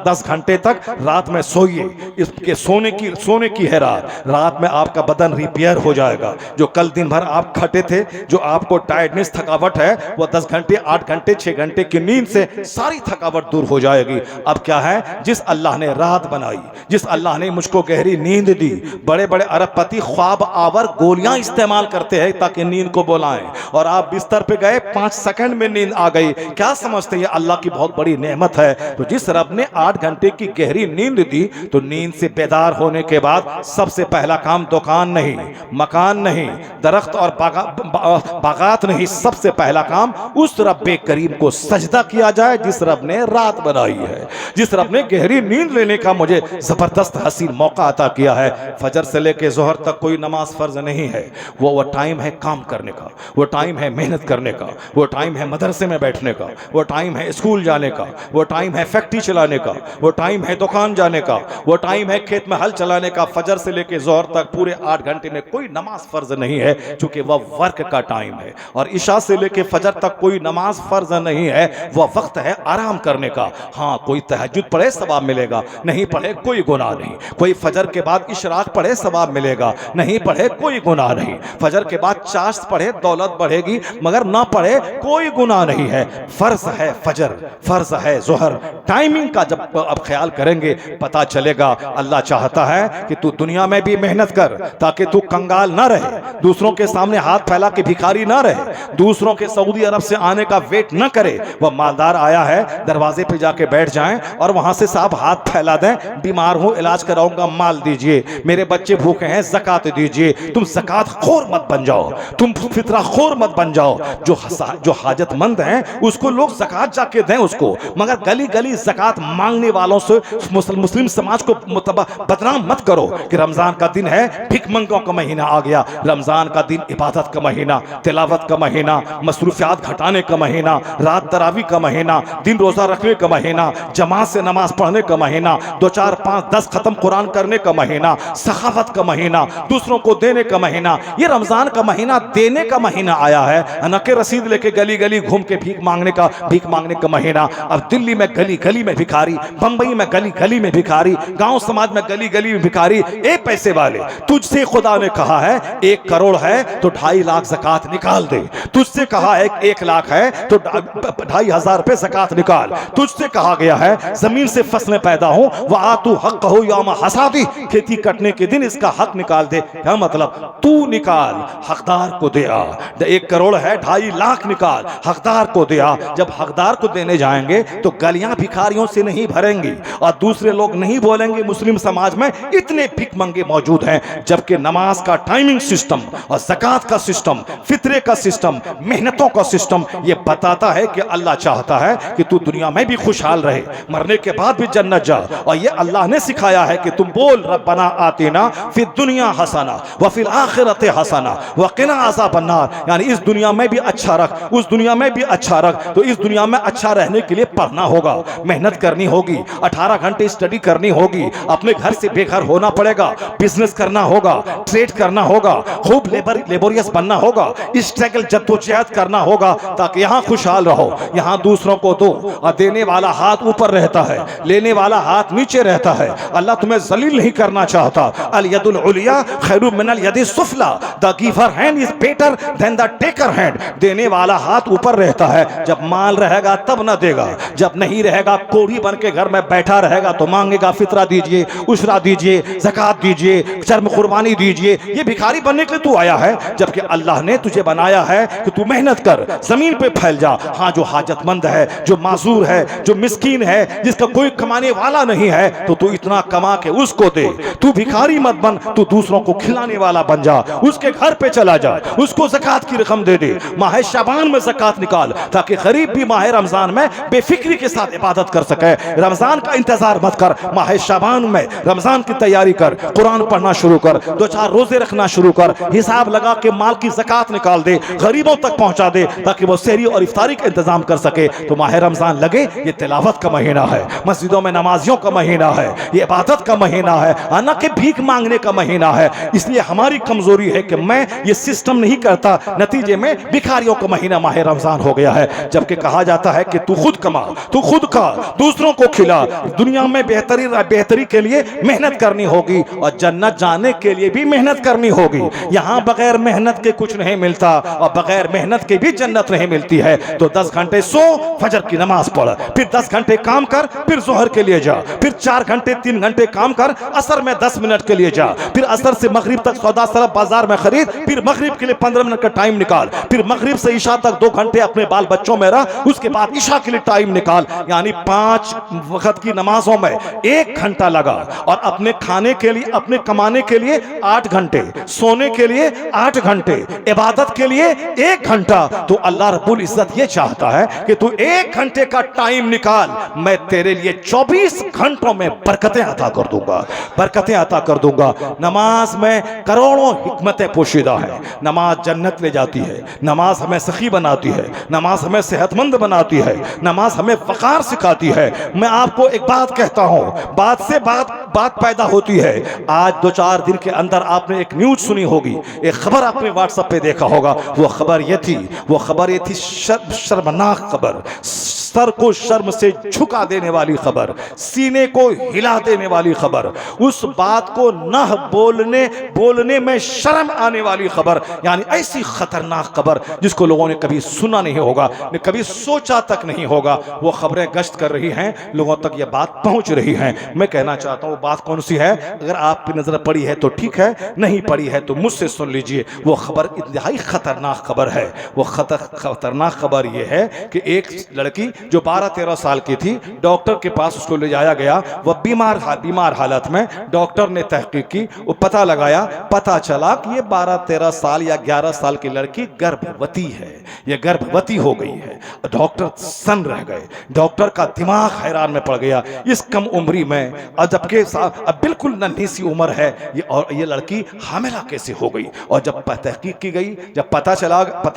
10 घंटे तक रात में सोइए, इसके सोने की है रात में आपका बदन रिपेयर हो जाएगा। जो कल दिन भर आप खटे थे, जो आपको टायर्डनेस थकावट है, वो 10 घंटे 8 घंटे 6 घंटे की नींद से सारी थकावट दूर हो जाएगी। अब क्या है? जिस अल्लाह ने रात बनाई, जिस अल्लाह ने मुझको गहरी नींद दी, बड़े बड़े अरबपति ख्वाब आवर गोलियां इस्तेमाल करते हैं ताकि नींद को बुलाएं, और आप बिस्तर पे गए 5 सेकंड में नींद आ गई। क्या समझते हैं? अल्लाह की बहुत बड़ी नेमत है। तो जिस रब ने 8 घंटे की गहरी नींद दी, तो नींद से बेदार होने के बाद सबसे पहला काम दुकान नहीं, मकान नहीं, दरख्त और बागात नहीं, सबसे पहला काम उस रब्बे करीम को सजदा किया जाए जिस रब ने रात बनाई है, जिस रब ने गहरी नींद लेने का मुझे जबरदस्त हसीन मौका अता किया है। फजर से लेके जोहर तक कोई नमाज फर्ज नहीं है। वो टाइम है काम करने का, वो टाइम है मेहनत करने का, वो टाइम है मदरसे में बैठने का, वो टाइम है स्कूल जाने का, वो टाइम है फैक्ट्री चलाने का, वो टाइम है दुकान जाने का, वो टाइम है खेत में हल चलाने का। फजर से लेके जोहर तक पूरे 8 घंटे में कोई नमाज फर्ज नहीं है, क्योंकि वह वर्क का टाइम है। और इशा से लेके फजर तक कोई नमाज फर्ज नहीं है, वह वक्त है आराम करने का। हाँ, कोई तहज्जुद पढ़े सवाब मिलेगा, नहीं पढ़े कोई गुनाह नहीं। कोई फजर के बाद इशराक पढ़े सवाब मिलेगा, नहीं पढ़े कोई गुनाह नहीं। फजर के बाद चाश पढ़े दौलत बढ़ेगी, मगर ना पढ़े कोई गुनाह नहीं है। फर्ज है फजर, फर्ज है जोहर। टाइमिंग का जब अब ख्याल करेंगे पता चलेगा अल्लाह चाहता है कि तू दुनिया में भी मेहनत कर, ताकि तू कंगाल ना रहे, दूसरों के सामने हाथ फैला के भिखारी ना रहे, दूसरों के सऊदी अरब से आने का वेट ना करे। वह मालदार आया है, दरवाजे पे जाके बैठ जाएं और वहां से साहब हाथ फैला दें, बीमार हूँ इलाज कराऊंगा, माल दीजिए, मेरे बच्चे भूखे हैं ज़कात दीजिए। तुम ज़कात खोर मत बन जाओ, तुम फितरा खोर मत बन जाओ। जो हाजतमंद हैं उसको लोग ज़कात जाके दें उसको, मगर गली गली ज़कात मांगने वालों से मुस्लिम समाज को बदनाम मत करो कि रमज़ान का दिन है, भिखमंगों का महीना आ गया। रमज़ान का दिन इबादत का महीना, तिलावत का महीना, मसरूफियात घटाने का महीना, रात तरावी का महीना, दिन रोज़ा रखने का महीना, जमात से नमाज पढ़ने का महीना, 2 4 5 10 खत्म कुरान करने का महीना, सखावत का महीना, दूसरों को देने का महीना। ये रमज़ान का महीना देने का महीना आया है, न कि रसीद लेके गली गली घूम के भीख मांगने का महीना। अब दिल्ली में गली गली में भिखारी, बंबई में गली गली में भिखारी, गांव समाज में गली गली में भिखारी। ए पैसे वाले, तुझसे खुदा ने कहा है 1 करोड़ है तो 2.5 लाख ज़कात निकाल दे। तुझसे कहा है 1 लाख है तो 2,500 रुपए ज़कात निकाल। तुझसे कहा गया है जमीन से फसलें पैदा हो, वह आतू हक हो यौम हसादी, खेती कटने के दिन इसका हक निकाल दे। क्या मतलब? तू निकाल, हकदार को दे आ। 1 करोड़ है, 2.5 लाख निकाल, हकदार को दे आ। जब हकदार को देने जाएंगे तो गलियां भिखारियों से नहीं भरेंगी और दूसरे लोग नहीं बोलेंगे मुस्लिम समाज में इतने भिख मंगे मौजूद हैं। जबकि नमाज का टाइमिंग सिस्टम और ज़कात का सिस्टम, फितरे का सिस्टम, मेहनतों का सिस्टम ये बताता है कि अल्लाह चाहता है कि तू दुनिया में भी खुशहाल रहे, मरने के बाद भी जन्नत जा। और ये अल्लाह ने सिखाया है कि तुम बोल रब्बना आतिना फिर दुनिया हसना व फिर आखिरत हसना व क़िना अज़ाबन्नार, यानी इस दुनिया में भी अच्छा रख, उस दुनिया में भी अच्छा रख। तो इस दुनिया में अच्छा रहने के लिए पढ़ना होगा, मेहनत करनी होगी, 18 घंटे स्टडी करनी होगी, अपने घर से बेघर होना पड़ेगा, बिजनेस करना होगा, ट्रेड करना होगा, खूब लेबोरियस बनना होगा, स्ट्रगल जद्दोजहद करना होगा ताकि यहाँ खुशहाल रहो, यहाँ दूसरों को दो। और देने वाला हाथ ऊपर रहता है, लेने वाला हाथ नीचे रहता है। अल्लाह तुम्हें जलील नहीं करना चाहता। अल यदुल उलिया खैरुम मिनल यदि Suphala, the giver hand is better than the taker hand. देने वाला हाथ ऊपर रहता है, जब माल रहेगा तब ना देगा, जब नहीं रहेगा कोढ़ी बन के घर में बैठा रहेगा तो मांगेगा फितरा दीजिए, उशरा दीजिए, ज़कात दीजिए, चर्म कुर्बानी दीजिए। ये भिखारी बनने के लिए तू आया है, जबकि अल्लाह ने तुझे बनाया है कि तू मेहनत कर, जमीन पे फैल जा। हाँ, जो हाजतमंद है, जो माजूर है, जो मिस्कीन है, जिसका कोई कमाने वाला नहीं है, तो तू इतना कमा के उसको दे। तू भिखारी मत बन, तू दूसरों को खिलाने वाला बन जा, उसके घर पे चला जा, उसको ज़कात की रकम दे दे। माह शाबान में ज़कात निकाल ताकि गरीब भी माह रमजान में बेफिक्री के साथ इबादत कर सके। रमजान का इंतजार मत कर, माह शाबान में रमजान की तैयारी कर, कुरान पढ़ना शुरू कर, 2 4 रोजे रखना शुरू कर, हिसाब लगा के माल की ज़कात निकाल दे, गरीबों तक पहुंचा दे ताकि वो सहरी और इफ्तारी का इंतजाम कर सके। तो माह रमजान लगे, ये तिलावत का महीना है, मस्जिदों में नमाजियों का महीना है, ये इबादत का महीना है, न कि भीख मांगने का महीना है। इसलिए हमारी कमजोरी है कि मैं ये सिस्टम नहीं करता, नतीजे में भिखारियों का महीना माह रमजान हो गया है। जबकि कहा जाता है कि तू खुद कमा, तू खुद खा, दूसरों को खिला। दुनिया में बेहतरी के लिए मेहनत करनी होगी और जन्नत जाने के लिए भी मेहनत करनी होगी। यहाँ बगैर मेहनत के कुछ नहीं मिलता और बगैर मेहनत के भी जन्नत नहीं मिलती है। तो 10 घंटे सो, फजर की नमाज पढ़, फिर 10 घंटे काम कर, फिर जोहर के लिए जा, फिर 4 घंटे 3 घंटे काम कर, असर में 10 मिनट के लिए जा, फिर असर से मगरिब तक सौदा सरफ बाजार में खरीद, फिर मगरिब के लिए 15 मिनट का टाइम निकाल, फिर मगरिब से ईशा तक 2 घंटे अपने बाल बच्चों में रह, उसके बाद ईशा के लिए टाइम निकाल। यानी 5 वक्त की नमाजों में 1 घंटा लगा और अपने खाने के लिए, अपने कमाने के लिए 8 घंटे, सोने के लिए 8 घंटे, इबादत के लिए 1 घंटा। तो अल्लाह रब्बुल इज्जत ये चाहता है कि तू 1 घंटे का टाइम निकाल, मैं तेरे लिए 24 घंटों में बरकतें अता कर दूंगा, बरकतें अता कर दूंगा। नमाज में करोड़ों हिकमतें पोशीदा है। नमाज जन्नत ले जाती है, नमाज हमें सखी बनाती है, नमाज हमें सेहतमंद बनाती है, नमाज हमें वक़ार सिखाती है। मैं आपको एक बात कहता हूं, बात से बात पैदा होती है। आज 2-4 दिन के अंदर आपने एक न्यूज सुनी होगी, एक खबर आपने व्हाट्सएप पे देखा होगा। वो खबर ये थी शर्मनाक खबर, सर को शर्म से झुका देने वाली खबर, सीने को हिला देने वाली खबर, उस बात को न बोलने में शर्म आने वाली खबर। यानी ऐसी खतरनाक खबर जिसको लोगों ने कभी सुना नहीं होगा, कभी सोचा तक नहीं होगा। वो खबरें गश्त कर रही हैं, लोगों तक ये बात पहुंच रही है। मैं कहना चाहता हूँ बात कौन सी है, अगर आपकी नजर पड़ी है तो ठीक है, नहीं पड़ी है तो मुझसे सुन लीजिए। वो खबर इंतहाई खतरनाक खबर है। वो खतरनाक खबर ये है कि एक लड़की जो 12-13 साल की थी। डॉक्टर के पास उसको ले जाया गया। वह बीमार हालत में। डॉक्टर ने तहकीक की, वो पता लगाया, पता चला कि ये 12-13 साल या 11 साल की लड़की गर्भवती है, ये गर्भवती हो गई है। डॉक्टर सन रह गए, डॉक्टर का दिमाग हैरान में पड़ गया। इस कम उम्री में और जबकि अब बिल्कुल नन्ही सी उम्र है ये, और ये लड़की हामिला कैसे हो गई। और जब तहकीक की गई, जब पता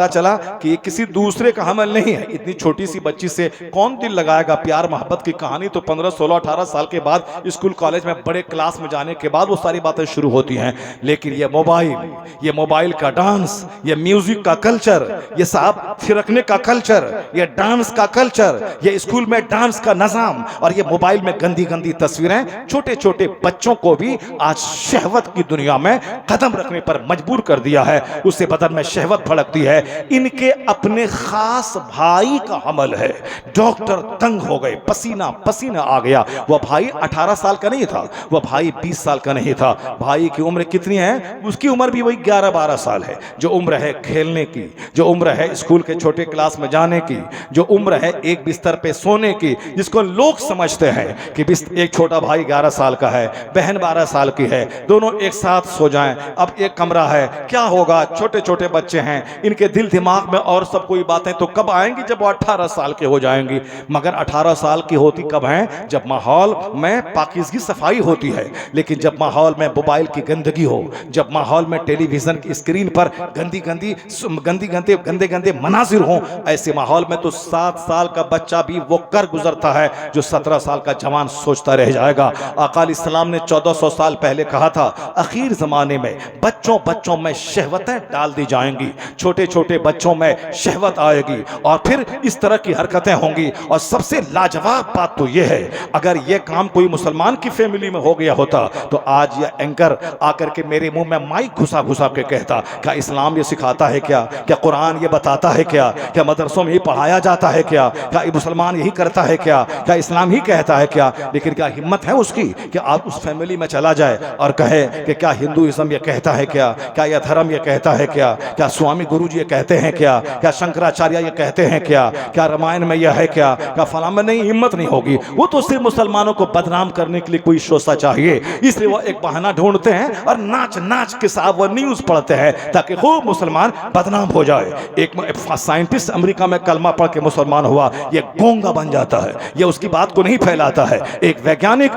चला कि ये किसी दूसरे का हमल नहीं है। इतनी छोटी सी बच्ची से कौन दिल लगाएगा। प्यार मोहब्बत की कहानी तो 15, 16, 18 साल के बाद स्कूल कॉलेज में बड़े क्लास में जाने के बाद वो सारी बातें शुरू होती हैं। लेकिन ये मोबाइल का डांस, ये म्यूजिक का कल्चर, ये साहब थिरकने का कल्चर, ये डांस का कल्चर, ये स्कूल में डांस का निजाम, और ये मोबाइल में गंदी गंदी तस्वीरें छोटे छोटे बच्चों को भी आज शहवत की दुनिया में कदम रखने पर मजबूर कर दिया है। उससे बदन में शहवत भड़कती है। इनके अपने खास भाई का हमल है। डॉक्टर तंग हो गए, पसीना पसीना आ गया। वह भाई 18 साल का नहीं था, वह भाई 20 साल का नहीं था। भाई की उम्र कितनी है? उसकी उम्र भी वही 11-12 साल है। जो उम्र है खेलने की, जो उम्र है स्कूल के छोटे क्लास में जाने की, जो उम्र है एक बिस्तर पे सोने की, जिसको लोग समझते हैं कि एक छोटा भाई 11 साल का है, बहन 12 साल की है, दोनों एक साथ सो जाएं। अब एक कमरा है, क्या होगा? छोटे छोटे बच्चे हैं, इनके दिल दिमाग में और सब कोई बातें तो कब आएंगी? जब वो 18 साल के हो जाएंगी। मगर 18 साल की होती कब हैं? जब माहौल में पाकीज़गी सफाई होती है। लेकिन जब माहौल में मोबाइल की गंदगी हो, जब माहौल में टेलीविजन की स्क्रीन पर गंदे गंदे मनाजिर हों, ऐसे माहौल में तो 7 साल का बच्चा भी वो कर गुजरता है जो 17 साल का जवान सोचता रह जाएगा। आका अलैहिस्सलाम ने 1400 साल पहले कहा था, आखिर जमाने में बच्चों में शहवतें डाल दी जाएंगी, छोटे छोटे बच्चों में शहवत आएगी और फिर इस तरह की हरकतें होंगी। और सबसे लाजवाब बात तो यह है, अगर यह काम कोई मुसलमान की फैमिली में हो गया होता तो आज यह एंकर आकर के मेरे मुंह में माइक घुसा के कहता, क्या इस्लाम ये सिखाता है क्या कुरान ये बताता है क्या मदरसों में ही पढ़ाया जाता है क्या मुसलमान यही करता है क्या इस्लाम ही कहता है क्या? लेकिन क्या हिम्मत है उसकी कि आप उस फैमिली में चला जाए और कहे कि क्या हिंदुइज्म ये कहता है क्या यह धर्म ये कहता है क्या स्वामी गुरु जी ये कहते हैं क्या शंकराचार्य ये कहते हैं क्या रामायण में यह है क्या फला में? नहीं, हिम्मत नहीं होगी। वो तो सिर्फ मुसलमानों को बदनाम करने के लिए कोई शोषा चाहिए, इसलिए वो एक बहाना ढूंढते हैं और नाच के साथ वो न्यूज पढ़ते हैं ताकि खूब मुसलमान बदनाम हो जाए। एक साइंटिस्ट अमेरिका में कलमा पढ़ के मुसलमान हुआ, ये गोंगा बन जाता है, ये उसकी बात को नहीं फैलाता है। एक वैज्ञानिक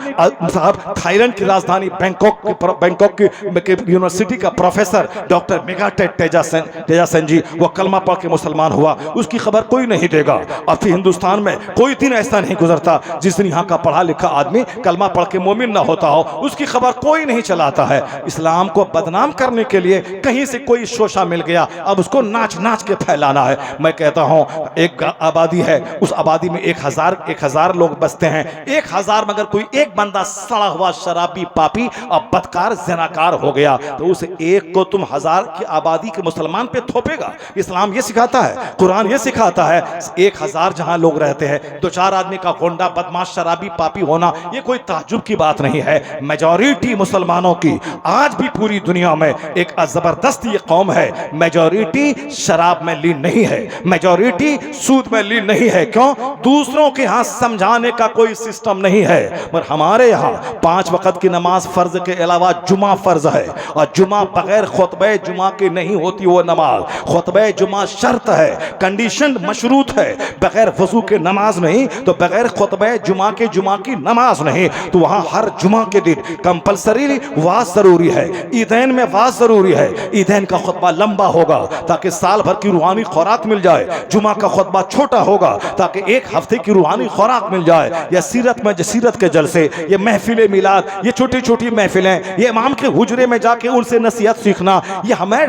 साहब थाईलैंड की राजधानी बैंकॉक की यूनिवर्सिटी का प्रोफेसर डॉक्टर मेगाटे तेजासेन जी, वो कलमा पढ़ के मुसलमान हुआ, उसकी खबर कोई नहीं देगा। और फिर हिंदुस्तान में कोई दिन ऐसा नहीं गुजरता जिस दिन यहाँ का पढ़ा लिखा आदमी कलमा पढ़ के मोमिन ना होता हो, उसकी खबर कोई नहीं चलाता है। इस्लाम को बदनाम करने के लिए कहीं से कोई शोषा मिल गया, अब उसको नाच के फैलाना है। मैं कहता हूँ एक आबादी है, उस आबादी में 1000 लोग बसते हैं। 1000 मगर कोई एक बंदा सड़ा हुआ शराबी पापी और बदकार ज़नाकार हो गया तो उस एक को तुम 1000 की आबादी के मुसलमान पे थोपेगा? इस्लाम ये सिखाता है, कुरान ये सिखाता है। 1000 जहां लोग रहते हैं, 2-4 आदमी का गोंडा बदमाश शराबी पापी होना ये कोई ताज्जुब की बात नहीं है। मेजॉरिटी मुसलमानों की आज भी पूरी दुनिया में एक जबरदस्त ये कौम है, मेजॉरिटी शराब में लीन नहीं है, मेजॉरिटी सूद में लीन नहीं है। क्यों? दूसरों के यहाँ समझाने का कोई सिस्टम नहीं है। पर हमारे यहाँ 5 वक्त की नमाज फर्ज के अलावा जुमा फर्ज है, और जुमा बगैर खुतबे जुमा की नहीं होती वो नमाज। खुतबे जुमा शर्त है, कंडीशन मशरूत है, बगैर वजू के नमाज नहीं, तो बगैर खुतबे जुमा की नमाज नहीं। तो वहाँ हर जुमा के दिन कंपलसरी वाज जरूरी है, ईदैन में वाज जरूरी है। ईदैन का खुतबा लंबा होगा ताकि साल भर की रूहानी खुराक मिल जाए, जुमा का खुतबा छोटा होगा ताकि एक हफ्ते की रूहानी खुराक मिल जाए। या सीरत के जलसे, ये महफिल मिलाद, ये छोटी छोटी महफिलें, ये इमाम के हुजरे में जाके उनसे नसीहत सीखना, ये हमें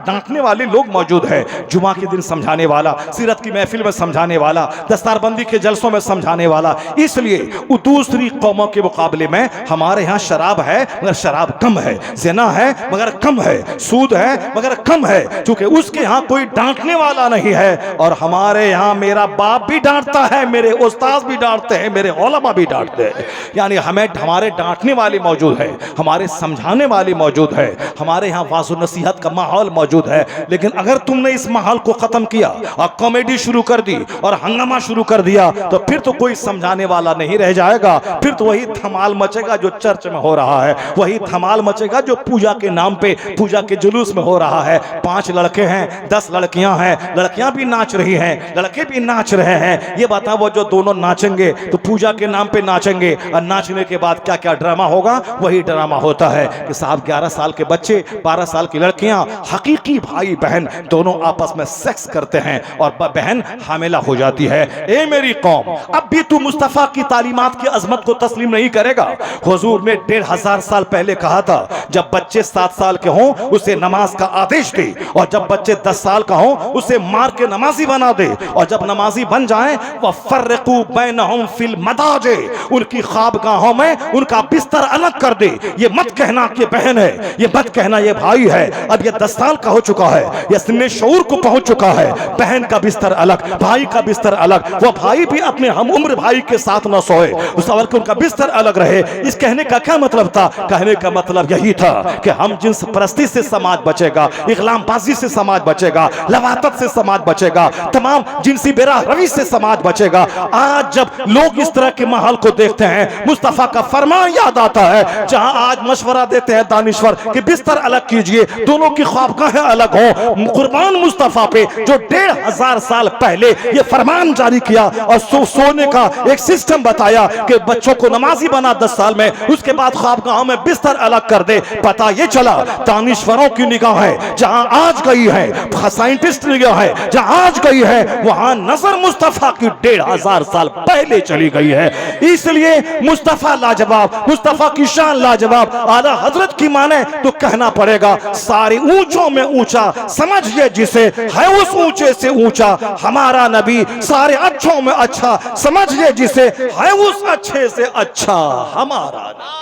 डांटने वाले लोग मौजूद हैं। जुमा के दिन समझाने वाला, सीरत की महफिल में समझाने वाला, दस्तारबंदी के जलसों में समझाने वाला। इसलिए दूसरी कौमों के मुकाबले में हमारे यहाँ शराब है मगर शराब कम है, ज़िना है मगर कम है, सूद है मगर कम है, क्योंकि उसके यहाँ कोई डांटने वाला नहीं है। और हमारे हमारे यहाँ मेरा बाप भी डांटता है, मेरे उस्ताद भी डांटते हैं, मेरे उलमा भी डांटते हैं। यानी हमें हमारे डांटने वाली मौजूद है, हमारे समझाने वाली मौजूद है, हमारे यहाँ वाज़ नसीहत का माहौल मौजूद है। लेकिन अगर तुमने इस माहौल को खत्म किया और कॉमेडी शुरू कर दी और हंगामा शुरू कर दिया तो फिर तो कोई समझाने वाला नहीं रह जाएगा। फिर तो वही धमाल मचेगा जो चर्च में हो रहा है, वही धमाल मचेगा जो पूजा के नाम पे, पूजा के जुलूस में हो रहा है। 5 लड़के हैं, 10 लड़कियां हैं, लड़कियां भी नाच रही हैं, लड़के भी नाच रहे हैं। ये बताओ वो जो दोनों नाचेंगे तो पूजा के नाम पे नाचेंगे और नाचने के बाद क्या क्या ड्रामा होगा? वही ड्रामा होता है कि साहब 11 साल के बच्चे, 12 साल की लड़कियां, हकीकी भाई बहन दोनों आपस में सेक्स करते हैं और बहन हामिला हो जाती है। ए मेरी कौम, अब भी तू मुस्तफा की तालीमात की अजमत को तस्लीम नहीं करेगा? हुजूर ने 1500 साल पहले कहा था जब बच्चे 7 साल के हों उसे नमाज का आदेश दे, और जब बच्चे 10 साल का हों उसे मार के नमाजी बना दे, और जब नमाजी बन जाएं वह फर्रकू बैनहुम फिल मदाजे, उनकी ख्वाबगाहों में उनका बिस्तर अलग कर दे। ये मत कहना कि बहन है, ये मत कहना ये भाई है। अब ये 10 साल का हो चुका है, ये सिन्ने शऊर को पहुंच चुका है। बहन का बिस्तर अलग, भाई का बिस्तर अलग, वो भाई भी अपने हम उम्र भाई के साथ न सोए, उस वक्त उनका बिस्तर अलग रहे। इस कहने का क्या मतलब था? कहने का मतलब यही था कि हम जिन्स परस्ती से समाज बचेगा, इस्लामबाजी से समाज बचेगा, लवातत से समाज बचेगा, तमाम जिनसी बेराह रवी से समाज बचेगा। आज जब लोग इस तरह के माहौल को देखते हैं, मुस्तफा का फरमान याद आता है, जहां आज मशवरा देते हैं दानिश्वर कि बिस्तर अलग कीजिए, दोनों की ख्वाबगाहें अलग हो। कुर्बान मुस्तफा पे जो 1500 साल पहले ये फरमान जारी किया और सोने का एक सिस्टम बताया कि बच्चों को नमाजी बना 10 साल में, उसके बाद ख्वाबगाहों में बिस्तर अलग कर दे। पता ये चला दानिश्वरों की निगाहें जहां आज गई है, साइंटिस्ट निगाह है जहां आज गई है, वहां नजर मुस्तफा की 1500 साल पहले चली गई है। इसलिए मुस्तफा लाजवाब, मुस्तफा की शान लाजवाब। आला हजरत की माने तो कहना पड़ेगा सारे ऊंचों में ऊंचा, समझिए जिसे है उस ऊंचे से ऊंचा हमारा नबी। सारे अच्छों में अच्छा, समझिए जिसे है उस अच्छे से अच्छा हमारा नबी।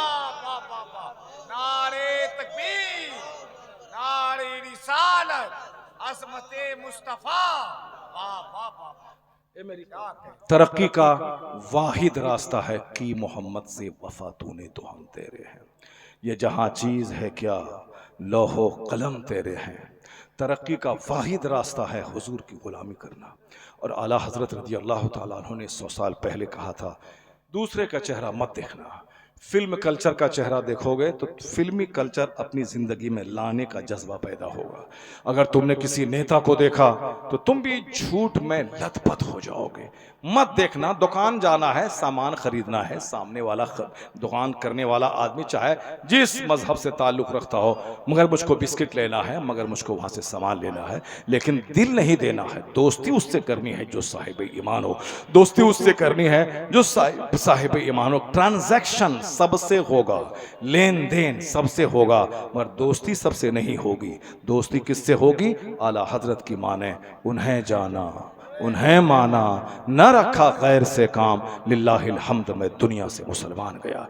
नारे तकबीर, नारे रिसालत, अज़मते मुस्तफा। वाह वाह वाह। तरक्की का वाहिद रास्ता है कि मोहम्मद से वफा तूने तो हम तेरे हैं। ये जहां चीज है क्या लौहो कलम तेरे हैं। तरक्की का वाहिद रास्ता है हुजूर की गुलामी करना। और आला हजरत रज़ी अल्लाह तआला अन्हु ने 100 साल पहले कहा था दूसरे का चेहरा मत देखना, फिल्म कल्चर का चेहरा देखोगे तो फिल्मी कल्चर अपनी ज़िंदगी में लाने का जज्बा पैदा होगा। अगर तुमने किसी नेता को देखा तो तुम भी झूठ में लथपथ हो जाओगे। मत देखना, दुकान जाना है, सामान खरीदना है, सामने वाला दुकान करने वाला आदमी चाहे जिस मजहब से ताल्लुक़ रखता हो, मगर मुझको बिस्किट लेना है, मगर मुझको वहाँ से सामान लेना है, लेकिन दिल नहीं देना है। दोस्ती उससे करनी है जो साहिब ईमान हो, दोस्ती उससे करनी है जो साहिब ईमान हो। ट्रांजैक्शन सबसे होगा, लेन देन सबसे होगा, मगर दोस्ती सबसे नहीं होगी। दोस्ती किससे होगी? आला हजरत की माने उन्हें जाना, उन्हें माना, न रखा गैर से काम, लिल्लाहिल हम्द मैं दुनिया से मुसलमान गया।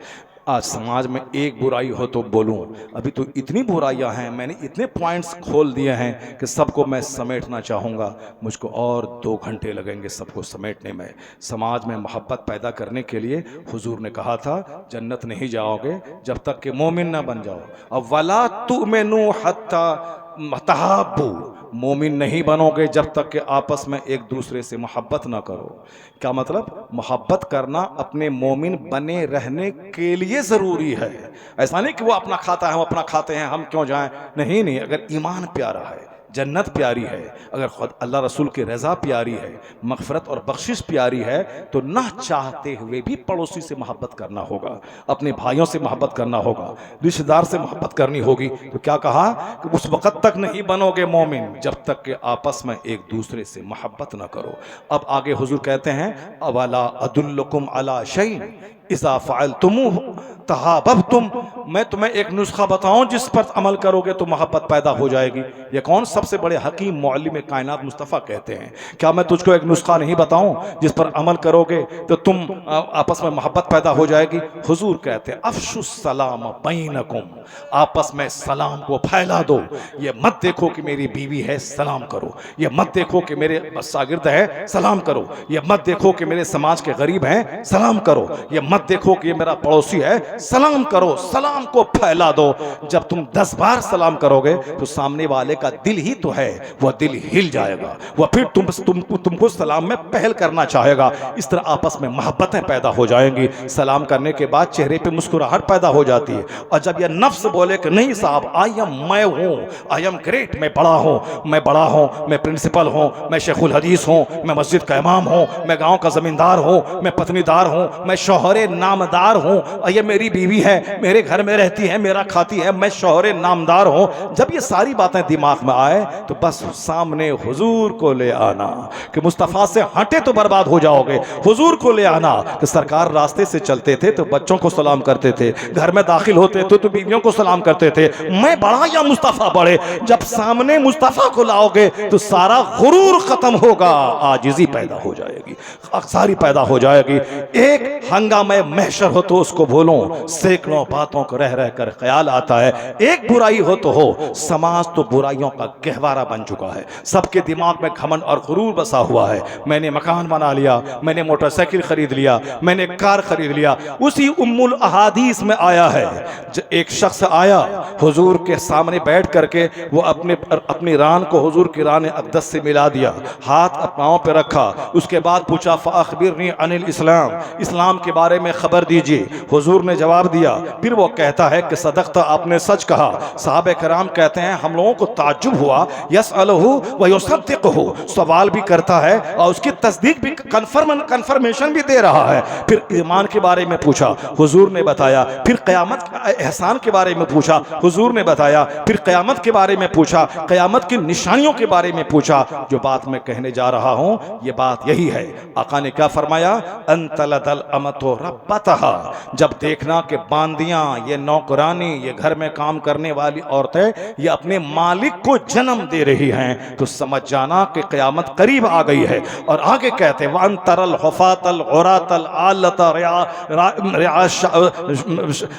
आज समाज में एक बुराई हो तो बोलूं, अभी तो इतनी बुराइयां हैं, मैंने इतने पॉइंट्स खोल दिए हैं कि सबको मैं समेटना चाहूँगा, मुझको और 2 घंटे लगेंगे सबको समेटने में। समाज में मोहब्बत पैदा करने के लिए हुजूर ने कहा था जन्नत नहीं जाओगे जब तक कि मोमिन ना बन जाओ। अब वला तुमिनु हत्ता तहाब्बू, मोमिन नहीं बनोगे जब तक कि आपस में एक दूसरे से मोहब्बत ना करो। क्या मतलब? मोहब्बत करना अपने मोमिन बने रहने के लिए ज़रूरी है। ऐसा नहीं कि वो अपना खाता है, हम अपना खाते हैं, हम क्यों जाएं। नहीं नहीं, अगर ईमान प्यारा है, जन्नत प्यारी है, अगर खुद अल्लाह रसूल की रज़ा प्यारी है, मग़फ़िरत और बख्शिश प्यारी है, तो ना चाहते हुए भी पड़ोसी से मोहब्बत करना होगा, अपने भाइयों से मोहब्बत करना होगा, रिश्तेदार से मोहब्बत करनी होगी। तो क्या कहा कि उस वक़्त तक नहीं बनोगे मोमिन जब तक कि आपस में एक दूसरे से मोहब्बत ना करो। अब आगे हुजूर कहते हैं अवला अदुल्लुकुम अला शैइन, इज़ा फ़अलतुमूहु तहाबबतुम, मैं तुम्हें एक नुस्खा बताऊं जिस पर अमल करोगे तो मोहब्बत पैदा हो जाएगी। ये कौन सबसे बड़े हकीम मुअल्लिम कायनात मुस्तफ़ा कहते हैं, क्या मैं तुझको एक नुस्खा नहीं बताऊं जिस पर अमल करोगे तो तुम आपस में मोहब्बत पैदा हो जाएगी। हुजूर कहते हैं अफ़शुस सलाम बैनकुम, आपस में सलाम को फैला दो। ये मत देखो कि मेरी बीवी है सलाम करो, ये मत देखो कि मेरे शागिर्द है सलाम करो, ये मत देखो कि मेरे समाज के गरीब हैं सलाम करो, ये मत देखो कि ये मेरा पड़ोसी है सलाम करो। सलाम को फैला दो। जब तुम 10 बार सलाम करोगे तो सामने वाले का दिल ही तो है, वह दिल हिल जाएगा, वह फिर तुमको सलाम में पहल करना चाहेगा। इस तरह आपस में मोहब्बतें पैदा हो जाएंगी। सलाम करने के बाद चेहरे पे मुस्कुराहट पैदा हो जाती है। और जब यह नफ्स बोले कि नहीं साहब आई एम, मैं हूँ, आई एम ग्रेट, मैं बड़ा हूँ, मैं बड़ा हूँ, मैं प्रिंसिपल हूँ, मैं शेखुल हदीस हूँ, मैं मस्जिद का इमाम हूँ, मैं गाँव का जमींदार हूँ, मैं पत्नीदार हूँ, मैं शौहरे नामदार हूँ, ये मेरी बीवी है, मेरे घर में रहती है, मेरा खाती है, मैं शौहरे नामदार हूँ। जब ये सारी बातें दिमाग में आए तो बस सामने हुजूर को ले आना कि मुस्तफ़ा से हटे तो बर्बाद हो जाओगे। हुजूर को ले आना कि सरकार रास्ते से चलते थे तो बच्चों को सलाम करते थे, घर में दाखिल होते थे तो बीवियों को सलाम करते थे। मैं बड़ा या मुस्तफ़ा बड़े? जब सामने मुस्तफ़ा को लाओगे तो सारा गुरूर खत्म होगा, आजिज़ी पैदा हो जाएगी, अक्सारी पैदा हो जाएगी। एक हंगामे महशर हो तो उसको बोलो, सैकड़ों बातों को रह रह कर ख्याल आता है। एक बुराई हो तो हो, समाज तो बुराइयों का गहवारा बन चुका है। सबके दिमाग में घमंड और गुरूर बसा हुआ है। मैंने मकान बना लिया, मैंने मोटरसाइकिल खरीद लिया, मैंने कार खरीद लिया। उसी उम्मुल अहादीस में आया है, एक शख्स आया हुजूर के सामने बैठ करके, वो अपनी रान को हुजूर की रान अक़दस से मिला दिया, हाथ पाँव पे रखा, उसके बाद पूछा फ़अख़बिरनी अनिल इस्लाम, इस्लाम के बारे में खबर दीजिए। हुजूर ने जवाब दिया। फिर वो कहता है कि सदक़ता, आपने सच कहा। साहबे कराम कहते हैं हम लोगों को ताज्जुब हुआ, यसअलहु व युसद्दिक़हु, सवाल भी करता है और उसकी तस्दीक भी, कंफर्मेशन भी दे रहा है। फिर ईमान के बारे में पूछा, हुजूर ने बताया। फिर क़यामत एहसान के बारे में पूछा, हुजूर ने बताया। फिर क़यामत के बारे में पूछा, क़यामत की निशानियों के बारे में पूछा। जो बात मैं कहने जा रहा हूँ ये बात यही है। आका ने क्या फरमाया, अंतलदल अमतो रब्बतहा, जब देखना कि बांदियां, ये नौकरानी, ये घर में काम करने वाली औरतें ये अपने मालिक को जन्म दे रही हैं तो समझ जाना कि क़यामत करीब आ गई है। और आगे कहते हैं वन तरल हुफातल औरातल आलता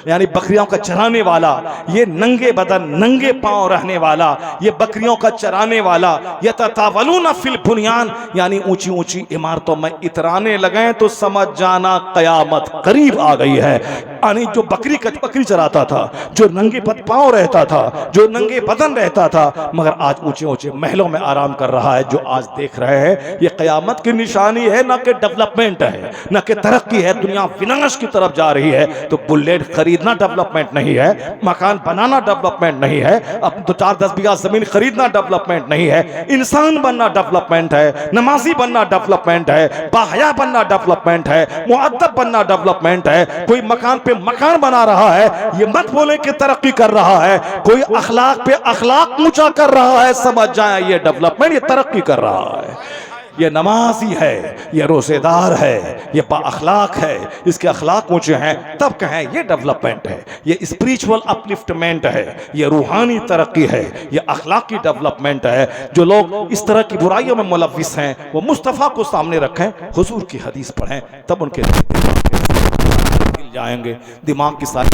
यानी बकरियों का चराने वाला, ये नंगे बदन नंगे पांव रहने वाला, ये बकरियों का चराने वाला, ये ततावलूना फिल बुनियान, यानी ऊंची ऊंची इमारतों में इतराने लगे तो समझ जाना क़यामत करीब आ गई है। यानी जो बकरी चराता था, जो नंगे पांव रहता था, जो नंगे बदन रहता था, मगर आज ऊंचे ऊंचे महलों में आराम कर रहा है, जो आज देख रहे हैं ये क़यामत की निशानी है, ना कि डेवलपमेंट है, ना कि तरक्की है। दुनिया विनाश की तरफ जा रही है तो बुलेट खरीदना डेवलपमेंट नहीं है, मकान बनाना डेवलपमेंट नहीं है, अब तो 4-10 बीघा जमीन खरीदना डेवलपमेंट नहीं है। इंसान बनना डेवलपमेंट है, नमाजी बनना डेवलपमेंट है, बाहया बनना डेवलपमेंट है, मुअद्दब बनना डेवलपमेंट है। कोई मकान पे मकान बना रहा है, ये मत बोले कि तरक्की कर रहा है। कोई अखलाक पे अखलाक ऊंचा कर रहा है, समझ जाए ये डेवलपमेंट, ये तरक्की कर रहा है। ये नमाजी है, ये रोज़ेदार है, ये बाअखलाक है, इसके अखलाक ऊंचे हैं, तब कहें ये डेवलपमेंट है, ये स्पिरिचुअल अपलिफ्टमेंट है, ये रूहानी तरक्की है, ये अखलाकी डेवलपमेंट है। जो लोग इस तरह की बुराइयों में मुलव्विस हैं वो मुस्तफ़ा को सामने रखें, हुजूर की हदीस पढ़ें, तब उनके दिल जाएंगे, दिमाग की सारी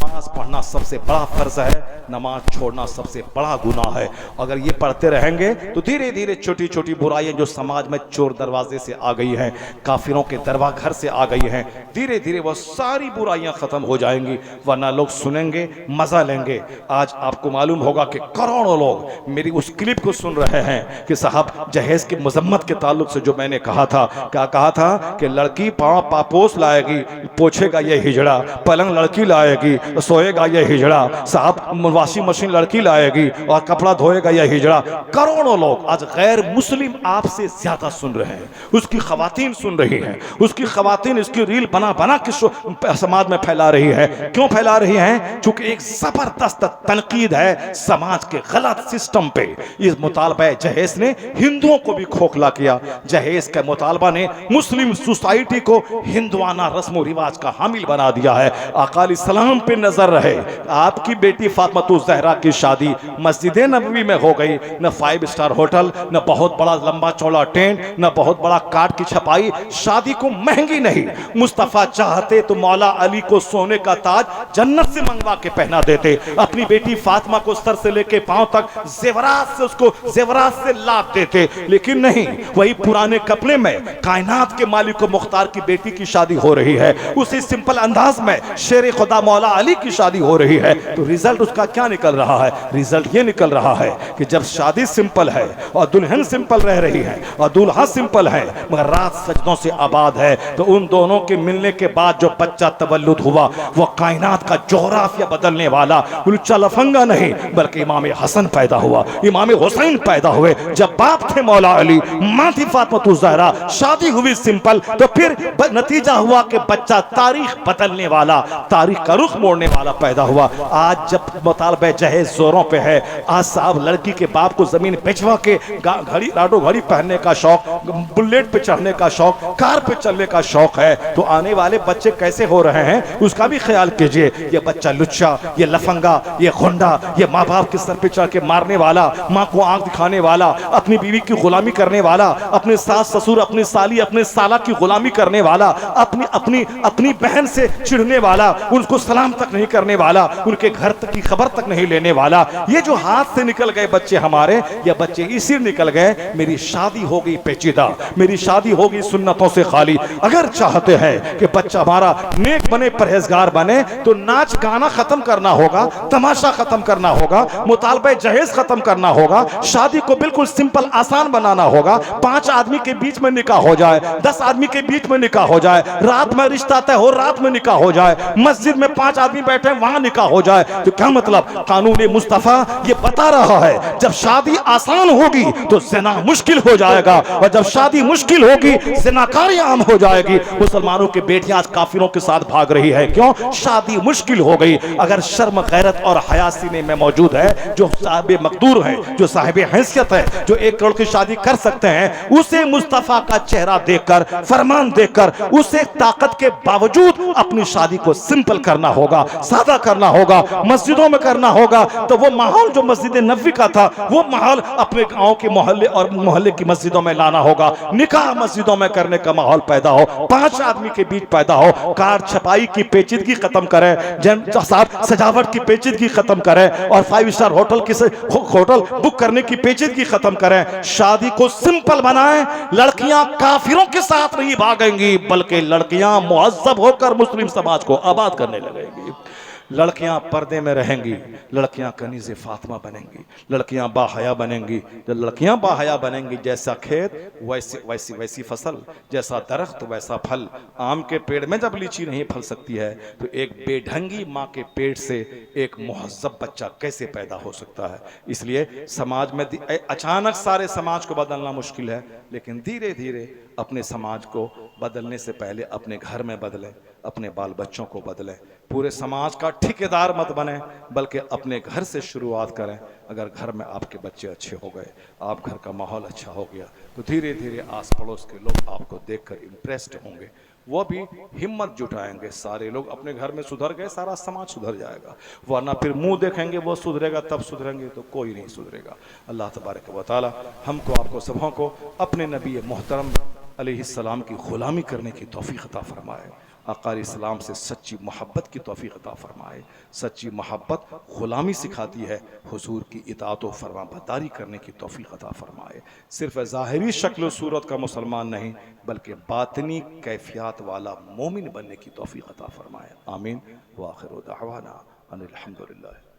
नमाज पढ़ना सबसे बड़ा फर्ज है, नमाज छोड़ना सबसे बड़ा गुनाह है। अगर ये पढ़ते रहेंगे तो धीरे धीरे छोटी छोटी बुराइयां जो समाज में चोर दरवाजे से आ गई हैं, काफिरों के दरवाघर से आ गई हैं, धीरे धीरे वो सारी बुराइयां खत्म हो जाएंगी। वरना लोग सुनेंगे, मजा लेंगे। आज आपको मालूम होगा कि करोड़ों लोग मेरी उस क्लिप को सुन रहे हैं कि साहब जहेज की मजम्मत के ताल्लुक से जो मैंने कहा था, क्या कहा था कि लड़की पाँव पापोस लाएगी, पोछेगा ये हिजड़ा, पलंग लड़की लाएगी, सोए धोएगा यह हिजड़ा, साहब वॉशिंग मशीन लड़की लाएगी और कपड़ा धोएगा यह हिजड़ा। करोड़ों लोग आज गैर मुस्लिम आपसे ज्यादा सुन रहे हैं, उसकी खवातीन सुन रही हैं, उसकी खवातीन इसकी रील बना बना के समाज में फैला रही है। क्यों फैला रही है? चूंकि एक जबरदस्त तनकीद है समाज के गलत सिस्टम पे। इस मुतालबा जहेज ने हिंदुओं को भी खोखला किया। जहेज के मुतालबा ने मुस्लिम सोसाइटी को हिंदुआना रस्म रिवाज का हामिल बना दिया है। आका अलैहिस्सलाम पे नजर रहे। आपकी बेटी फातिमा ज़हरा की शादी मस्जिद नबवी में हो गई, न 5 स्टार होटल, न बहुत बड़ा लंबा चौड़ा टेंट, न बहुत बड़ा कार्ड की छपाई। शादी को महंगी नहीं, मुस्तफा चाहते तो मौला अली को सोने का ताज जन्नत से मंगवा के पहना देते। अपनी बेटी फातिमा को सर से लेके पांव तक जेवरात से उसको जेवरात से लाभ देते, लेकिन नहीं, वही पुराने कपड़े में कायनात के मालिक को मुख्तार की बेटी की शादी हो रही है। उसी सिंपल अंदाज में शेर खुदा मौला अली की शादी हो रही है। तो रिजल्ट उसका क्या निकल रहा है? रिजल्ट ये निकल रहा है कि जब शादी सिंपल है और दुल्हन सिंपल रह रही है और दूल्हा सिंपल है मगर रात सजदों से आबाद है, तो उन दोनों के मिलने के बाद जो बच्चा तवल्लुद हुआ वो कायनात का जोग्राफिया बदलने वाला उल्चा लफंगा नहीं बल्कि इमाम हसन पैदा हुआ, इमाम हुसैन पैदा हुए। जब बाप थे मौला अली, मां थी फातिमा ज़हरा, शादी हुई सिंपल, तो फिर नतीजा हुआ कि बच्चा तारीख बदलने वाला, तारीख का रुख मोड़ने वाला पैदा हुआ। आज जब मुतालबा जहेज जोरों पे है, आज साहब लड़की के बाप को जमीन बेचवा के घड़ी लाडो घड़ी पहनने का शौक, बुलेट पे चढ़ने का शौक, कार पे चलने का शौक है, तो आने वाले बच्चे कैसे हो रहे हैं उसका भी ख्याल कीजिए। ये बच्चा लुच्चा, ये लफंगा, ये गुंडा, ये माँ बाप के सर पे चढ़ के मारने वाला, माँ को आंख दिखाने वाला, अपनी बीवी की गुलामी करने वाला, अपने सास ससुर, अपनी साली, अपने साला की गुलामी करने वाला, अपनी अपनी अपनी बहन से चिढ़ने वाला, उनको सलाम तक नहीं करने वाला, उनके घर तक की खबर तक नहीं लेने वाला। ये जो हाथ से निकल गए बच्चे हमारे, ये बच्चे इसी निकल गए मेरी शादी हो गई पेचीदा, मेरी शादी हो गई सुन्नतों से खाली। अगर चाहते हैं कि बच्चा हमारा नेक बने, परहेजगार बने, तो नाच गाना खत्म करना होगा, तमाशा खत्म करना होगा, मुतालबा जहेज खत्म करना होगा, शादी को बिल्कुल सिंपल आसान बनाना होगा। 5 आदमी के बीच में निकाह हो जाए, 10 आदमी के बीच में निकाह हो जाए, रात में रिश्ता तय हो, रात में निकाह हो जाए, मस्जिद में 5 आदमी बैठे वहां निकाह हो जाए। तो क्या मतलब? कानून मुस्तफा ये बता रहा है जब शादी आसान होगी तो ज़िना मुश्किल हो जाएगा, और जब शादी मुश्किल होगी ज़िनाकारी आम हो जाएगी। मुसलमानों की बेटियां आज काफिरों के साथ भाग रही है, क्यों? शादी मुश्किल हो गई। अगर शर्म गैरत और हया सीने में मौजूद है, जो साहिब मकदूर है, जो साहिब हैसियत है, जो 1 करोड़ की शादी कर सकते हैं, उसे मुस्तफा का चेहरा देखकर, फरमान देखकर, उसे ताकत के बावजूद अपनी शादी को सिंपल करना होगा, सादा करना होगा, मस्जिदों में करना होगा। तो वो माहौल जो मस्जिद नबवी का था, वो माहौल अपने गांव के मोहल्ले और मोहल्ले की मस्जिदों में लाना होगा। निकाह मस्जिदों में करने का माहौल पैदा हो, 5 आदमी के बीच पैदा हो, कार छपाई की पेचीदगी खत्म करें, साहब सजावट की पेचीदगी खत्म करें, और 5 स्टार होटल की होटल बुक करने की पेचीदगी खत्म करें। शादी को सिंपल बनाएं। लड़कियां काफिरों के साथ नहीं भागेंगी, बल्कि लड़कियां मुअज्जब होकर मुस्लिम समाज को आबाद करने लगेंगी। लड़कियां पर्दे में रहेंगी, लड़कियां कनीज़े फातिमा बनेंगी, लड़कियां बाहया बनेंगी। जब लड़कियां बाहया बनेंगी, जैसा खेत वैसी वैसी वैसी फसल, जैसा दरख्त वैसा फल। आम के पेड़ में जब लीची नहीं फल सकती है, तो एक बेढंगी माँ के पेट से एक मुहज्जब बच्चा कैसे पैदा हो सकता है? इसलिए समाज में अचानक सारे समाज को बदलना मुश्किल है, लेकिन धीरे धीरे अपने समाज को बदलने से पहले अपने घर में बदलें, अपने बाल बच्चों को बदलें। पूरे समाज का ठेकेदार मत बने, बल्कि अपने घर से शुरुआत करें। अगर घर में आपके बच्चे अच्छे हो गए, आप घर का माहौल अच्छा हो गया, तो धीरे धीरे आस पड़ोस के लोग आपको देखकर इम्प्रेस्ड होंगे, वो भी हिम्मत जुटाएंगे। सारे लोग अपने घर में सुधर गए, सारा समाज सुधर जाएगा। वरना फिर मुंह देखेंगे वो सुधरेगा तब सुधरेंगे, तो कोई नहीं सुधरेगा। अल्लाह तबारक व तआला हमको आपको सबों को अपने नबी मोहतरम अलैहिस्सलाम की गुलामी करने की तौफीक अता फरमाए। आका इस्लाम से सच्ची मोहब्बत की तौफीक अता फरमाए। सच्ची मोहब्बत गुलामी सिखाती है, हुजूर की इताअत व फरमाबरदारी करने की तौफीक अता फरमाए। सिर्फ ज़ाहिरी शक्ल सूरत का मुसलमान नहीं, बल्कि बातिनी कैफियत वाला मोमिन बनने की तौफीक अता फरमाए। आमीन व आखिर दावाना अनिल हम्दुलिल्लाह।